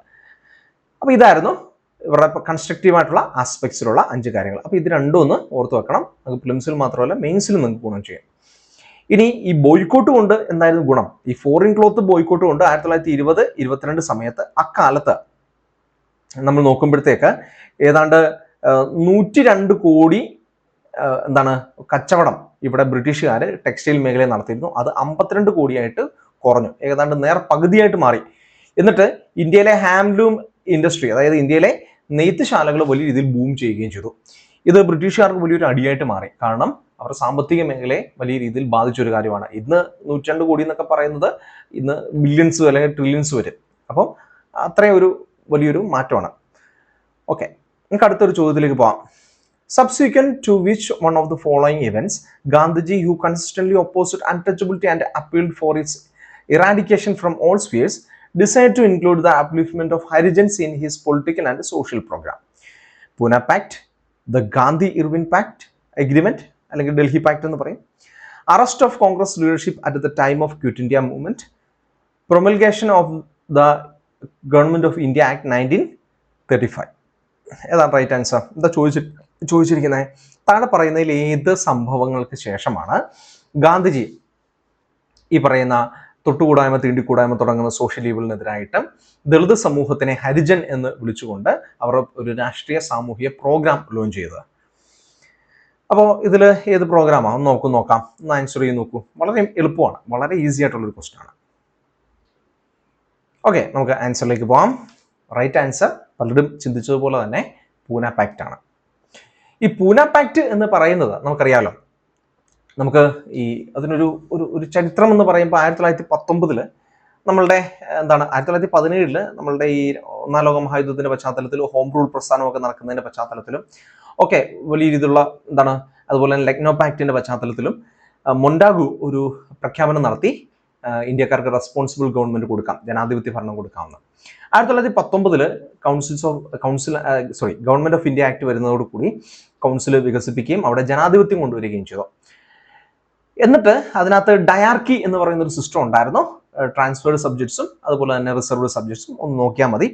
അപ്പൊ ഇതായിരുന്നു ഇവരുടെ കൺസ്ട്രക്റ്റീവ് ആയിട്ടുള്ള ആസ്പെക്ട്സിലുള്ള 5 കാര്യങ്ങൾ. അപ്പൊ ഇത് രണ്ടും ഒന്ന് ഓർത്ത് വെക്കണം. അത് പ്രിലിംസിൽ മാത്രമല്ല മെയിൻസിലും നിങ്ങൾക്ക് ഗുണം ചെയ്യും. ഇനി ഈ ബോയ്ക്കോട്ട് കൊണ്ട് എന്തായിരുന്നു ഗുണം? ഈ ഫോറിൻ ക്ലോത്ത് ബോയ്ക്കോട്ട് കൊണ്ട് 1920-22 സമയത്ത്, അക്കാലത്ത് നമ്മൾ നോക്കുമ്പോഴത്തേക്ക് ഏതാണ്ട് 102 കോടി കച്ചവടം ഇവിടെ ബ്രിട്ടീഷുകാർ ടെക്സ്റ്റൈൽ മേഖലയിൽ നടത്തിയിരുന്നു. അത് 52 കോടിയായിട്ട് കുറഞ്ഞു, ഏതാണ്ട് നേർ പകുതിയായിട്ട് മാറി. എന്നിട്ട് ഇന്ത്യയിലെ ഹാൻഡ്ലൂം ഇൻഡസ്ട്രി, അതായത് ഇന്ത്യയിലെ നെയ്ത്തുശാലകൾ വലിയ രീതിയിൽ ബൂം ചെയ്യുകയും ചെയ്തു. ഇത് ബ്രിട്ടീഷുകാർക്ക് വലിയൊരു അടിയായിട്ട് മാറി. കാരണം അവരുടെ സാമ്പത്തിക മേഖലയെ വലിയ രീതിയിൽ ബാധിച്ചൊരു കാര്യമാണ്. ഇന്ന് 102 കോടി എന്നൊക്കെ പറയുന്നത് ഇന്ന് ബില്യൺസ് അല്ലെങ്കിൽ ട്രില്യൺസ് വരും. അപ്പം അത്രയും ഒരു വലിയൊരു മാറ്റമാണ്. ഓക്കെ, നമുക്ക് അടുത്തൊരു ചോദ്യത്തിലേക്ക് പോകാം. Subsequent to which one of the following events Gandhiji, who consistently opposed untouchability and appealed for its eradication from all spheres, decided to include the upliftment of Harijans in his political and social program? Pune Pact, the Gandhi-Irwin Pact Agreement, അല്ലെങ്കിൽ ഡൽഹി പാക്ട് എന്ന് പറയും, arrest of Congress leadership at the time of quit India movement, പ്രൊമൽഗേഷൻ of the government of India act 1935. ഏതാണ് റൈറ്റ് ആൻസർ? എന്താ ചോദിച്ചിരിക്കുന്നത്? താഴെ പറയുന്നതിൽ ഏത് സംഭവങ്ങൾക്ക് ശേഷമാണ് ഗാന്ധിജി ഈ പറയുന്ന തൊട്ടുകൂടായ്മ തീണ്ടിക്കൂടായ്മ തുടങ്ങുന്ന സോഷ്യൽ ഈവിളിനെതിരായിട്ട് ദളിത് സമൂഹത്തിനെ ഹരിജൻ എന്ന് വിളിച്ചുകൊണ്ട് അവർ ഒരു രാഷ്ട്രീയ സാമൂഹിക പ്രോഗ്രാം ലോഞ്ച് ചെയ്തത്? അപ്പോൾ ഇതിൽ ഏത് പ്രോഗ്രാമാണ് നോക്കാം, ഒന്ന് ആൻസർ ചെയ്ത് നോക്കൂ. വളരെ എളുപ്പമാണ്, വളരെ ഈസി ആയിട്ടുള്ളൊരു ക്വസ്റ്റ്യൻ ആണ്. ഓക്കെ, നമുക്ക് ആൻസറിലേക്ക് പോകാം. റൈറ്റ് ആൻസർ പലരും ചിന്തിച്ചതുപോലെ തന്നെ പൂന പാക്റ്റ് ആണ്. ഈ പൂന പാക്റ്റ് എന്ന് പറയുന്നത് നമുക്കറിയാലോ, നമുക്ക് അതിനൊരു ഒരു ചരിത്രം എന്ന് പറയുമ്പോൾ 1919 നമ്മളുടെ 1917 നമ്മളുടെ ഈ ഒന്നാം ലോക മഹായുദ്ധത്തിന്റെ പശ്ചാത്തലത്തിലും ഹോം റൂൾ പ്രസ്ഥാനമൊക്കെ നടക്കുന്നതിന്റെ പശ്ചാത്തലത്തിലും ഒക്കെ വലിയ രീതിയിലുള്ള അതുപോലെ തന്നെ ലക്നോ പാക്റ്റിന്റെ പശ്ചാത്തലത്തിലും മൊണ്ടാഗു ഒരു പ്രഖ്യാപനം നടത്തി, ഇന്ത്യക്കാർക്ക് റെസ്പോൺസിബിൾ ഗവൺമെന്റ് കൊടുക്കാം, ജനാധിപത്യ ഭരണം കൊടുക്കാമെന്ന്. 1919 ഗവൺമെന്റ് ഓഫ് ഇന്ത്യ ആക്ട് വരുന്നതോടുകൂടി കൗൺസിൽ വികസിപ്പിക്കുകയും അവിടെ ജനാധിപത്യം കൊണ്ടുവരികയും ചെയ്തു. എന്നിട്ട് അതിനകത്ത് ഡയാർക്കി എന്ന് പറയുന്ന ഒരു സിസ്റ്റം ഉണ്ടായിരുന്നു. ട്രാൻസ്ഫേർഡ് സബ്ജക്ട്സും അതുപോലെ തന്നെ റിസർവ്ഡ് സബ്ജക്ട്സും ഒന്ന് നോക്കിയാൽ മതി.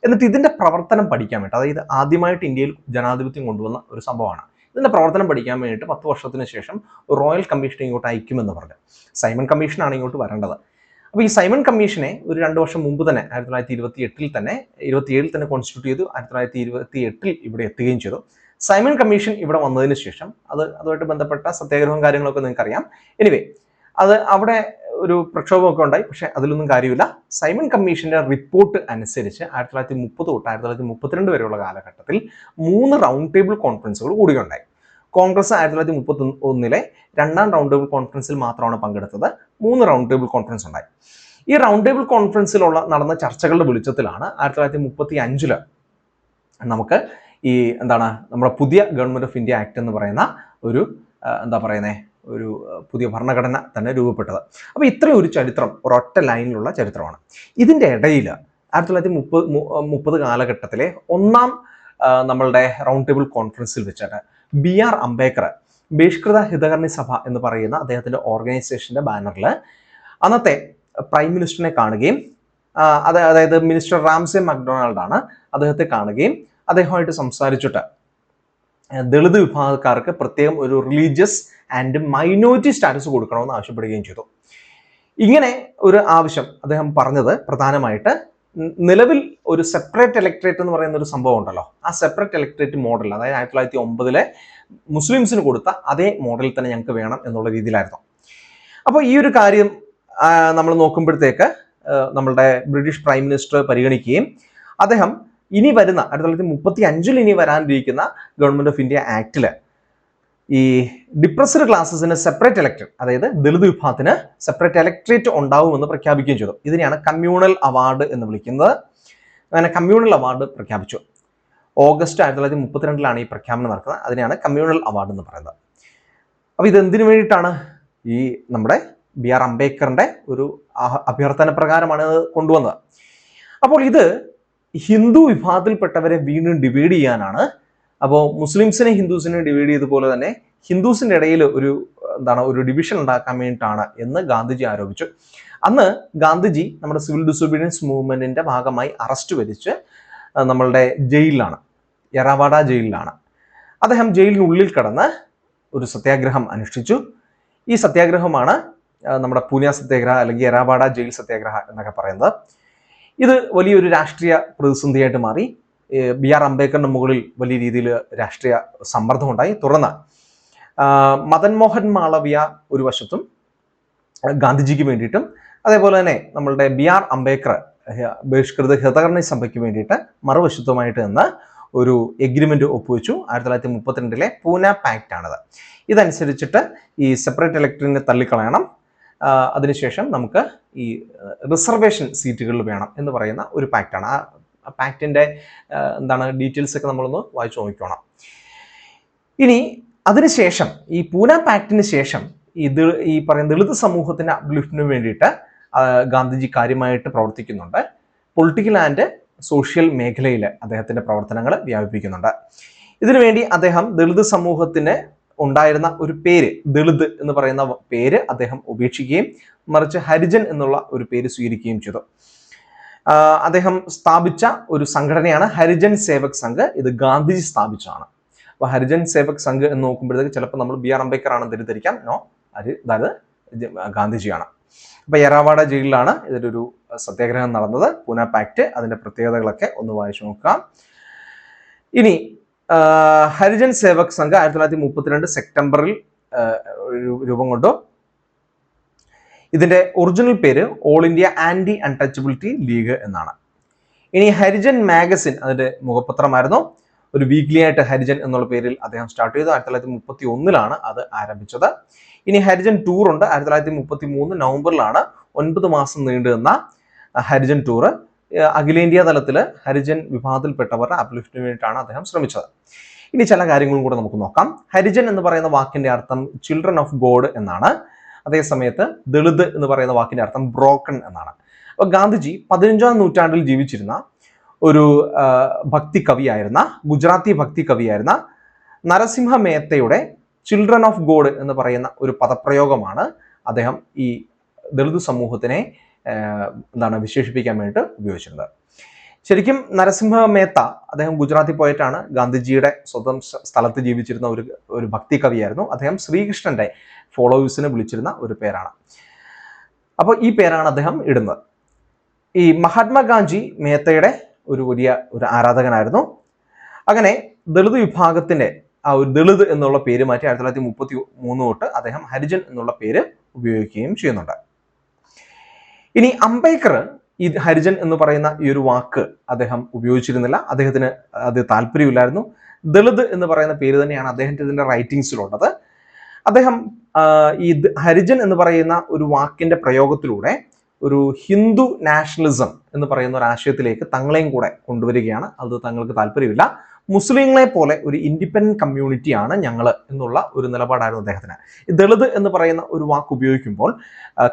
എന്നിട്ട് ഇതിന്റെ പ്രവർത്തനം പഠിക്കാൻ വേണ്ടി, അതായത് ആദ്യമായിട്ട് ഇന്ത്യയിൽ ജനാധിപത്യം കൊണ്ടുവന്ന ഒരു സംഭവമാണ്. ഇതിൻ്റെ പ്രവർത്തനം പഠിക്കാൻ വേണ്ടിയിട്ട് 10 വർഷത്തിന് ശേഷം റോയൽ കമ്മീഷൻ ഇങ്ങോട്ട് അയക്കുമെന്ന് പറഞ്ഞു. സൈമൺ കമ്മീഷനാണ് ഇങ്ങോട്ട് വരേണ്ടത്. അപ്പോൾ ഈ സൈമൺ കമ്മീഷനെ ഒരു 2 വർഷം മുമ്പ് തന്നെ 1927 തന്നെ കോൺസ്റ്റിറ്റ്യൂട്ട് ചെയ്തു. 1928 ഇവിടെ എത്തുകയും ചെയ്തു. സൈമൺ കമ്മീഷൻ ഇവിടെ വന്നതിന് ശേഷം അതുമായിട്ട് ബന്ധപ്പെട്ട സത്യാഗ്രഹവും കാര്യങ്ങളൊക്കെ നിങ്ങൾക്കറിയാം. എനിവേ അവിടെ ഒരു പ്രക്ഷോഭമൊക്കെ ഉണ്ടായി. പക്ഷെ അതിലൊന്നും കാര്യമില്ല. സൈമൺ കമ്മീഷന്റെ റിപ്പോർട്ട് അനുസരിച്ച് 1930 തൊട്ട് 1932 വരെയുള്ള കാലഘട്ടത്തിൽ 3 റൗണ്ട് ടേബിൾ കോൺഫറൻസുകൾ കൂടിയുണ്ടായി. കോൺഗ്രസ് 1931 2ാം റൗണ്ട് ടേബിൾ കോൺഫറൻസിൽ മാത്രമാണ് പങ്കെടുത്തത്. 3 റൗണ്ട് ടേബിൾ കോൺഫറൻസ് ഉണ്ടായി. ഈ റൗണ്ട് ടേബിൾ കോൺഫറൻസിലുള്ള നടന്ന ചർച്ചകളുടെ വെളിച്ചത്തിലാണ് 1935 നമുക്ക് ഈ നമ്മുടെ പുതിയ ഗവൺമെന്റ് ഓഫ് ഇന്ത്യ ആക്ട് എന്ന് പറയുന്ന ഒരു ഒരു പുതിയ ഭരണഘടന തന്നെ രൂപപ്പെട്ടത്. അപ്പോൾ ഇത്രയും ഒരു ചരിത്രം ഒരൊറ്റ ലൈനിലുള്ള ചരിത്രമാണ്. ഇതിൻ്റെ ഇടയിൽ 1930 കാലഘട്ടത്തിലെ 1ാം നമ്മളുടെ റൗണ്ട് ടേബിൾ കോൺഫറൻസിൽ വെച്ചിട്ട് BR അംബേദ്കർ ബഹിഷ്കൃത ഹിതകർണി സഭ എന്ന് പറയുന്ന അദ്ദേഹത്തിൻ്റെ ഓർഗനൈസേഷൻ്റെ ബാനറിൽ അന്നത്തെ പ്രൈം മിനിസ്റ്ററിനെ കാണുകയും അതായത് മിനിസ്റ്റർ റാംസെ മക്ഡൊണാൾഡ് ആണ്, അദ്ദേഹത്തെ കാണുകയും അദ്ദേഹമായിട്ട് സംസാരിച്ചിട്ട് ദളിത് വിഭാഗക്കാർക്ക് പ്രത്യേകം ഒരു റിലീജിയസ് ആൻഡ് മൈനോറിറ്റി സ്റ്റാറ്റസ് കൊടുക്കണമെന്ന് ആവശ്യപ്പെടുകയും ചെയ്തു. ഇങ്ങനെ ഒരു ആവശ്യം അദ്ദേഹം പറഞ്ഞത് പ്രധാനമായിട്ട് നിലവിൽ ഒരു സെപ്പറേറ്റ് ഇലക്ട്രേറ്റ് എന്ന് പറയുന്ന ഒരു സംഭവം ഉണ്ടല്ലോ, ആ സെപ്പറേറ്റ് ഇലക്ട്രേറ്റ് മോഡൽ, അതായത് 1909 മുസ്ലിംസിന് കൊടുത്ത അതേ മോഡലിൽ തന്നെ ഞങ്ങൾക്ക് വേണം എന്നുള്ള രീതിയിലായിരുന്നു. അപ്പോൾ ഈ ഒരു കാര്യം നമ്മൾ നോക്കുമ്പോഴത്തേക്ക് നമ്മളുടെ ബ്രിട്ടീഷ് പ്രൈം മിനിസ്റ്റർ പരിഗണിക്കുകയും അദ്ദേഹം ഇനി വരുന്ന 1935 ഇനി വരാനിരിക്കുന്ന ഗവൺമെന്റ് ഓഫ് ഇന്ത്യ ആക്ടിൽ ഈ ഡിപ്രസ്ഡ് ക്ലാസ്സസിന് സെപ്പറേറ്റ് ഇലക്ടറേറ്റ്, അതായത് ദളിത് വിഭാഗത്തിന് സെപ്പറേറ്റ് ഇലക്ടറേറ്റ് ഉണ്ടാവുമെന്ന് പ്രഖ്യാപിക്കുകയും ചെയ്തു. ഇതിനെയാണ് കമ്മ്യൂണൽ അവാർഡ് എന്ന് വിളിക്കുന്നത്. അങ്ങനെ കമ്മ്യൂണൽ അവാർഡ് പ്രഖ്യാപിച്ചു. ഓഗസ്റ്റ് 1932 ഈ പ്രഖ്യാപനം നടക്കുന്നത്. അതിനെയാണ് കമ്മ്യൂണൽ അവാർഡ് എന്ന് പറയുന്നത്. അപ്പോൾ ഇതെന്തിനു വേണ്ടിയിട്ടാണ്? ഈ നമ്മുടെ BR അംബേദ്കറിന്റെ ഒരു അഭ്യർത്ഥന പ്രകാരമാണ് ഇത് കൊണ്ടുവന്നത്. അപ്പോൾ ഇത് ഹിന്ദു വിഭാഗത്തിൽപ്പെട്ടവരെ വീണ്ടും ഡിവൈഡ് ചെയ്യാനാണ്. അപ്പോൾ മുസ്ലിംസിനെ ഹിന്ദുസിനെ ഡിവൈഡ് ചെയ്തതുപോലെ തന്നെ ഹിന്ദുസിൻ്റെ ഇടയിൽ ഒരു ഡിവിഷൻ ഉണ്ടാക്കാൻ വേണ്ടിയിട്ടാണ് എന്ന് ഗാന്ധിജി ആരോപിച്ചു. അന്ന് ഗാന്ധിജി നമ്മുടെ സിവിൽ ഡിസൊബീഡിയൻസ് മൂവ്മെന്റിന്റെ ഭാഗമായി അറസ്റ്റ് വരിച്ച് നമ്മളുടെ ജയിലിലാണ്, യെറാവാഡ ജയിലിലാണ്. അദ്ദേഹം ജയിലിനുള്ളിൽ കടന്ന് ഒരു സത്യാഗ്രഹം അനുഷ്ഠിച്ചു. ഈ സത്യാഗ്രഹമാണ് നമ്മുടെ പൂനെ സത്യാഗ്രഹ അല്ലെങ്കിൽ യെറാവാഡ ജയിൽ സത്യാഗ്രഹ എന്നൊക്കെ പറയുന്നത്. ഇത് വലിയൊരു രാഷ്ട്രീയ പ്രതിസന്ധിയായിട്ട് മാറി. BR അംബേദ്കറിന്റെ മുകളിൽ വലിയ രീതിയിൽ രാഷ്ട്രീയ സമ്മർദ്ദമുണ്ടായി. തുടർന്ന് മദൻ മോഹൻ മാളവ്യ ഒരു വശത്തും ഗാന്ധിജിക്ക് വേണ്ടിയിട്ടും, അതേപോലെ തന്നെ നമ്മളുടെ BR അംബേദ്കർ ബഹിഷ്കൃത ഹിതകർണി സഭയ്ക്ക് വേണ്ടിയിട്ട് മറുവശത്തുമായിട്ട് നിന്ന് ഒരു എഗ്രിമെന്റ് ഒപ്പുവെച്ചു. 1932 പൂന പാക്ട് ആണത്. ഇതനുസരിച്ചിട്ട് ഈ സെപ്പറേറ്റ് ഇലക്ടറിനെ തള്ളിക്കളയണം, അതിനുശേഷം നമുക്ക് ഈ റിസർവേഷൻ സീറ്റുകളിൽ വേണം എന്ന് പറയുന്ന ഒരു പാക്റ്റാണ്. ആ പാക്റ്റിൻ്റെ ഡീറ്റെയിൽസ് ഒക്കെ നമ്മളൊന്ന് വായിച്ചു നോക്കണം. ഇനി അതിനുശേഷം ഈ പൂന പാക്റ്റിന് ശേഷം ഈ പറയുന്ന ദളിത് സമൂഹത്തിന്റെ അപ്ലിഫ്റ്റിന് വേണ്ടിയിട്ട് ഗാന്ധിജി കാര്യമായിട്ട് പ്രവർത്തിക്കുന്നുണ്ട്. പൊളിറ്റിക്കൽ ആൻഡ് സോഷ്യൽ മേഖലയിൽ അദ്ദേഹത്തിന്റെ പ്രവർത്തനങ്ങൾ വ്യാപിപ്പിക്കുന്നുണ്ട്. ഇതിനുവേണ്ടി അദ്ദേഹം ദളിത് സമൂഹത്തിന് ഉണ്ടായിരുന്ന ഒരു പേര്, ദളിത് എന്ന് പറയുന്ന പേര് അദ്ദേഹം ഉപേക്ഷിക്കുകയും മറിച്ച് ഹരിജൻ എന്നുള്ള ഒരു പേര് സ്വീകരിക്കുകയും ചെയ്തു. അദ്ദേഹം സ്ഥാപിച്ച ഒരു സംഘടനയാണ് ഹരിജൻ സേവക് സംഘ്. ഇത് ഗാന്ധിജി സ്ഥാപിച്ചതാണ്. അപ്പോൾ ഹരിജൻ സേവക് സംഘ് എന്ന് നോക്കുമ്പോഴത്തേക്ക് ചിലപ്പോൾ നമ്മൾ BR അംബേദ്കർ ആണെന്ന് തെറ്റിദ്ധരിക്കാം. നോ, അതായത് ഗാന്ധിജിയാണ്. അപ്പോൾ യെറാവാഡ ജയിലിലാണ് ഇതിൻ്റെ ഒരു സത്യാഗ്രഹം നടന്നത്. പൂന പാക്ട്, അതിൻ്റെ പ്രത്യേകതകളൊക്കെ ഒന്ന് വായിച്ചു നോക്കാം. ഇനി ഹരിജൻ സേവക് സംഘ് 1932 സെപ്റ്റംബറിൽ രൂപം കൊണ്ടു. ഇതിന്റെ ഒറിജിനൽ പേര് all India anti untouchability league എന്നാണ്. ഇനി ഹരിജൻ മാഗസിൻ അതിന്റെ മുഖപത്രമായിരുന്നു. ഒരു വീക്ക്ലി ആയിട്ട് ഹരിജൻ എന്നുള്ള പേരിൽ അദ്ദേഹം സ്റ്റാർട്ട് ചെയ്തു. 1931 അത് ആരംഭിച്ചത്. ഇനി ഹരിജൻ ടൂർ ഉണ്ട്. 1933 നവംബറിലാണ് 9 മാസം നീണ്ടു നിന്ന ഹരിജൻ ടൂർ. അഖിലേന്ത്യാ തലത്തിൽ ഹരിജൻ വിഭാഗത്തിൽപ്പെട്ടവരുടെ അപ്ലിഫ്റ്റിന് വേണ്ടിയിട്ടാണ് അദ്ദേഹം ശ്രമിച്ചത്. ഇനി ചില കാര്യങ്ങളും കൂടെ നമുക്ക് നോക്കാം. ഹരിജൻ എന്ന് പറയുന്ന വാക്കിന്റെ അർത്ഥം ചിൽഡ്രൻ ഓഫ് ഗോഡ് എന്നാണ്. അതേസമയത്ത് ദളിത് എന്ന് പറയുന്ന വാക്കിന്റെ അർത്ഥം ബ്രോക്കൺ എന്നാണ്. അപ്പോൾ ഗാന്ധിജി 15ാം നൂറ്റാണ്ടിൽ ജീവിച്ചിരുന്ന ഒരു ഭക്തി കവിയായിരുന്ന, ഗുജറാത്തി ഭക്തി കവിയായിരുന്ന നരസിംഹ മേത്തയുടെ ചിൽഡ്രൻ ഓഫ് ഗോഡ് എന്ന് പറയുന്ന ഒരു പദപ്രയോഗമാണ് അദ്ദേഹം ഈ ദളിത് സമൂഹത്തിനെ വിശേഷിപ്പിക്കാൻ വേണ്ടിയിട്ട് ഉപയോഗിച്ചിരുന്നത്. ശരിക്കും നരസിംഹ മേത്ത അദ്ദേഹം ഗുജറാത്തി പോയിട്ടാണ്, ഗാന്ധിജിയുടെ സ്വന്തം സ്ഥലത്ത് ജീവിച്ചിരുന്ന ഒരു ഭക്തി കവിയായിരുന്നു. അദ്ദേഹം ശ്രീകൃഷ്ണന്റെ ഫോളോവേഴ്സിനെ വിളിച്ചിരുന്ന ഒരു പേരാണ്. അപ്പോൾ ഈ പേരാണ് അദ്ദേഹം ഇടുന്നത്. ഈ മഹാത്മാഗാന്ധി മേത്തയുടെ വലിയ ആരാധകനായിരുന്നു. അങ്ങനെ ദളിത് വിഭാഗത്തിന്റെ ആ ഒരു ദളിത് എന്നുള്ള പേര് മാറ്റി 1933 തൊട്ട് അദ്ദേഹം ഹരിജൻ എന്നുള്ള പേര് ഉപയോഗിക്കുകയും ചെയ്യുന്നുണ്ട്. ഇനി അംബേദ്കർ ഈ ഹരിജൻ എന്ന് പറയുന്ന ഈ ഒരു വാക്ക് അദ്ദേഹം ഉപയോഗിച്ചിരുന്നില്ല. അദ്ദേഹത്തിന് അത് താല്പര്യമില്ലായിരുന്നു. ദളിത് എന്ന് പറയുന്ന പേര് തന്നെയാണ് അദ്ദേഹത്തിന്റെ റൈറ്റിംഗ്സിലുള്ളത്. അദ്ദേഹം ഈ ഹരിജൻ എന്ന് പറയുന്ന ഒരു വാക്കിന്റെ പ്രയോഗത്തിലൂടെ ഒരു ഹിന്ദു നാഷണലിസം എന്ന് പറയുന്ന ഒരു ആശയത്തിലേക്ക് തങ്ങളെയും കൂടെ കൊണ്ടുവരികയാണ്. അത് തങ്ങൾക്ക് താല്പര്യമില്ല. മുസ്ലിങ്ങളെ പോലെ ഒരു ഇൻഡിപെൻഡന്റ് കമ്മ്യൂണിറ്റിയാണ് ഞങ്ങൾ എന്നുള്ള ഒരു നിലപാടായിരുന്നു അദ്ദേഹത്തിന്. ഈ ദളിത് എന്ന് പറയുന്ന ഒരു വാക്ക് ഉപയോഗിക്കുമ്പോൾ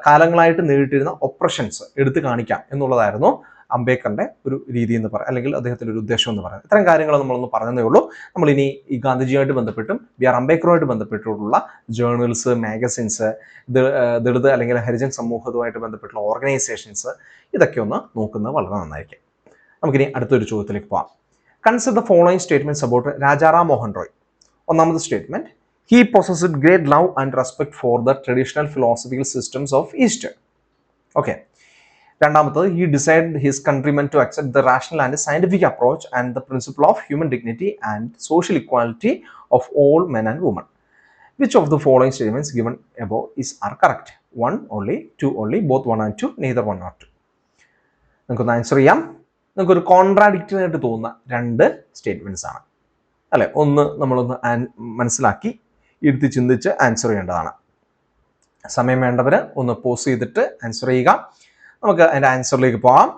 കാലങ്ങളായിട്ട് നേരിട്ടിരുന്ന ഒപ്രഷൻസ് എടുത്തു കാണിക്കാം എന്നുള്ളതായിരുന്നു അംബേദ്കറിന്റെ ഒരു രീതി എന്ന് പറയാം, അല്ലെങ്കിൽ അദ്ദേഹത്തിന്റെ ഒരു ഉദ്ദേശം എന്ന് പറയുന്നത്. ഇത്തരം കാര്യങ്ങൾ നമ്മളൊന്ന് പറഞ്ഞതേ ഉള്ളൂ. നമ്മളിനി ഈ ഗാന്ധിജിയായിട്ട് ബന്ധപ്പെട്ടും ബി.ആർ. അംബേദ്കറുമായിട്ട് ബന്ധപ്പെട്ടുള്ള ജേർണൽസ്, മാഗസിൻസ്, ദളിത് അല്ലെങ്കിൽ ഹരിജൻ സമൂഹവുമായിട്ട് ബന്ധപ്പെട്ടുള്ള ഓർഗനൈസേഷൻസ്, ഇതൊക്കെ ഒന്ന് നോക്കുന്നത് വളരെ നന്നായിരിക്കും. നമുക്കിനി അടുത്തൊരു ചോദ്യത്തിലേക്ക് പോകാം. Consider the following statements about Raja Ram Mohan Roy. ഒന്നാമത്തെ statement, he possessed great love and respect for the traditional philosophical systems of East. Okay. രണ്ടാമത്തത്, he desired his countrymen to accept the rational and scientific approach and the principle of human dignity and social equality of all men and women. Which of the following statements given above are correct? 1 only, 2 only, both 1 and 2, neither 1 nor 2. നമുക്കൊന്ന് ആൻസർ ചെയ്യാം. നമുക്കൊരു കോൺട്രാഡിക്റ്ററി ആയിട്ട് തോന്നുന്ന രണ്ട് സ്റ്റേറ്റ്മെന്റ്സ് ആണ് അല്ലെ. ഒന്ന് നമ്മളൊന്ന് മനസ്സിലാക്കി ഇരുത്തി ചിന്തിച്ച് ആൻസർ ചെയ്യേണ്ടതാണ്. സമയം വേണ്ടവർ ഒന്ന് പോസ് ചെയ്തിട്ട് ആൻസർ ചെയ്യുക. നമുക്ക് അതിൻ്റെ ആൻസറിലേക്ക് പോകാം.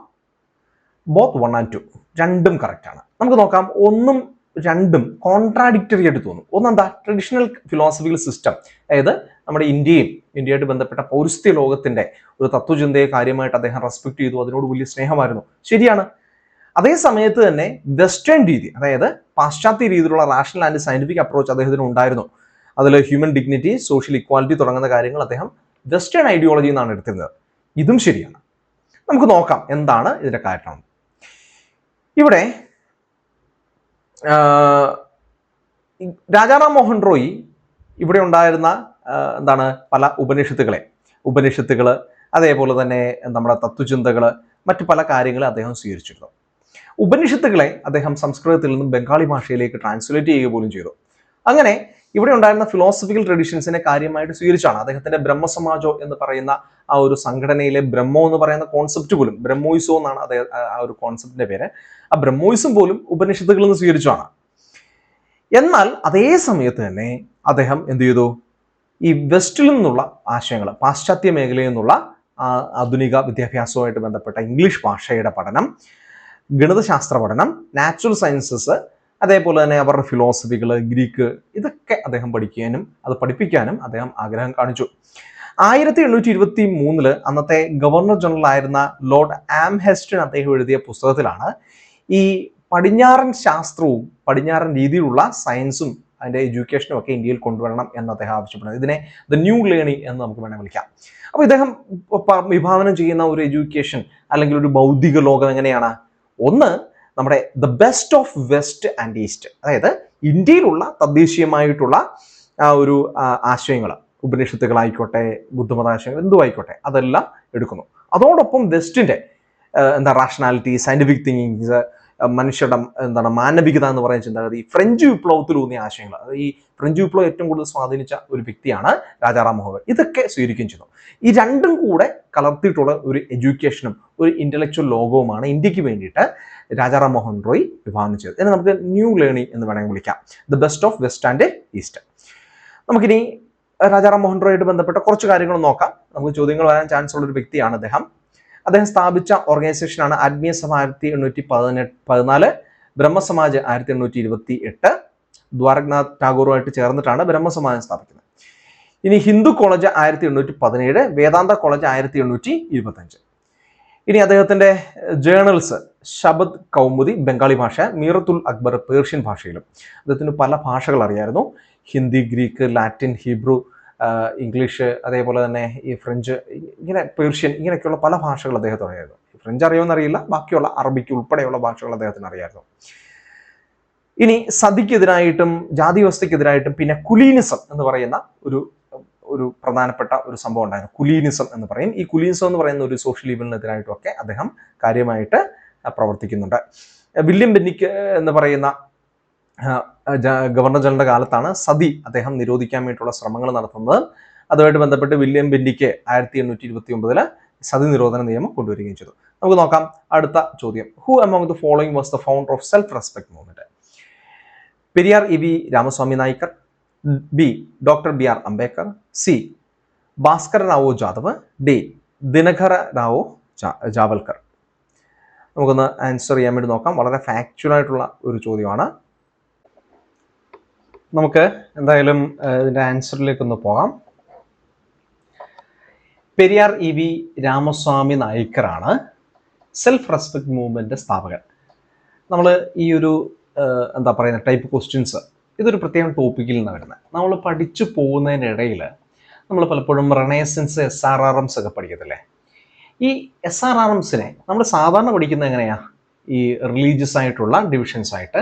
ബോത്ത് 1 and 2 രണ്ടും കറക്റ്റ് ആണ്. നമുക്ക് നോക്കാം, ഒന്നും രണ്ടും കോൺട്രാഡിക്റ്ററി ആയിട്ട് തോന്നും. ഒന്നെന്താ, ട്രഡീഷണൽ ഫിലോസഫിക്കൽ സിസ്റ്റം, അതായത് നമ്മുടെ ഇന്ത്യയായിട്ട് ബന്ധപ്പെട്ട പൗരസ്ത്യ ലോകത്തിന്റെ ഒരു തത്വചിന്തയെ കാര്യമായിട്ട് അദ്ദേഹം റെസ്പെക്ട് ചെയ്തു, അതിനോട് വലിയ സ്നേഹമായിരുന്നു. ശരിയാണ്. അതേ സമയത്ത് തന്നെ വെസ്റ്റേൺ രീതി, അതായത് പാശ്ചാത്യ രീതിയിലുള്ള റാഷണൽ ആൻഡ് സയന്റിഫിക് അപ്രോച്ച് അദ്ദേഹത്തിന് ഉണ്ടായിരുന്നു. അതിൽ ഹ്യൂമൻ ഡിഗ്നിറ്റി, സോഷ്യൽ ഇക്വാലിറ്റി തുടങ്ങുന്ന കാര്യങ്ങൾ അദ്ദേഹം വെസ്റ്റേൺ ഐഡിയോളജിയിൽ നിന്നാണ് എടുത്തിരുന്നത്. ഇതും ശരിയാണ്. നമുക്ക് നോക്കാം എന്താണ് ഇതിന്റെ കാരണം. ഇവിടെ രാജാ റാം മോഹൻ റോയ് ഇവിടെ ഉണ്ടായിരുന്ന പല ഉപനിഷത്തുകൾ, അതേപോലെ തന്നെ നമ്മുടെ തത്വചിന്തകൾ, മറ്റു പല കാര്യങ്ങളും അദ്ദേഹം സ്വീകരിച്ചിരുന്നു. ഉപനിഷത്തുകളെ അദ്ദേഹം സംസ്കൃതത്തിൽ നിന്നും ബംഗാളി ഭാഷയിലേക്ക് ട്രാൻസ്ലേറ്റ് ചെയ്യുക പോലും ചെയ്തു. അങ്ങനെ ഇവിടെ ഉണ്ടായിരുന്ന ഫിലോസഫിക്കൽ ട്രഡീഷൻസിനെ കാര്യമായിട്ട് സ്വീകരിച്ചാണ് അദ്ദേഹത്തിന്റെ ബ്രഹ്മസമാജോ എന്ന് പറയുന്ന ആ ഒരു സംഘടനയിലെ ബ്രഹ്മോ എന്ന് പറയുന്ന കോൺസെപ്റ്റ് പോലും, ബ്രഹ്മോയിസോ എന്നാണ് അദ്ദേഹം ആ ഒരു കോൺസെപ്റ്റിന്റെ പേര്, ആ ബ്രഹ്മോയിസം പോലും ഉപനിഷത്തുകളിൽ നിന്ന് സ്വീകരിച്ചാണ്. എന്നാൽ അതേ സമയത്ത് തന്നെ അദ്ദേഹം എന്ത് ചെയ്തു, ഈ വെസ്റ്റിൽ നിന്നുള്ള ആശയങ്ങൾ, പാശ്ചാത്യ മേഖലയിൽ നിന്നുള്ള ആധുനിക വിദ്യാഭ്യാസവുമായിട്ട് ബന്ധപ്പെട്ട ഇംഗ്ലീഷ് ഭാഷയുടെ പഠനം, ഗണിതശാസ്ത്ര പഠനം, നാച്ചുറൽ സയൻസസ്, അതേപോലെ തന്നെ അവരുടെ ഫിലോസഫികൾ, ഗ്രീക്ക്, ഇതൊക്കെ അദ്ദേഹം പഠിക്കാനും അത് പഠിപ്പിക്കാനും അദ്ദേഹം ആഗ്രഹം കാണിച്ചു. 1823 അന്നത്തെ ഗവർണർ ജനറൽ ആയിരുന്ന ലോർഡ് ആംഹെസ്റ്റൺ അദ്ദേഹം എഴുതിയ പുസ്തകത്തിലാണ് ഈ പടിഞ്ഞാറൻ ശാസ്ത്രവും പടിഞ്ഞാറൻ രീതിയിലുള്ള സയൻസും അതിൻ്റെ എഡ്യൂക്കേഷനും ഒക്കെ ഇന്ത്യയിൽ കൊണ്ടുവരണം എന്ന് അദ്ദേഹം ആവശ്യപ്പെടുന്നത്. ഇതിനെ ദ ന്യൂ ലേണിംഗ് എന്ന് നമുക്ക് വേണമെങ്കിൽ വിളിക്കാം. അപ്പോൾ ഇദ്ദേഹം വിഭാവനം ചെയ്യുന്ന ഒരു എഡ്യൂക്കേഷൻ അല്ലെങ്കിൽ ഒരു ഭൗതിക ലോകം എങ്ങനെയാണ്? ഒന്ന്, നമ്മുടെ the best of west and east, അതായത് ഇന്ത്യയിലുള്ള തദ്ദേശീയമായിട്ടുള്ള ആ ഒരു ആശയങ്ങൾ, ഉപനിഷത്തുകളായിക്കോട്ടെ, ബുദ്ധമതാശയങ്ങൾ, എന്തും ആയിക്കോട്ടെ, അതെല്ലാം എടുക്കുന്നു. അതോടൊപ്പം വെസ്റ്റിൻ്റെ റാഷണാലിറ്റി, സയന്റിഫിക് തിങ്കിങ്സ്, മനുഷ്യരുടെ മാനവികത എന്ന് പറയുന്ന ചിന്താഗതി, ഫ്രഞ്ച് വിപ്ലവത്തിലൂന്നിയ ആശയങ്ങൾ, ഈ ഫ്രഞ്ച് വിപ്ലവം ഏറ്റവും കൂടുതൽ സ്വാധീനിച്ച ഒരു വ്യക്തിയാണ് രാജാ റാം മോഹൻ റോയ്. ഇതൊക്കെ സ്വീകരിക്കുകയും ചെയ്തു. ഈ രണ്ടും കൂടെ കലർത്തിയിട്ടുള്ള ഒരു എഡ്യൂക്കേഷനും ഒരു ഇന്റലക്ച്വൽ ലോകവുമാണ് ഇന്ത്യക്ക് വേണ്ടിയിട്ട് രാജാ റാം മോഹൻ റോയ് വിഭാവനം ചെയ്തത്. ഇതിനെ നമുക്ക് ന്യൂ ലേണിംഗ് എന്ന് വേണമെങ്കിൽ വിളിക്കാം, the best of west and east. നമുക്കിനി രാജാ റാം മോഹൻ റോയുമായിട്ട് ബന്ധപ്പെട്ട കുറച്ച് കാര്യങ്ങൾ നോക്കാം. നമുക്ക് ചോദ്യങ്ങൾ വരാൻ ചാൻസ് ഉള്ള ഒരു വ്യക്തിയാണ് അദ്ദേഹം സ്ഥാപിച്ച ഓർഗനൈസേഷനാണ് ആത്മീയ സഭ 1814, ബ്രഹ്മസമാജ് 1828. ദ്വാരകനാഥ് ടാഗോറുമായിട്ട് ചേർന്നിട്ടാണ് ബ്രഹ്മസമാജം സ്ഥാപിക്കുന്നത്. ഇനി ഹിന്ദു കോളേജ് 1817, വേദാന്ത കോളേജ് 1825. ഇനി അദ്ദേഹത്തിന്റെ ജേണൽസ്, ശബദ് കൗമുദി ബംഗാളി ഭാഷ, മീറത്തുൽ അക്ബർ പേർഷ്യൻ ഭാഷയിലും. അദ്ദേഹത്തിന് പല ഭാഷകൾ അറിയായിരുന്നു, Hindi, Greek, Latin, Hebrew, English, അതേപോലെ തന്നെ ഈ ഫ്രഞ്ച്, ഇങ്ങനെ പേർഷ്യൻ, ഇങ്ങനെയൊക്കെയുള്ള പല ഭാഷകൾ അദ്ദേഹത്തിന് അറിയായിരുന്നു. ഫ്രഞ്ച് അറിയുമെന്നറിയില്ല, ബാക്കിയുള്ള അറബിക്ക് ഉൾപ്പെടെയുള്ള ഭാഷകൾ അദ്ദേഹത്തിന് അറിയായിരുന്നു. ഇനി സതിക്കെതിരായിട്ടും ജാതി വ്യവസ്ഥയ്ക്കെതിരായിട്ടും പിന്നെ കുലീനിസം എന്ന് പറയുന്ന ഒരു പ്രധാനപ്പെട്ട ഒരു സംഭവം ഉണ്ടായിരുന്നു. കുലീനിസം എന്ന് പറയും. ഈ കുലീനിസം എന്ന് പറയുന്ന ഒരു സോഷ്യൽ ഈവലിനെതിരായിട്ടും ഒക്കെ അദ്ദേഹം കാര്യമായിട്ട് പ്രവർത്തിക്കുന്നുണ്ട്. വില്യം ബെന്നിക്ക് എന്ന് പറയുന്ന ഗവർണർ ജനറലിന്റെ കാലത്താണ് സതി അദ്ദേഹം നിരോധിക്കാൻ വേണ്ടിയിട്ടുള്ള ശ്രമങ്ങൾ നടത്തുന്നത്. അതുമായിട്ട് ബന്ധപ്പെട്ട് വില്യം ബെന്നിക്ക് 1829 സതി നിരോധന നിയമം കൊണ്ടുവരികയും ചെയ്തു. നമുക്ക് നോക്കാം അടുത്ത ചോദ്യം. Who among the following was the founder of self respect movement? Periyar E V. Ramasamy Naicker, B doctor B R. Ambedkar, C Bhaskara Rao Jadhav, D Dinakar Rao Jawalkar. നമുക്കൊന്ന് ആൻസർ ചെയ്യാൻ വേണ്ടി നോക്കാം. വളരെ ഫാക്ച്വൽ ആയിട്ടുള്ള ഒരു ചോദ്യമാണ്. നമുക്ക് എന്തായാലും ഇതിന്റെ ആൻസറിലേക്കൊന്ന് പോകാം. പെരിയാർ ഇ.വി. രാമസ്വാമി നായ്ക്കറാണ് സെൽഫ് റെസ്പെക്ട് മൂവ്മെന്റ് സ്ഥാപകൻ. നമ്മൾ ഈ ഒരു എന്താ പറയുന്ന ടൈപ്പ് ക്വസ്റ്റ്യൻസ് ഇതൊരു പ്രത്യേക ടോപ്പിക്കിൽ നിന്നാണ് വരുന്നത്. നമ്മൾ പഠിച്ചു പോകുന്നതിനിടയിൽ നമ്മൾ പലപ്പോഴും റെനേസൻസ് SRRMs ഒക്കെ പഠിക്കത്തില്ലേ? ഈ SRRMസിനെ നമ്മൾ സാധാരണ പഠിക്കുന്നത് എങ്ങനെയാ? ഈ റിലീജിയസ് ആയിട്ടുള്ള ഡിവിഷൻസ് ആയിട്ട്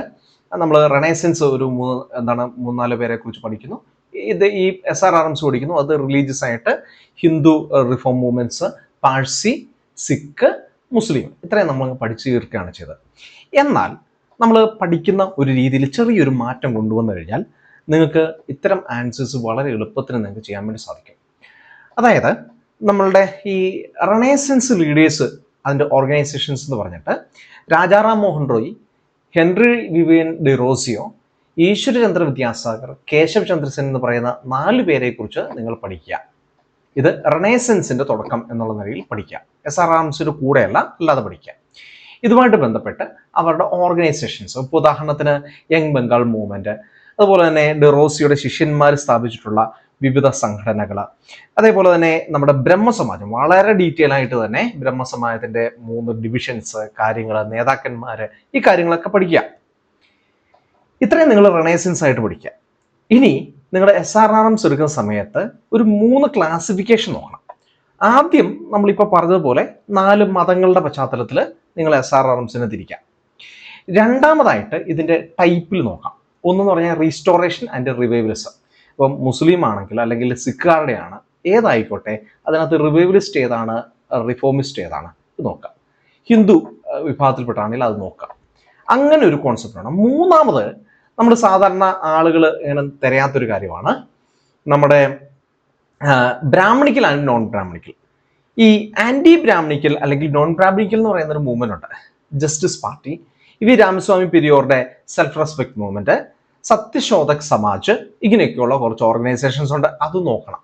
നമ്മൾ റെനേസൻസ് ഒരു 3-4 പേരെ കുറിച്ച് പഠിക്കുന്നു. ഈ SRRMs പഠിക്കുന്നു. അത് റിലീജിയസ് ആയിട്ട് ഹിന്ദു റിഫോം മൂവ്മെന്റ്സ്, പാഴ്സി, സിഖ്, മുസ്ലിം, ഇത്രയും നമ്മൾ പഠിച്ചു തീർക്കുകയാണ് ചെയ്തത്. എന്നാൽ നമ്മൾ പഠിക്കുന്ന ഒരു രീതിയിൽ ചെറിയൊരു മാറ്റം കൊണ്ടുവന്നു കഴിഞ്ഞാൽ നിങ്ങൾക്ക് ഇത്തരം ആൻസേഴ്സ് വളരെ എളുപ്പത്തിൽ നിങ്ങൾക്ക് ചെയ്യാൻ വേണ്ടി സാധിക്കും. അതായത് നമ്മളുടെ ഈ റെനേസൻസ് ലീഡേഴ്സ്, അതിൻ്റെ ഓർഗനൈസേഷൻസ് എന്ന് പറഞ്ഞിട്ട് Rajaram Mohan Roy, Henry Vivian Derozio, Ishwar Chandra Vidyasagar, Keshav Chandra Sen എന്ന് പറയുന്ന 4 പേരെ കുറിച്ച് നിങ്ങൾ പഠിക്കുക. ഇത് റെനേസൻസിന്റെ തുടക്കം എന്നുള്ള നിലയിൽ പഠിക്കുക. SRRMസിന്റെ കൂടെയല്ല, അല്ലാതെ പഠിക്കുക. ഇതുമായിട്ട് ബന്ധപ്പെട്ട് അവരുടെ ഓർഗനൈസേഷൻസ്, ഇപ്പോൾ ഉദാഹരണത്തിന് യങ് ബംഗാൾ മൂവ്മെന്റ്, അതുപോലെ തന്നെ ഡി റോസിയുടെ ശിഷ്യന്മാർ സ്ഥാപിച്ചിട്ടുള്ള വിവിധ സംഘടനകൾ, അതേപോലെ തന്നെ നമ്മുടെ ബ്രഹ്മസമാജം, വളരെ ഡീറ്റെയിൽ ആയിട്ട് തന്നെ ബ്രഹ്മസമാജത്തിന്റെ 3 ഡിവിഷൻസ്, കാര്യങ്ങൾ, നേതാക്കന്മാര്, ഈ കാര്യങ്ങളൊക്കെ പഠിക്കുക. ഇത്രയും നിങ്ങൾ റെനേസൻസ് ആയിട്ട് പഠിക്കുക. ഇനി നിങ്ങളുടെ SRRMs എടുക്കുന്ന സമയത്ത് ഒരു 3 ക്ലാസിഫിക്കേഷൻ നോക്കണം. ആദ്യം നമ്മളിപ്പോൾ പറഞ്ഞതുപോലെ 4 മതങ്ങളുടെ പശ്ചാത്തലത്തിൽ നിങ്ങൾ SRRMസിനെ തിരിക്കാം. രണ്ടാമതായിട്ട് ഇതിന്റെ ടൈപ്പിൽ നോക്കാം. ഒന്നെന്ന് പറഞ്ഞാൽ റീസ്റ്റോറേഷൻ ആൻഡ് റിവൈവലിസം. ഇപ്പം മുസ്ലിം ആണെങ്കിൽ അല്ലെങ്കിൽ സിഖുകാരുടെയാണ്, ഏതായിക്കോട്ടെ, അതിനകത്ത് റിവൈവലിസ്റ്റ് ഏതാണ്, റിഫോമിസ്റ്റ് ഏതാണ്, ഇത് നോക്കാം. ഹിന്ദു വിഭാഗത്തിൽപ്പെട്ടാണെങ്കിൽ അത് നോക്കാം. അങ്ങനെ ഒരു കോൺസെപ്റ്റ് ആണ്. മൂന്നാമത് നമ്മൾ സാധാരണ ആളുകൾ ഇങ്ങനെ തിരയാത്തൊരു കാര്യമാണ് നമ്മുടെ ബ്രാഹ്മണിക്കൽ ആൻഡ് നോൺ ബ്രാഹ്മണിക്കൽ. ഈ ആന്റി ബ്രാഹ്മണിക്കൽ അല്ലെങ്കിൽ നോൺ ബ്രാഹ്മണിക്കൽ എന്ന് പറയുന്ന ഒരു മൂവ്മെന്റ് ഉണ്ട്. Justice party, ഇ.വി. Ramaswamy പെരിയോറുടെ self respect movement, Satyashodhak Samaj, ഇങ്ങനെയൊക്കെയുള്ള കുറച്ച് ഓർഗനൈസേഷൻസ് ഉണ്ട്. അത് നോക്കണം.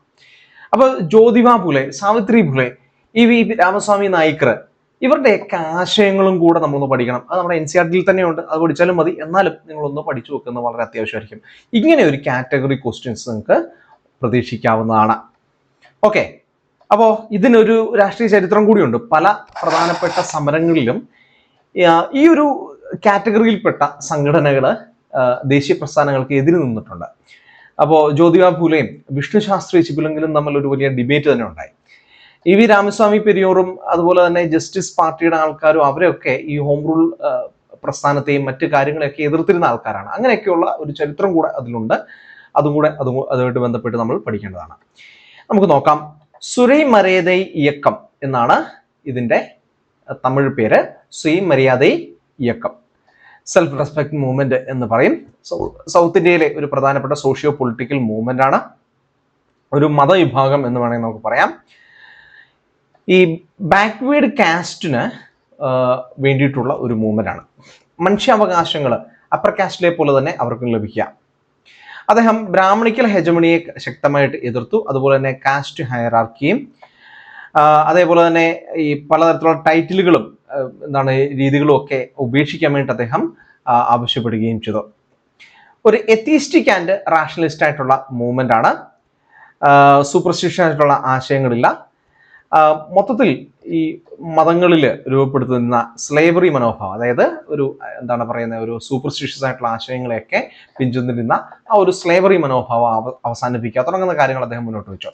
അപ്പൊ ജ്യോതിബ ഫുലെ, സാവിത്രി ഫുലെ, ഇ.വി. രാമസ്വാമി നായ്ക്കർ, ഇവരുടെയൊക്കെ ആശയങ്ങളും കൂടെ നമ്മളൊന്ന് പഠിക്കണം. അത് നമ്മുടെ NCERTയിൽ തന്നെയുണ്ട്, അത് പഠിച്ചാലും മതി. എന്നാലും നിങ്ങളൊന്ന് പഠിച്ചു വെക്കുന്നത് വളരെ അത്യാവശ്യമായിരിക്കും. ഇങ്ങനെ ഒരു കാറ്റഗറി ക്വസ്റ്റ്യൻസ് നിങ്ങൾക്ക് പ്രതീക്ഷിക്കാവുന്നതാണ്. ഓക്കെ, അപ്പോൾ ഇതിനൊരു രാഷ്ട്രീയ ചരിത്രം കൂടിയുണ്ട്. പല പ്രധാനപ്പെട്ട സമരങ്ങളിലും ഈ ഒരു കാറ്റഗറിയിൽപ്പെട്ട സംഘടനകൾ ദേശീയ പ്രസ്ഥാനങ്ങൾക്ക് എതിര് നിന്നിട്ടുണ്ട്. അപ്പോൾ ജ്യോതിബ ഫുലെയും വിഷ്ണു ശാസ്ത്രി ചിബുലെങ്കിലും തമ്മിൽ ഒരു വലിയ ഡിബേറ്റ് തന്നെ ഉണ്ടായി. ഇ.വി. രാമസ്വാമി പെരിയോറും അതുപോലെ തന്നെ ജസ്റ്റിസ് പാർട്ടിയുടെ ആൾക്കാരും അവരെയൊക്കെ ഈ ഹോം റൂൾ പ്രസ്ഥാനത്തെയും മറ്റു കാര്യങ്ങളെയൊക്കെ എതിർത്തിരുന്ന ആൾക്കാരാണ്. അങ്ങനെയൊക്കെയുള്ള ഒരു ചരിത്രം കൂടെ അതിലുണ്ട്. അതുമായിട്ട് ബന്ധപ്പെട്ട് നമ്മൾ പഠിക്കേണ്ടതാണ്. നമുക്ക് നോക്കാം. സുരൈ മര്യാദൈ ഇയക്കം എന്നാണ് ഇതിന്റെ തമിഴ് പേര്. Soorarai മര്യാദൈ Iyakkam, self respect movement എന്ന് പറയും. സൗത്ത് ഇന്ത്യയിലെ ഒരു പ്രധാനപ്പെട്ട സോഷ്യോ പൊളിറ്റിക്കൽ മൂവ്മെന്റ് ആണ്. ഒരു മതവിഭാഗം എന്ന് വേണമെങ്കിൽ നമുക്ക് പറയാം. ഈ ബാക്ക്വേർഡ് കാസ്റ്റിന് വേണ്ടിയിട്ടുള്ള ഒരു മൂവ്മെന്റ് ആണ്. മനുഷ്യാവകാശങ്ങൾ അപ്പർ കാസ്റ്റിലെ പോലെ തന്നെ അവർക്കും ലഭിക്കുക. അദ്ദേഹം ബ്രാഹ്മണിക്കൽ ഹെജമണിയെ ശക്തമായിട്ട് എതിർത്തു. അതുപോലെ തന്നെ കാസ്റ്റ് ഹയറാർക്കിയും അതേപോലെ തന്നെ ഈ പലതരത്തിലുള്ള ടൈറ്റിലുകളും രീതികളും ഒക്കെ ഉപേക്ഷിക്കാൻ വേണ്ടി അദ്ദേഹം ആവശ്യപ്പെടുകയും ചെയ്തു. ഒരു എത്തീസ്റ്റിക് ആൻഡ് റാഷണലിസ്റ്റ് ആയിട്ടുള്ള മൂവ്മെന്റ് ആണ്. സൂപ്പർസ്റ്റിഷ്യസ് ആയിട്ടുള്ള ആശയങ്ങളില്ല. മൊത്തത്തിൽ ഈ മതങ്ങളിൽ രൂപപ്പെടുത്തുന്ന സ്ലേവറി മനോഭാവം, അതായത് ഒരു ഒരു സൂപ്പർസ്റ്റിഷ്യസ് ആയിട്ടുള്ള ആശയങ്ങളെയൊക്കെ പിന്തുടരുന്ന ആ ഒരു സ്ലേവറി മനോഭാവം അവസാനിപ്പിക്കുക തുടങ്ങുന്ന കാര്യങ്ങൾ അദ്ദേഹം മുന്നോട്ട് വെച്ചു.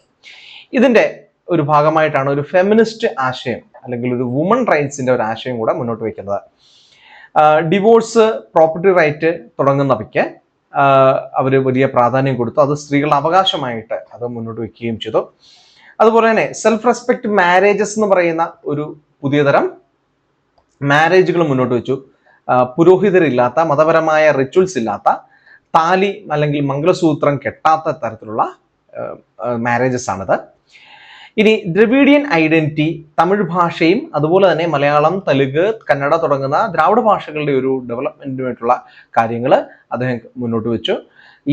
ഇതിന്റെ ഒരു ഭാഗമായിട്ടാണ് ഒരു ഫെമിനിസ്റ്റ് ആശയം അല്ലെങ്കിൽ ഒരു വുമൺ റൈറ്റ്സിന്റെ ഒരു ആശയം കൂടെ മുന്നോട്ട് വയ്ക്കുന്നത്. ഡിവോഴ്സ്, പ്രോപ്പർട്ടി റൈറ്റ് തുടങ്ങുന്നവയ്ക്ക് അവർ വലിയ പ്രാധാന്യം കൊടുത്തു. അത് സ്ത്രീകളുടെ അവകാശമായിട്ട് അത് മുന്നോട്ട് വയ്ക്കുകയും ചെയ്തു. അതുപോലെ തന്നെ സെൽഫ് റെസ്പെക്ട് മാരേജസ് എന്ന് പറയുന്ന ഒരു പുതിയ തരം മാരേജുകൾ മുന്നോട്ട് വെച്ചു. പുരോഹിതരില്ലാത്ത, മതപരമായ റിച്വൽസ് ഇല്ലാത്ത, താലി അല്ലെങ്കിൽ മംഗളസൂത്രം കെട്ടാത്ത തരത്തിലുള്ള മാരേജസ് ആണിത്. ഇനി ദ്രവീഡിയൻ ഐഡന്റിറ്റി, തമിഴ് ഭാഷയും അതുപോലെ തന്നെ മലയാളം, തെലുങ്ക്, കന്നഡ തുടങ്ങുന്ന ദ്രാവിഡ ഭാഷകളുടെ ഒരു ഡെവലപ്മെന്റുമായിട്ടുള്ള കാര്യങ്ങൾ അദ്ദേഹം മുന്നോട്ട് വെച്ചു.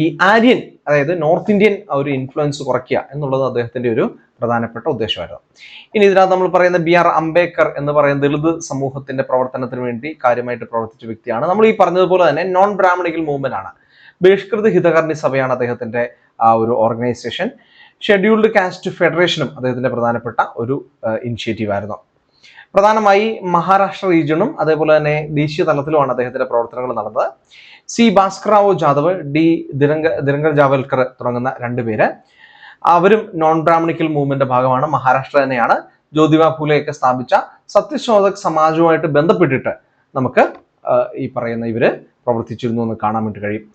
ഈ ആര്യൻ, അതായത് നോർത്ത് ഇന്ത്യൻ ഒരു ഇൻഫ്ലുവൻസ് കുറയ്ക്കുക എന്നുള്ളത് അദ്ദേഹത്തിന്റെ ഒരു പ്രധാനപ്പെട്ട ഉദ്ദേശമായിരുന്നു. ഇനി ഇതിനകത്ത് നമ്മൾ പറയുന്ന BR അംബേദ്കർ എന്ന് പറയുന്ന ദളിത് സമൂഹത്തിന്റെ പ്രവർത്തനത്തിന് വേണ്ടി കാര്യമായിട്ട് പ്രവർത്തിച്ച വ്യക്തിയാണ്. നമ്മൾ ഈ പറഞ്ഞതുപോലെ തന്നെ നോൺ ബ്രാഹ്മണിക്കൽ മൂവ്മെന്റ് ആണ്. ബഹിഷ്കൃത ഹിതകർണി സഭയാണ് അദ്ദേഹത്തിന്റെ ആ ഒരു ഓർഗനൈസേഷൻ. ഷെഡ്യൂൾഡ് കാസ്റ്റ് ഫെഡറേഷനും അദ്ദേഹത്തിന്റെ പ്രധാനപ്പെട്ട ഒരു ഇനിഷ്യേറ്റീവ് ആയിരുന്നു. പ്രധാനമായി മഹാരാഷ്ട്ര റീജിയണും അതേപോലെ തന്നെ ദേശീയ തലത്തിലുമാണ് അദ്ദേഹത്തിന്റെ പ്രവർത്തനങ്ങൾ നടന്നത്. C. ഭാസ്കറാവോ ജാദവ്, D. ദിനങ്കർ ജാവൽക്കർ തുടങ്ങുന്ന രണ്ടുപേര്, അവരും നോൺ ബ്രാഹ്മണിക്കൽ മൂവ്മെന്റ് ഭാഗമാണ്. മഹാരാഷ്ട്ര തന്നെയാണ്. ജ്യോതിബ ഫുലെയൊക്കെ സ്ഥാപിച്ച സത്യശോധക് സമാജവുമായിട്ട് ബന്ധപ്പെട്ടിട്ട് നമുക്ക് ഈ പറയുന്ന ഇവര് പ്രവർത്തിച്ചിരുന്നു എന്ന് കാണാൻ വേണ്ടി കഴിയും.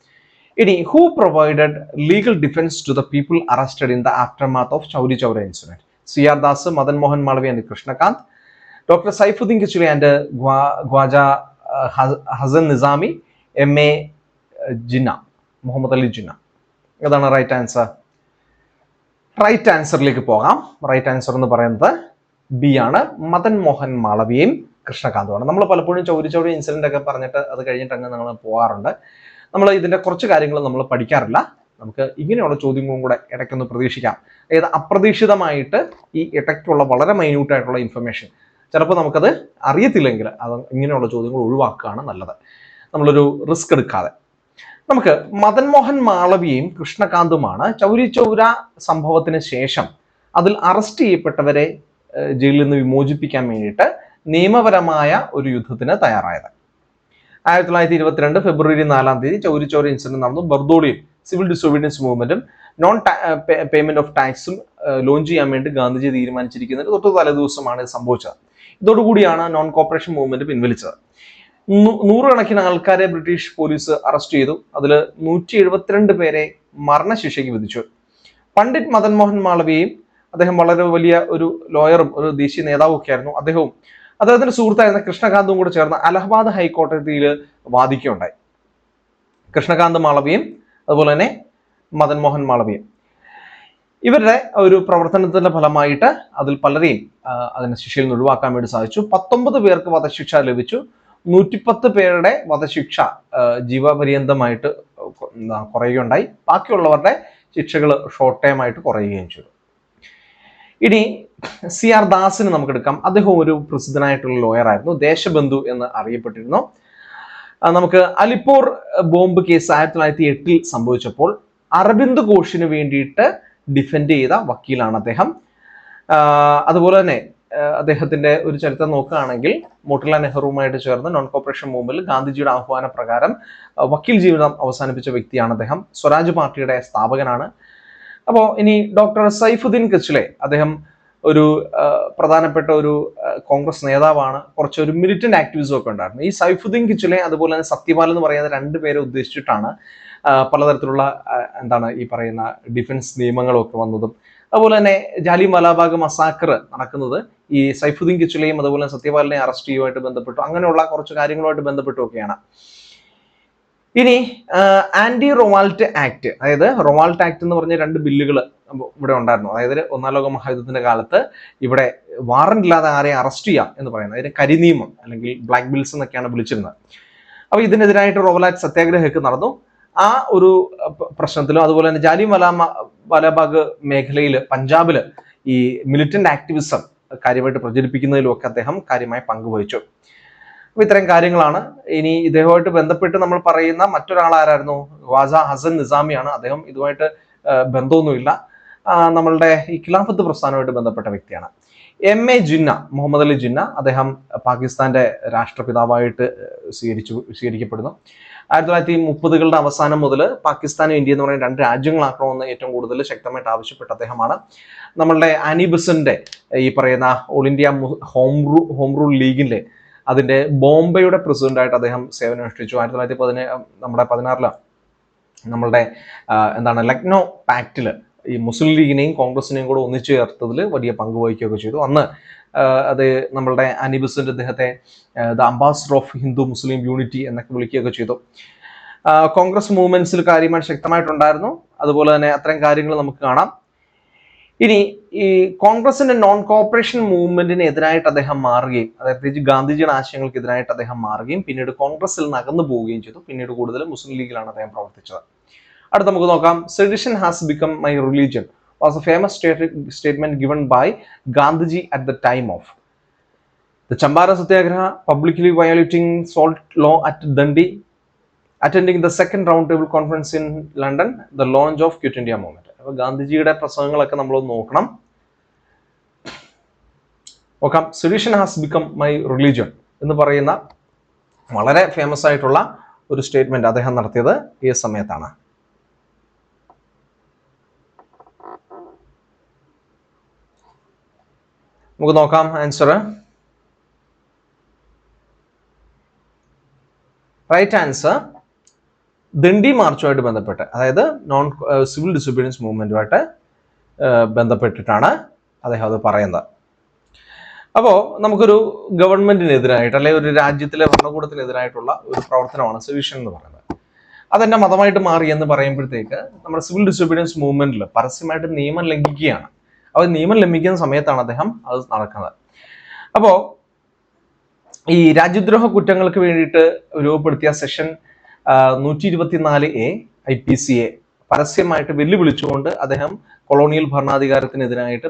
ഇനി who provided legal defence to the people arrested in the aftermath of Chauri Chaura incident? CR Das, Madan Mohan Malaviya and Krishnakant, doctor Saifuddin Kitchlew and Khwaja Hasan Nizami, MA Jinnah, Muhammad Ali Jinnah. ഏതാണ് റൈറ്റ് ആൻസർ? റൈറ്റ് ആൻസറിലേക്ക് പോകാം. റൈറ്റ് ആൻസർ എന്ന് പറയുന്നത് B ആണ്. മദൻ മോഹൻ മാളവിയും കൃഷ്ണകാന്തുമാണ്. നമ്മൾ പലപ്പോഴും ചൗരി ചൗരി ഇൻസിഡന്റ് ഒക്കെ പറഞ്ഞിട്ട് അത് കഴിഞ്ഞിട്ട് അങ്ങ് നമ്മൾ പോകാറുണ്ട്. നമ്മൾ ഇതിന്റെ കുറച്ച് കാര്യങ്ങൾ നമ്മൾ പഠിക്കാറില്ല. നമുക്ക് ഇങ്ങനെയുള്ള ചോദ്യങ്ങളും കൂടെ ഇടയ്ക്കൊന്ന് പ്രതീക്ഷിക്കാം. അതായത് അപ്രതീക്ഷിതമായിട്ട് ഈ ഇടയ്ക്കുള്ള വളരെ മൈന്യൂട്ടായിട്ടുള്ള ഇൻഫർമേഷൻ ചിലപ്പോൾ നമുക്കത് അറിയത്തില്ലെങ്കിൽ അത് ഇങ്ങനെയുള്ള ചോദ്യങ്ങൾ ഒഴിവാക്കുകയാണ് നല്ലത്, നമ്മളൊരു റിസ്ക് എടുക്കാതെ. നമുക്ക് മദൻ മോഹൻ മാളവിയും കൃഷ്ണകാന്തുമാണ് ചൗരി ചൗര സംഭവത്തിന് ശേഷം അതിൽ അറസ്റ്റ് ചെയ്യപ്പെട്ടവരെ ജയിലിൽ നിന്ന് വിമോചിപ്പിക്കാൻ വേണ്ടിയിട്ട് നിയമപരമായ ഒരു യുദ്ധത്തിന് തയ്യാറായത്. 1922 ഫെബ്രുവരി 4 ചൗരി ചൗര ഇൻസിഡന്റ് നടന്നു. ബർദോളിയും സിവിൽ ഡിസോബീഡിയൻസ് മൂവ്മെന്റും നോൺ പേയ്മെന്റ് ഓഫ് ടാക്സും ലോഞ്ച് ചെയ്യാൻ വേണ്ടി ഗാന്ധിജി തീരുമാനിച്ചിരിക്കുന്നത് തൊട്ട് തലേദിവസമാണ് ഇത് സംഭവിച്ചത്. ഇതോടുകൂടിയാണ് നോൺ കോപ്പറേഷൻ മൂവ്മെന്റ് പിൻവലിച്ചത്. 100 കണക്കിന് ആൾക്കാരെ ബ്രിട്ടീഷ് പോലീസ് അറസ്റ്റ് ചെയ്തു. അതിൽ 172 പേരെ മരണശിക്ഷയ്ക്ക് വിധിച്ചു. പണ്ഡിറ്റ് മദൻ മോഹൻ മാളവിയെയും, അദ്ദേഹം വളരെ വലിയ ഒരു ലോയറും ഒരു ദേശീയ നേതാവും ഒക്കെ ആയിരുന്നു, അദ്ദേഹത്തിന്റെ സുഹൃത്തായിരുന്ന കൃഷ്ണകാന്തും കൂടെ ചേർന്ന് അലഹബാദ് ഹൈക്കോടതിയിൽ വാദിക്കുകയുണ്ടായി. കൃഷ്ണകാന്ത് മാളവിയും അതുപോലെ തന്നെ മദൻ മോഹൻ മാളവിയും ഇവരുടെ ഒരു പ്രവർത്തനത്തിന്റെ ഫലമായിട്ട് അതിൽ പലരെയും അതിനെ ശിക്ഷയിൽ നിന്ന് ഒഴിവാക്കാൻ വേണ്ടി സാധിച്ചു. 19 പേർക്ക് വധശിക്ഷ ലഭിച്ചു. 110 പേരുടെ വധശിക്ഷ ജീവപര്യന്തമായിട്ട് കുറയുകയുണ്ടായി. ബാക്കിയുള്ളവരുടെ ശിക്ഷകൾ ഷോർട്ട് ടൈം ആയിട്ട് കുറയുകയും ചെയ്തു. ഇനി CR ദാസിന് നമുക്ക് എടുക്കാം. അദ്ദേഹം ഒരു പ്രസിദ്ധനായിട്ടുള്ള ലോയർ ആയിരുന്നു. ദേശബന്ധു എന്ന് അറിയപ്പെട്ടിരുന്നു. നമുക്ക് അലിപ്പൂർ ബോംബ് കേസ് 1908 സംഭവിച്ചപ്പോൾ അരബിന്ദ് ഘോഷിന് വേണ്ടിയിട്ട് ഡിഫെൻഡ് ചെയ്ത വക്കീലാണ് അദ്ദേഹം. അതുപോലെ തന്നെ അദ്ദേഹത്തിന്റെ ഒരു ചരിത്രം നോക്കുകയാണെങ്കിൽ മോട്ടിലാൽ നെഹ്റുവുമായിട്ട് ചേർന്ന് നോൺ കോപ്പറേഷൻ മൂവ്മെന്റിൽ ഗാന്ധിജിയുടെ ആഹ്വാന പ്രകാരം വക്കീൽ ജീവിതം അവസാനിപ്പിച്ച വ്യക്തിയാണ് അദ്ദേഹം. സ്വരാജ് പാർട്ടിയുടെ സ്ഥാപകനാണ്. അപ്പോൾ ഇനി ഡോക്ടർ സൈഫുദ്ദീൻ കിച്ലെ, അദ്ദേഹം ഒരു പ്രധാനപ്പെട്ട ഒരു കോൺഗ്രസ് നേതാവാണ്. കുറച്ചൊരു മിലിറ്റന്റ് ആക്ടിവിസം ഒക്കെ ഉണ്ടായിരുന്നു. ഈ സൈഫുദ്ദീൻ കിച്ലെ അതുപോലെ തന്നെ സത്യപാൽ എന്ന് പറയുന്ന 2 പേരെ ഉദ്ദേശിച്ചിട്ടാണ് പലതരത്തിലുള്ള ഈ പറയുന്ന ഡിഫൻസ് നിയമങ്ങളൊക്കെ വന്നതും അതുപോലെ തന്നെ ജാലിയൻ വാലാബാഗ് മസാക്കർ നടക്കുന്നത് ഈ സൈഫുദ്ദീൻ കിച്ലെയും അതുപോലെ സത്യപാലിനെ അറസ്റ്റ് ചെയ്യുമായിട്ട് ബന്ധപ്പെട്ടു. അങ്ങനെയുള്ള കുറച്ച് കാര്യങ്ങളുമായിട്ട് ബന്ധപ്പെട്ടുമൊക്കെയാണ്. ഇനി ആന്റി റൊവാൾട്ട് ആക്ട്, അതായത് റൊവാൾട്ട് ആക്ട് എന്ന് പറഞ്ഞ 2 ബില്ലുകൾ ഇവിടെ ഉണ്ടായിരുന്നു. അതായത് 1ാം ലോക മഹായുദ്ധത്തിന്റെ കാലത്ത് ഇവിടെ വാറന്റ് ഇല്ലാതെ ആരെയും അറസ്റ്റ് ചെയ്യാം എന്ന് പറയുന്നത്, അതിന് കരിനിയമം അല്ലെങ്കിൽ ബ്ലാക്ക് ബിൽസ് എന്നൊക്കെയാണ് വിളിച്ചിരുന്നത്. അപ്പൊ ഇതിനെതിരായിട്ട് റോവലാറ്റ് സത്യാഗ്രഹമൊക്കെ നടന്നു. ആ ഒരു പ്രശ്നത്തിലും അതുപോലെ തന്നെ ജാലിയൻ വാലാബാഗ് മേഖലയിൽ പഞ്ചാബില് ഈ മിലിറ്റന്റ് ആക്ടിവിസം കാര്യമായിട്ട് പ്രചരിപ്പിക്കുന്നതിലും ഒക്കെ അദ്ദേഹം കാര്യമായി പങ്കുവഹിച്ചു. അപ്പൊ ഇത്തരം കാര്യങ്ങളാണ്. ഇനി ഇദ്ദേഹമായിട്ട് ബന്ധപ്പെട്ട് നമ്മൾ പറയുന്ന മറ്റൊരാളാരായിരുന്നു? ഖ്വാജ ഹസൻ നിസാമിയാണ്. അദ്ദേഹം ഇതുമായിട്ട് ബന്ധമൊന്നുമില്ല, നമ്മളുടെ ഈ ഖിലാഫത്ത് പ്രസ്ഥാനവുമായിട്ട് ബന്ധപ്പെട്ട വ്യക്തിയാണ്. MA ജിന്ന, മുഹമ്മദ് അലി ജിന്ന, അദ്ദേഹം പാകിസ്ഥാന്റെ രാഷ്ട്രപിതാവായിട്ട് സ്വീകരിക്കപ്പെടുന്നു. 1930കളുടെ അവസാനം മുതൽ പാകിസ്ഥാനും ഇന്ത്യ എന്ന് പറയുന്ന രണ്ട് രാജ്യങ്ങളാക്കണമെന്ന് ഏറ്റവും കൂടുതൽ ശക്തമായിട്ട് ആവശ്യപ്പെട്ട അദ്ദേഹമാണ്. നമ്മളുടെ ആനി ബെസന്റിന്റെ ഈ പറയുന്ന ഓൾ ഇന്ത്യ ഹോം റൂൾ ലീഗിന്റെ അതിന്റെ ബോംബെയുടെ പ്രസിഡന്റായിട്ട് അദ്ദേഹം സേവനമനുഷ്ഠിച്ചു. 1916 നമ്മളുടെ ലക്നോ പാക്റ്റിൽ ഈ മുസ്ലിം ലീഗിനെയും കോൺഗ്രസിനെയും കൂടെ ഒന്നിച്ചു ചേർത്തതിൽ വലിയ പങ്ക് വഹിക്കുകയൊക്കെ ചെയ്തു. അന്ന് അത് നമ്മളുടെ ആനി ബെസന്റ് അദ്ദേഹത്തെ the ambassador of Hindu Muslim unity എന്നൊക്കെ വിളിക്കുകയൊക്കെ ചെയ്തു. കോൺഗ്രസ് മൂവ്മെന്റ്സിൽ കാര്യമായിട്ട് ശക്തമായിട്ടുണ്ടായിരുന്നു. അതുപോലെ തന്നെ അത്തരം കാര്യങ്ങൾ നമുക്ക് കാണാം. ഇനി ഈ കോൺഗ്രസിന്റെ നോൺ കോപ്പറേഷൻ മൂവ്മെന്റിന് എതിരായിട്ട് അദ്ദേഹം മാറുകയും, അതായത് ഗാന്ധിജിയുടെ ആശയങ്ങൾക്കെതിരായിട്ട് അദ്ദേഹം മാറുകയും പിന്നീട് കോൺഗ്രസിൽ നിന്ന് അകന്നു പോവുകയും ചെയ്തു. പിന്നീട് കൂടുതൽ മുസ്ലിം ലീഗിലാണ് അദ്ദേഹം പ്രവർത്തിച്ചത്. അടുത്ത നമുക്ക് നോക്കാം. Sedition has become my religion was a famous statement given by Gandhiji at the time of the Champara Satyagraha, publicly violating salt law at Dandi, attending the second roundtable conference in London, the launch of Quit India movement. അപ്പോൾ ഗാന്ധിജിയുടെ പ്രസംഗങ്ങളൊക്കെ നമ്മൾ നോക്കണം. Sedition has become my religion എന്ന് പറയുന്ന വളരെ ഫേമസ് ആയിട്ടുള്ള ഒരു സ്റ്റേറ്റ്മെന്റ് അദ്ദേഹം നടത്തിയത് ഈ സമയത്താണ്. നമുക്ക് നോക്കാം ആൻസർ. റൈറ്റ് ആൻസർ ദണ്ഡി മാർച്ചുമായിട്ട് ബന്ധപ്പെട്ട്, അതായത് നോൺ സിവിൽ ഡിസൊബീഡിയൻസ് മൂവ്മെന്റുമായിട്ട് ബന്ധപ്പെട്ടിട്ടാണ് അദ്ദേഹം അത് പറയുന്നത്. അപ്പോൾ നമുക്കൊരു ഗവൺമെന്റിനെതിരായിട്ട് അല്ലെങ്കിൽ ഒരു രാജ്യത്തിലെ ഭരണകൂടത്തിനെതിരായിട്ടുള്ള ഒരു പ്രവർത്തനമാണ് സെഡിഷൻ എന്ന് പറയുന്നത്. അതെന്നെ മതമായിട്ട് മാറി എന്ന് പറയുമ്പോഴത്തേക്ക് നമ്മുടെ സിവിൽ ഡിസൊബീഡിയൻസ് മൂവ്മെന്റിൽ പരസ്യമായിട്ട് നിയമം ലംഘിക്കുകയാണ്. അവർ നിയമം ലംഘിക്കുന്ന സമയത്താണ് അദ്ദേഹം അത് നടക്കുന്നത്. അപ്പോൾ ഈ രാജ്യദ്രോഹ കുറ്റങ്ങൾക്ക് വേണ്ടിയിട്ട് രൂപപ്പെടുത്തിയ സെഷൻ 124A IPCA പരസ്യമായിട്ട് വെല്ലുവിളിച്ചുകൊണ്ട് അദ്ദേഹം കൊളോണിയൽ ഭരണാധികാരത്തിനെതിരായിട്ട്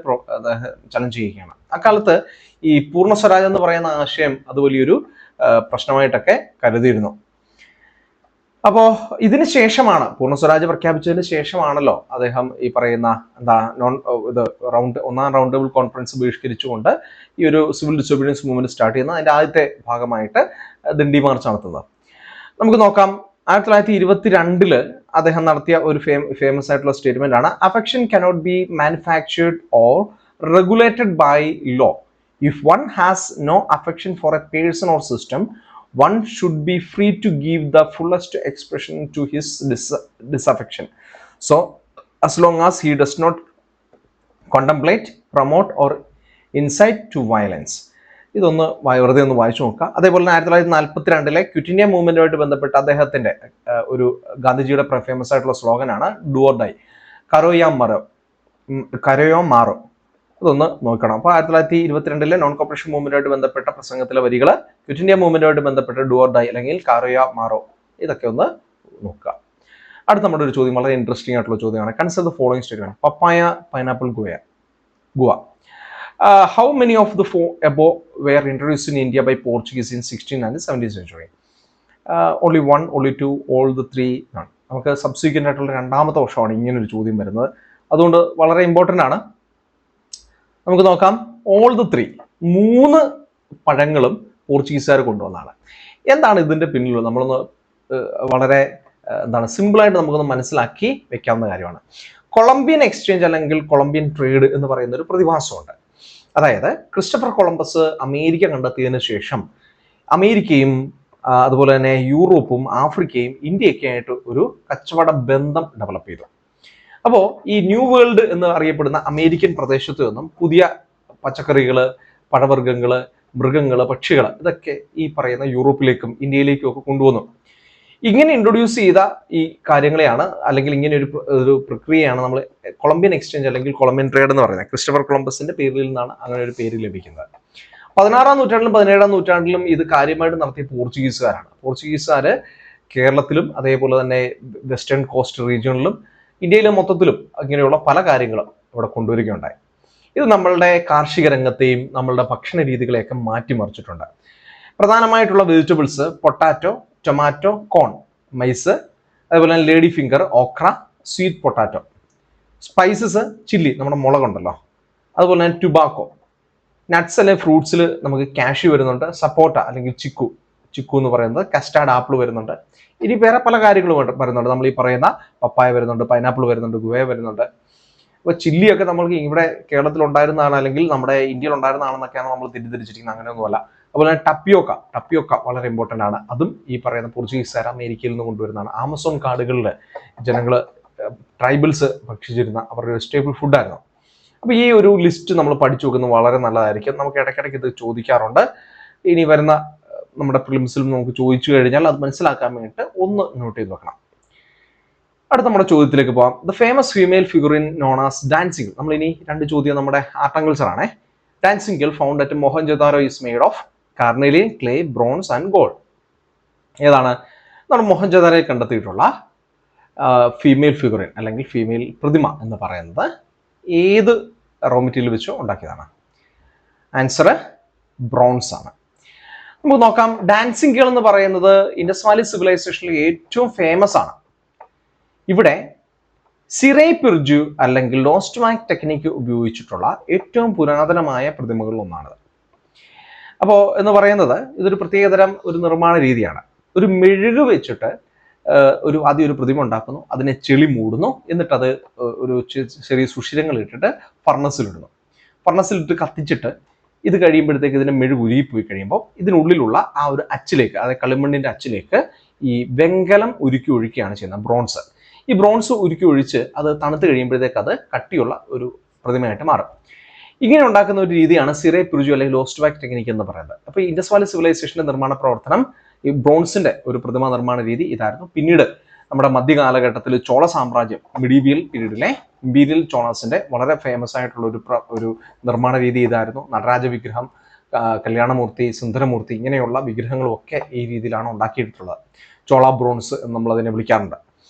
ചലഞ്ച് ചെയ്യുകയാണ്. അക്കാലത്ത് ഈ പൂർണ്ണ സ്വരാജ് എന്ന് പറയുന്ന ആശയം അത് വലിയൊരു പ്രശ്നമായിട്ടൊക്കെ കരുതിയിരുന്നു. അപ്പോൾ ഇതിന് ശേഷമാണ്, പൂർണ്ണ സ്വരാജ് പ്രഖ്യാപിച്ചതിന് ശേഷമാണല്ലോ അദ്ദേഹം ഈ പറയുന്ന ഒന്നാം റൗണ്ട് ടേബിൾ കോൺഫറൻസ് ബഹിഷ്കരിച്ചുകൊണ്ട് ഈ ഒരു സിവിൽ ഡിസൊബീഡിയൻസ് മൂവ്മെന്റ് സ്റ്റാർട്ട് ചെയ്യുന്നത്. അതിന്റെ ആദ്യത്തെ ഭാഗമായിട്ട് ദണ്ഡി മാർച്ച് നടത്തുന്നത്. നമുക്ക് നോക്കാം. 1922 അദ്ദേഹം നടത്തിയ ഒരു ഫേമസ് ആയിട്ടുള്ള സ്റ്റേറ്റ്മെന്റ് ആണ്, affection cannot be manufactured or regulated by law. If one has no affection for a person or system, one should be free to give the fullest expression to his disaffection, so as long as he does not contemplate, promote or incite to violence. ഇതൊന്ന് വെറുതെ ഒന്ന് വായിച്ചു നോക്കുക. അതേപോലെ തന്നെ 1942 ക്വിറ്റ് ഇന്ത്യ മൂവ്മെന്റുമായിട്ട് ബന്ധപ്പെട്ട് അദ്ദേഹത്തിന്റെ ഒരു ഗാന്ധിജിയുടെ ഫേമസ് ആയിട്ടുള്ള സ്ലോഗനാണ് ഡു ഓർ ഡൈ, കരയോ മാറോ. അതൊന്ന് നോക്കണം. അപ്പോൾ 1922 നോൺ കോപ്പറേഷൻ മൂവ്മെന്റുമായിട്ട് ബന്ധപ്പെട്ട പ്രസംഗത്തിലെ വരികൾ, ക്വിറ്റ് ഇന്ത്യ മൂവ്മെന്റുമായിട്ട് ബന്ധപ്പെട്ട ഡു ഓർ ഡൈ അല്ലെങ്കിൽ കാറോയ മാറോ, ഇതൊക്കെ ഒന്ന് നോക്കുക. അടുത്ത നമ്മുടെ ഒരു ചോദ്യം വളരെ ഇൻട്രസ്റ്റിംഗ് ആയിട്ടുള്ള ചോദ്യമാണ്. Consider the following statement. Papaya, pineapple, guava. How many of the four above were introduced in India by Portuguese in 16th and 17th century? Only one, only two, all the three, none. നമുക്ക് സബ്സിക്വന്റ് ആയിട്ടുള്ള രണ്ടാമത്തെ വർഷമാണ് ഇങ്ങനെ ഒരു ചോദ്യം വരുന്നത്. അതുകൊണ്ട് വളരെ ഇമ്പോർട്ടൻ്റ് ആണ്. നമുക്ക് നോക്കാം. ഓൾ ദ ത്രീ, 3 പഴങ്ങളും പോർച്ചുഗീസുകാർ കൊണ്ടുവന്നാണ്. എന്താണ് ഇതിന്റെ പിന്നിൽ? നമ്മളൊന്ന് വളരെ സിമ്പിളായിട്ട് നമുക്കൊന്ന് മനസ്സിലാക്കി വെക്കാവുന്ന കാര്യമാണ്. കൊളംബിയൻ എക്സ്ചേഞ്ച് അല്ലെങ്കിൽ കൊളംബിയൻ ട്രേഡ് എന്ന് പറയുന്ന ഒരു പ്രതിഭാസമുണ്ട്. അതായത് ക്രിസ്റ്റഫർ കൊളംബസ് അമേരിക്ക കണ്ടെത്തിയതിനു ശേഷം അമേരിക്കയും അതുപോലെ തന്നെ യൂറോപ്പും ആഫ്രിക്കയും ഇന്ത്യയൊക്കെ ആയിട്ട് ഒരു കച്ചവട ബന്ധം ഡെവലപ്പ് ചെയ്തു. അപ്പോൾ ഈ ന്യൂ വേൾഡ് എന്ന് അറിയപ്പെടുന്ന അമേരിക്കൻ പ്രദേശത്ത് നിന്നും പുതിയ പച്ചക്കറികൾ, പഴവർഗ്ഗങ്ങൾ, മൃഗങ്ങൾ, പക്ഷികൾ ഇതൊക്കെ ഈ പറയുന്ന യൂറോപ്പിലേക്കും ഇന്ത്യയിലേക്കും ഒക്കെ കൊണ്ടുവന്നു. ഇങ്ങനെ ഇൻട്രൊഡ്യൂസ് ചെയ്ത ഈ കാര്യങ്ങളെയാണ്, അല്ലെങ്കിൽ ഇങ്ങനെ ഒരു പ്രക്രിയയാണ് നമ്മൾ കൊളംബിയൻ എക്സ്ചേഞ്ച് അല്ലെങ്കിൽ കൊളംബിയൻ ട്രേഡ് എന്ന് പറയുന്നത്. ക്രിസ്റ്റഫർ കൊളംബസിന്റെ പേരിൽ നിന്നാണ് അങ്ങനെ ഒരു പേര് ലഭിക്കുന്നത്. 16ാം നൂറ്റാണ്ടിലും 17ാം നൂറ്റാണ്ടിലും ഇത് കാര്യമായിട്ട് നടത്തിയ പോർച്ചുഗീസുകാരാണ്. പോർച്ചുഗീസുകാര് കേരളത്തിലും അതേപോലെ തന്നെ വെസ്റ്റേൺ കോസ്റ്റ് റീജിയണിലും ഇന്ത്യയിലെ മൊത്തത്തിലും ഇങ്ങനെയുള്ള പല കാര്യങ്ങളും ഇവിടെ കൊണ്ടുവരികയുണ്ടായി. ഇത് നമ്മളുടെ കാർഷിക രംഗത്തെയും നമ്മളുടെ ഭക്ഷണ രീതികളെയൊക്കെ മാറ്റിമറിച്ചിട്ടുണ്ട്. പ്രധാനമായിട്ടുള്ള വെജിറ്റബിൾസ് പൊട്ടാറ്റോ, ടൊമാറ്റോ, കോൺ, മൈസ്, അതേപോലെ തന്നെ lady finger, okra, sweet potato. Spices chilli, നമ്മുടെ മുളകുണ്ടല്ലോ, അതുപോലെ തന്നെ ടുബാക്കോ. നട്ട്സ് അല്ലെങ്കിൽ ഫ്രൂട്ട്സിൽ നമുക്ക് കാഷ്യൂ വരുന്നുണ്ട്, സപ്പോട്ട അല്ലെങ്കിൽ ചിക്കു, ചിക്കു എന്ന് പറയുന്നത്, കസ്റ്റാർഡ് ആപ്പിൾ വരുന്നുണ്ട്. ഇനി വേറെ പല കാര്യങ്ങളും വരുന്നുണ്ട്. നമ്മൾ ഈ പറയുന്ന പപ്പായ വരുന്നുണ്ട്, പൈനാപ്പിൾ വരുന്നുണ്ട്, ഗുവ വരുന്നുണ്ട്. അപ്പോൾ ചില്ലിയൊക്കെ നമ്മൾക്ക് ഇവിടെ കേരളത്തിൽ ഉണ്ടായിരുന്നതാണ്, അല്ലെങ്കിൽ നമ്മുടെ ഇന്ത്യയിൽ ഉണ്ടായിരുന്നതാണെന്നൊക്കെയാണ് നമ്മൾ തെറ്റിദ്ധരിച്ചിരിക്കുന്നത്. അങ്ങനെയൊന്നുമല്ല. അതുപോലെ തന്നെ ടപ്പിയോക്ക വളരെ ഇമ്പോർട്ടൻ്റ് ആണ്. അതും ഈ പറയുന്ന പോർച്ചുഗീസുകാർ അമേരിക്കയിൽ നിന്ന് കൊണ്ടുവരുന്നതാണ്. ആമസോൺ കാടുകളിൽ ജനങ്ങൾ ട്രൈബൽസ് ഭക്ഷിച്ചിരുന്ന അവരുടെ ഒരു സ്റ്റേബിൾ ഫുഡായിരുന്നു. അപ്പോൾ ഈ ഒരു ലിസ്റ്റ് നമ്മൾ പഠിച്ചു വെക്കുന്നത് വളരെ നല്ലതായിരിക്കും. നമുക്ക് ഇടയ്ക്കിടയ്ക്ക് ഇത് ചോദിക്കാറുണ്ട്. ഇനി വരുന്ന നമ്മുടെ പ്രിലിംസിലും നമുക്ക് ചോദിച്ചു കഴിഞ്ഞാൽ അത് മനസ്സിലാക്കാൻ വേണ്ടിയിട്ട് ഒന്ന് നോട്ട് ചെയ്ത് വെക്കണം. അടുത്ത നമ്മുടെ ചോദ്യത്തിലേക്ക് പോകാം. The famous female figurine known as dancing. നമ്മൾ ഇനി 2 ചോദ്യം നമ്മുടെ ആർട്ട് ആൻഡ് കൾച്ചർ ആണേ. Dancing girl found at Mohenjodaro is made of carnelian, clay, bronze and gold. ഏതാണ് നമ്മൾ മോഹൻജദാരോയിൽ കണ്ടെത്തിയിട്ടുള്ള ഫീമെയിൽ ഫിഗറിൻ അല്ലെങ്കിൽ ഫീമെയിൽ പ്രതിമ എന്ന് പറയുന്നത് ഏത് റോ മെറ്റീരിയൽ വെച്ച് ഉണ്ടാക്കിയതാണ്? ആൻസർ ബ്രോൺസ് ആണ്. നമുക്ക് നോക്കാം. ഡാൻസിംഗ് ഗേൾ എന്ന് പറയുന്നത് ഇൻഡസ് വാലി സിവിലൈസേഷനിൽ ഏറ്റവും ഫേമസ് ആണ്. ഇവിടെ സിറേ പിർജു അല്ലെങ്കിൽ ലോസ്റ്റ് വാക്ക് ടെക്നിക്ക് ഉപയോഗിച്ചിട്ടുള്ള ഏറ്റവും പുരാതനമായ പ്രതിമകളിൽ ഒന്നാണിത്. അപ്പോൾ എന്ന് പറയുന്നത് ഇതൊരു പ്രത്യേകതരം ഒരു നിർമ്മാണ രീതിയാണ്. ഒരു മെഴുക് വെച്ചിട്ട് ആദ്യം ഒരു പ്രതിമ ഉണ്ടാക്കുന്നു, അതിനെ ചെളി മൂടുന്നു, എന്നിട്ടത് ഒരു ചെറിയ സുഷിരങ്ങൾ ഇട്ടിട്ട് ഫർണസിലിട്ട് കത്തിച്ചിട്ട് ഇത് കഴിയുമ്പോഴത്തേക്ക് ഇതിന്റെ മെഴുക് ഉരുകിപ്പോയി കഴിയുമ്പോൾ ഇതിനുള്ളിലുള്ള ആ ഒരു അച്ചിലേക്ക്, അതായത് കളിമണ്ണിന്റെ അച്ചിലേക്ക് ഈ വെങ്കലം ഉരുക്കി ഒഴിക്കുകയാണ് ചെയ്യുന്നത്, ബ്രോൺസ്. ഈ ബ്രോൺസ് ഉരുക്കി ഒഴിച്ച് അത് തണുത്ത് കഴിയുമ്പോഴത്തേക്ക് അത് കട്ടിയുള്ള ഒരു പ്രതിമയായിട്ട് മാറും. ഇങ്ങനെ ഉണ്ടാക്കുന്ന ഒരു രീതിയാണ് സിറേ പിർജു അല്ലെങ്കിൽ ലോസ്റ്റ് വാക്ക് ടെക്നിക്ക് എന്ന് പറയുന്നത്. അപ്പോൾ ഇൻഡസ് വാലി സിവിലൈസേഷന്റെ നിർമ്മാണ പ്രവർത്തനം, ഈ ബ്രോൺസിന്റെ ഒരു പ്രതിമ നിർമ്മാണ രീതി ഇതായിരുന്നു. പിന്നീട് നമ്മുടെ മധ്യകാലഘട്ടത്തിൽ ചോള സാമ്രാജ്യം, മിഡീവിയൽ പീരീഡിലെ ഇമ്പീരിയൽ ചോളാസിന്റെ വളരെ ഫേമസ് ആയിട്ടുള്ള ഒരു നിർമ്മാണ രീതി ഇതായിരുന്നു. നടരാജ വിഗ്രഹം, കല്യാണമൂർത്തി, സുന്ദരമൂർത്തി, ഇങ്ങനെയുള്ള വിഗ്രഹങ്ങളും ഒക്കെ ഈ രീതിയിലാണ് ഉണ്ടാക്കിയിട്ടുള്ളത്. ചോള ബ്രോൺസ് എന്ന് നമ്മൾ അതിനെ വിളിക്കാറുണ്ട്.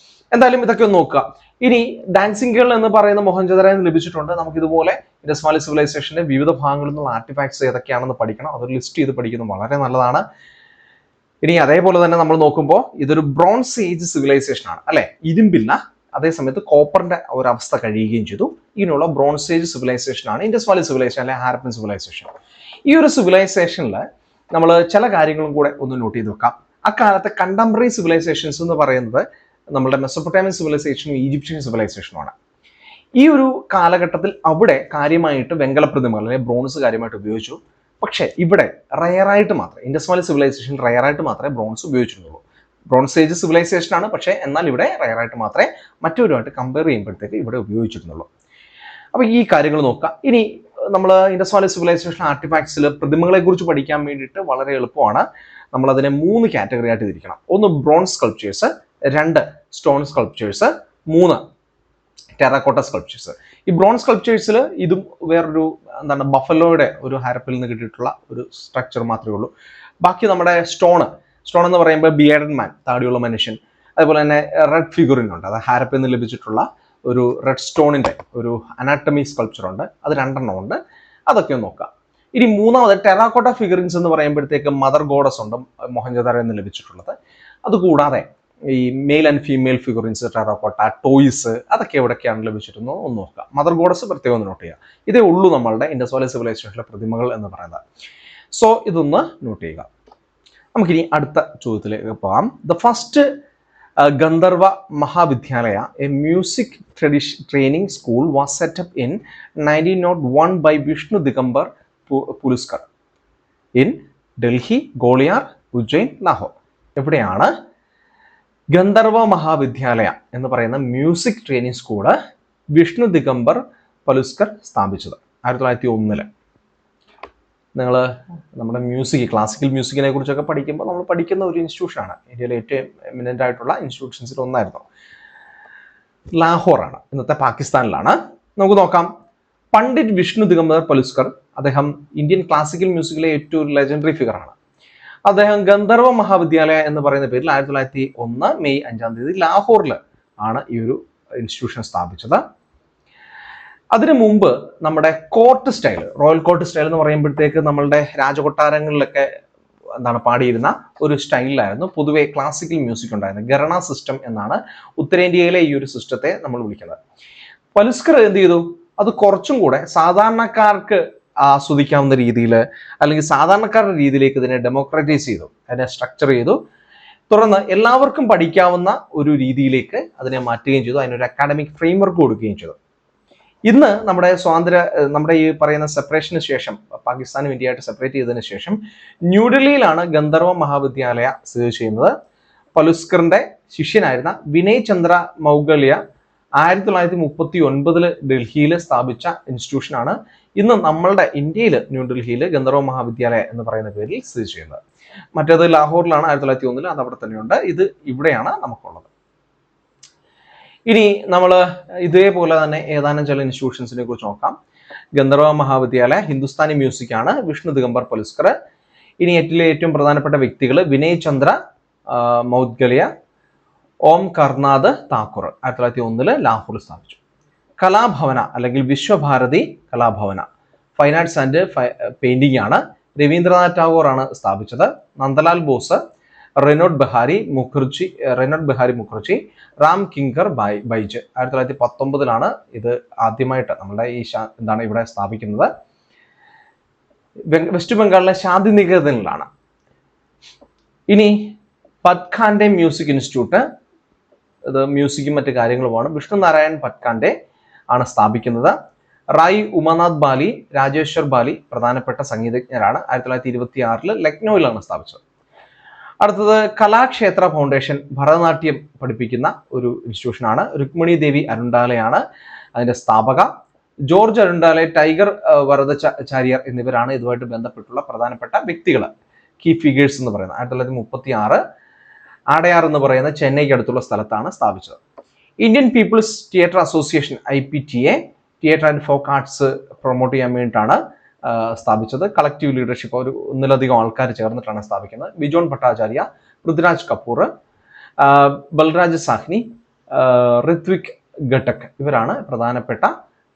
എന്തായാലും ഇതൊക്കെ ഒന്ന് നോക്കുക. ഇനി ഡാൻസിംഗ് ഗേൾ എന്ന് പറയുന്ന മോഹൻജദാരോയിൽ നിന്ന് ലഭിച്ചിട്ടുണ്ട്. നമുക്ക് ഇതുപോലെ ഇൻഡസ് വാലി സിവിലൈസേഷന്റെ വിവിധ ഭാഗങ്ങളിൽ നിന്നുള്ള ആർട്ടിഫാക്ട്സ് ഏതൊക്കെയാണെന്ന് പഠിക്കണം. അതൊരു ലിസ്റ്റ് ചെയ്ത് പഠിക്കുന്നത് വളരെ നല്ലതാണ്. ഇനി അതേപോലെ തന്നെ നമ്മൾ നോക്കുമ്പോൾ ഇതൊരു ബ്രോൺസ് ഏജ് സിവിലൈസേഷൻ ആണ്, അല്ലെ? ഇരുമ്പില്ല, അതേസമയത്ത് കോപ്പറിന്റെ ഒരു അവസ്ഥ കഴിയുകയും ചെയ്തു. ഇങ്ങനെയുള്ള ബ്രോൺസ് ഏജ് സിവിലൈസേഷൻ ആണ് ഇൻഡസ് വാലി സിവിലൈസേഷൻ അല്ലെ ഹാരപ്പൻ സിവിലൈസേഷൻ. ഈ ഒരു സിവിലൈസേഷനിൽ നമ്മൾ ചില കാര്യങ്ങളും കൂടെ ഒന്ന് നോട്ട് ചെയ്ത് വെക്കാം. അക്കാലത്തെ കണ്ടംപററി സിവിലൈസേഷൻസ് എന്ന് പറയുന്നത് നമ്മുടെ മെസോപ്പൊട്ടാമിയൻ സിവിലൈസേഷനും ഈജിപ്ഷ്യൻ സിവിലൈസേഷനുമാണ്. ഈ ഒരു കാലഘട്ടത്തിൽ അവിടെ കാര്യമായിട്ട് വെങ്കല പ്രതിമകൾ അല്ലെങ്കിൽ ബ്രോൺസ് കാര്യമായിട്ട് ഉപയോഗിച്ചു. പക്ഷേ ഇവിടെ റയറായിട്ട് മാത്രമേ, ഇൻഡസ് വാലി സിവിലൈസേഷൻ റയറായിട്ട് മാത്രമേ ബ്രോൺസ് ഉപയോഗിച്ചിട്ടുള്ളൂ. ബ്രോൺസ് ഏജ് സിവിലൈസേഷൻ ആണ്, പക്ഷേ എന്നാൽ ഇവിടെ റയറായിട്ട് മാത്രമേ മറ്റൊരുമായിട്ട് കമ്പയർ ചെയ്യുമ്പോഴത്തേക്ക് ഇവിടെ ഉപയോഗിച്ചിരുന്നുള്ളൂ. അപ്പോൾ ഈ കാര്യങ്ങൾ നോക്കുക. ഇനി നമ്മൾ ഇൻഡസ് വാലി സിവിലൈസേഷൻ ആർട്ടിഫാക്ട്സിൽ പ്രതിമകളെ കുറിച്ച് പഠിക്കാൻ വേണ്ടിയിട്ട് വളരെ എളുപ്പമാണ്. നമ്മൾ അതിനെ 3 കാറ്റഗറി ആയിട്ട് തിരിക്കണം. 1 bronze sculptures, 2 stone sculptures, 3 terracotta sculptures. ഈ ബ്രോൺസ് സ്കൾപ്ചേഴ്സിൽ ഇതും വേറൊരു ബഫലോയുടെ ഒരു ഹാരപ്പിൽ നിന്ന് കിട്ടിയിട്ടുള്ള ഒരു സ്ട്രക്ചർ മാത്രമേ ഉള്ളൂ. ബാക്കി നമ്മുടെ സ്റ്റോൺ എന്ന് പറയുമ്പോൾ ബിയേർഡൻ മാൻ, താടിയുള്ള മനുഷ്യൻ, അതുപോലെ തന്നെ റെഡ് ഫിഗറിൻ ഉണ്ട്, അത് ഹാരപ്പിൽ നിന്ന് ലഭിച്ചിട്ടുള്ള ഒരു റെഡ് സ്റ്റോണിന്റെ ഒരു അനാട്ടമി സ്കൾപ്ചർ ഉണ്ട്, അത് 2 ഉണ്ട്. അതൊക്കെ ഒന്ന് നോക്കാം. ഇനി 3ാമത് ടെറാക്കോട്ട ഫിഗറിൻസ് എന്ന് പറയുമ്പോഴത്തേക്ക് മദർ ഗോഡസ് ഉണ്ട് മോഹൻജദാരോയിൽ നിന്ന് ലഭിച്ചിട്ടുള്ളത്. അതുകൂടാതെ ഈ male and female figurines, terracotta, toys, അതൊക്കെ എവിടെയൊക്കെയാണ് ലഭിച്ചിരുന്നത് ഒന്ന് നോക്കുക. മദർ ഗോഡസ് പ്രത്യേകം ഒന്ന് നോട്ട് ചെയ്യുക. ഇതേ ഉള്ളൂ നമ്മളുടെ ഇൻഡസ് വാലി സിവിലൈസേഷനിലെ പ്രതിമകൾ എന്ന് പറയുന്നത്. സോ ഇതൊന്ന് നോട്ട് ചെയ്യുക. നമുക്കിനി അടുത്ത ചോദ്യത്തിലേക്ക് പോകാം. The first Gandharva Mahavidyalaya, a music training school, was set up in 1901 by Vishnu Digambar Paluskar in Delhi, Gwalior, Ujjain, Lahore. എവിടെയാണ് ഗന്ധർവ മഹാവിദ്യാലയ എന്ന് പറയുന്ന music training school Vishnu Digambar Paluskar സ്ഥാപിച്ചത്? 1901. നിങ്ങൾ നമ്മുടെ ക്ലാസിക്കൽ മ്യൂസിക്കിനെ കുറിച്ചൊക്കെ പഠിക്കുമ്പോൾ നമ്മൾ പഠിക്കുന്ന ഒരു ഇൻസ്റ്റിറ്റ്യൂഷനാണ്. ഇന്ത്യയിലെ ഏറ്റവും എമിനൻ്റ് ആയിട്ടുള്ള ഇൻസ്റ്റിറ്റ്യൂഷൻസിൽ ഒന്നായിരുന്നു. ലാഹോറാണ്, ഇന്നത്തെ പാകിസ്ഥാനിലാണ്. നമുക്ക് നോക്കാം. പണ്ഡിറ്റ് വിഷ്ണു ദിഗംബർ പലുസ്കർ, അദ്ദേഹം ഇന്ത്യൻ ക്ലാസിക്കൽ മ്യൂസിക്കിലെ ഏറ്റവും ലെജൻഡറി ഫിഗറാണ്. അദ്ദേഹം ഗന്ധർവ മഹാവിദ്യാലയ എന്ന് പറയുന്ന പേരിൽ 1901 മെയ് 5 ലാഹോറിൽ ആണ് ഈ ഒരു ഇൻസ്റ്റിറ്റ്യൂഷൻ സ്ഥാപിച്ചത്. അതിനു മുമ്പ് നമ്മുടെ court style, royal court style എന്ന് പറയുമ്പോഴത്തേക്ക് നമ്മളുടെ രാജകൊട്ടാരങ്ങളിലൊക്കെ പാടിയിരുന്ന ഒരു സ്റ്റൈലിലായിരുന്നു പൊതുവെ ക്ലാസിക്കൽ മ്യൂസിക് ഉണ്ടായിരുന്നത്. ഗരണ സിസ്റ്റം എന്നാണ് ഉത്തരേന്ത്യയിലെ ഈ ഒരു സിസ്റ്റത്തെ നമ്മൾ വിളിക്കുന്നത്. പലുസ്കർ എന്ത് ചെയ്തു? അത് കുറച്ചും കൂടെ സാധാരണക്കാർക്ക് ആസ്വദിക്കാവുന്ന രീതിയിൽ അല്ലെങ്കിൽ സാധാരണക്കാരുടെ രീതിയിലേക്ക് ഇതിനെ ഡെമോക്രറ്റൈസ് ചെയ്തു, അതിനെ സ്ട്രക്ചർ ചെയ്തു. തുടർന്ന് എല്ലാവർക്കും പഠിക്കാവുന്ന ഒരു രീതിയിലേക്ക് അതിനെ മാറ്റുകയും ചെയ്തു. അതിനൊരു അക്കാഡമിക് ഫ്രെയിംവർക്ക് കൊടുക്കുകയും ചെയ്തു. ഇന്ന് നമ്മുടെ ഈ പറയുന്ന സെപ്പറേഷന് ശേഷം, പാകിസ്ഥാനും ഇന്ത്യയായിട്ട് സെപ്പറേറ്റ് ചെയ്തതിനു ശേഷം ന്യൂഡൽഹിയിലാണ് ഗന്ധർവ മഹാവിദ്യാലയ സ്ഥിതി ചെയ്യുന്നത്. പലുസ്കറിന്റെ ശിഷ്യനായിരുന്ന വിനയ് ചന്ദ്ര മൗഗല്യ 1939 ഡൽഹിയിൽ സ്ഥാപിച്ച ഇൻസ്റ്റിറ്റ്യൂഷനാണ് ഇന്ന് നമ്മളുടെ ഇന്ത്യയിൽ ന്യൂഡൽഹിയിൽ ഗന്ധർവ മഹാവിദ്യാലയ എന്ന് പറയുന്ന പേരിൽ സ്ഥിതി ചെയ്യുന്നത്. മറ്റേത് ലാഹോറിലാണ് 1901, അത് അവിടെ തന്നെയുണ്ട്. ഇത് ഇവിടെയാണ് നമുക്കുള്ളത്. ഇനി നമ്മൾ ഇതേപോലെ തന്നെ ഏതാനും ചില ഇൻസ്റ്റിറ്റ്യൂഷൻസിനെ കുറിച്ച് നോക്കാം. ഗന്ധർവ മഹാവിദ്യാലയ, ഹിന്ദുസ്ഥാനി മ്യൂസിക് ആണ്, വിഷ്ണു ദിഗംബർ പലുസ്കർ. ഇനി ഏറ്റവും പ്രധാനപ്പെട്ട വ്യക്തികൾ വിനയ് ചന്ദ്ര മൗദ്ഗല്യ, ഓം കർനാഥ് താക്കൂർ 1901 ലാഹോറിൽ സ്ഥാപിച്ചു. കലാഭവന അല്ലെങ്കിൽ Visva Bharati Kala Bhavana fine arts and painting ആണ്, രവീന്ദ്രനാഥ് ടാഗോർ ആണ് സ്ഥാപിച്ചത്. നന്ദലാൽ ബോസ്, റെനോഡ് ബെഹാരി മുഖർജി, റാം കിങ്കർ ബൈജ് 1919 ഇത് ആദ്യമായിട്ട് നമ്മുടെ ഈ ഇവിടെ സ്ഥാപിക്കുന്നത്. വെസ്റ്റ് ബംഗാളിലെ ശാന്തിനികേതനിലാണ്. ഇനി പത്ഖാൻഡെ മ്യൂസിക് ഇൻസ്റ്റിറ്റ്യൂട്ട്, ഇത് മ്യൂസിക്കും മറ്റു കാര്യങ്ങളുമാണ്. വിഷ്ണു നാരായൺ പത്ഖാൻഡെ ആണ് സ്ഥാപിക്കുന്നത്. റായ് ഉമാനാഥ് ബാലി, രാജേശ്വർ ബാലി പ്രധാനപ്പെട്ട സംഗീതജ്ഞരാണ്. 1926 ലക്നൌവിലാണ് സ്ഥാപിച്ചത്. അടുത്തത് കലാക്ഷേത്ര ഫൗണ്ടേഷൻ, ഭരതനാട്യം പഠിപ്പിക്കുന്ന ഒരു ഇൻസ്റ്റിറ്റ്യൂഷനാണ്. രുക്മിണി ദേവി അരുണ്ടാലയാണ് അതിന്റെ സ്ഥാപക. ജോർജ് അരുണ്ടാലെ, ടൈഗർ വരദചാര്യർ എന്നിവരാണ് ഇതുമായിട്ട് ബന്ധപ്പെട്ടുള്ള പ്രധാനപ്പെട്ട വ്യക്തികൾ, കീ ഫിഗേഴ്സ് എന്ന് പറയുന്നത്. 1936 ആടയാർ എന്ന് പറയുന്ന ചെന്നൈക്ക് അടുത്തുള്ള സ്ഥലത്താണ് സ്ഥാപിച്ചത്. Indian people's theatre association IPTA theatre and folk arts promote ചെയ്യാൻ വേണ്ടിയിട്ടാണ് സ്ഥാപിച്ചത്. കളക്റ്റീവ് ലീഡർഷിപ്പ്, ഒന്നിലധികം ആൾക്കാർ ചേർന്നിട്ടാണ് സ്ഥാപിക്കുന്നത്. ബിജോൺ ഭട്ടാചാര്യ, പൃഥ്വിരാജ് കപൂർ, ബൽരാജ് സാഹ്നി, ഋത്വിക് ഘട്ടക് ഇവരാണ് പ്രധാനപ്പെട്ട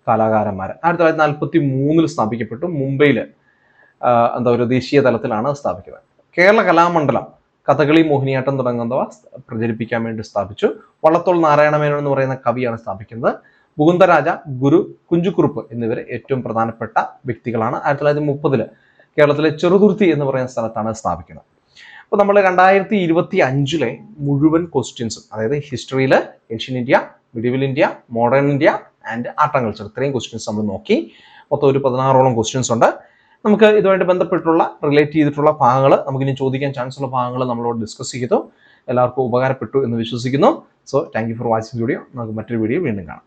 കലാകാരന്മാർ. 1943 സ്ഥാപിക്കപ്പെട്ടു. മുംബൈയിൽ ഒരു ദേശീയ തലത്തിലാണ് സ്ഥാപിക്കുന്നത്. കേരള കലാമണ്ഡലം കഥകളി, മോഹിനിയാട്ടം തുടങ്ങുന്നവ പ്രചരിപ്പിക്കാൻ വേണ്ടി സ്ഥാപിച്ചു. വള്ളത്തോൾ നാരായണമേനോൻ എന്ന് പറയുന്ന കവിയാണ് സ്ഥാപിക്കുന്നത്. മുകുന്ദരാജ, ഗുരു, കുഞ്ചുകുറുപ്പ് എന്നിവർ ഏറ്റവും പ്രധാനപ്പെട്ട വ്യക്തികളാണ്. 1930 കേരളത്തിലെ ചെറുതുരുത്തി എന്ന് പറയുന്ന സ്ഥലത്താണ് സ്ഥാപിക്കുന്നത്. അപ്പോൾ നമ്മൾ 2025 മുഴുവൻ ക്വസ്റ്റ്യൻസും, അതായത് ഹിസ്റ്ററിയിൽ ancient India, medieval India, modern India and art and culture, ഇത്രയും ക്വസ്റ്റ്യൻസ് നമ്മൾ നോക്കി. മൊത്തം ഒരു 16ഓളം ക്വസ്റ്റ്യൻസ് ഉണ്ട്. നമുക്ക് ഇതുമായിട്ട് ബന്ധപ്പെട്ടുള്ള റിലേറ്റ് ചെയ്തിട്ടുള്ള ഭാഗങ്ങൾ, നമുക്കിനി ചോദിക്കാൻ ചാൻസ് ഉള്ള ഭാഗങ്ങൾ നമ്മളോട് ഡിസ്കസ് ചെയ്തു. എല്ലാവർക്കും ഉപകാരപ്പെട്ടു എന്ന് വിശ്വസിക്കുന്നു. So thank you for watching video. നമുക്ക് മറ്റൊരു വീഡിയോ വീണ്ടും കാണാം.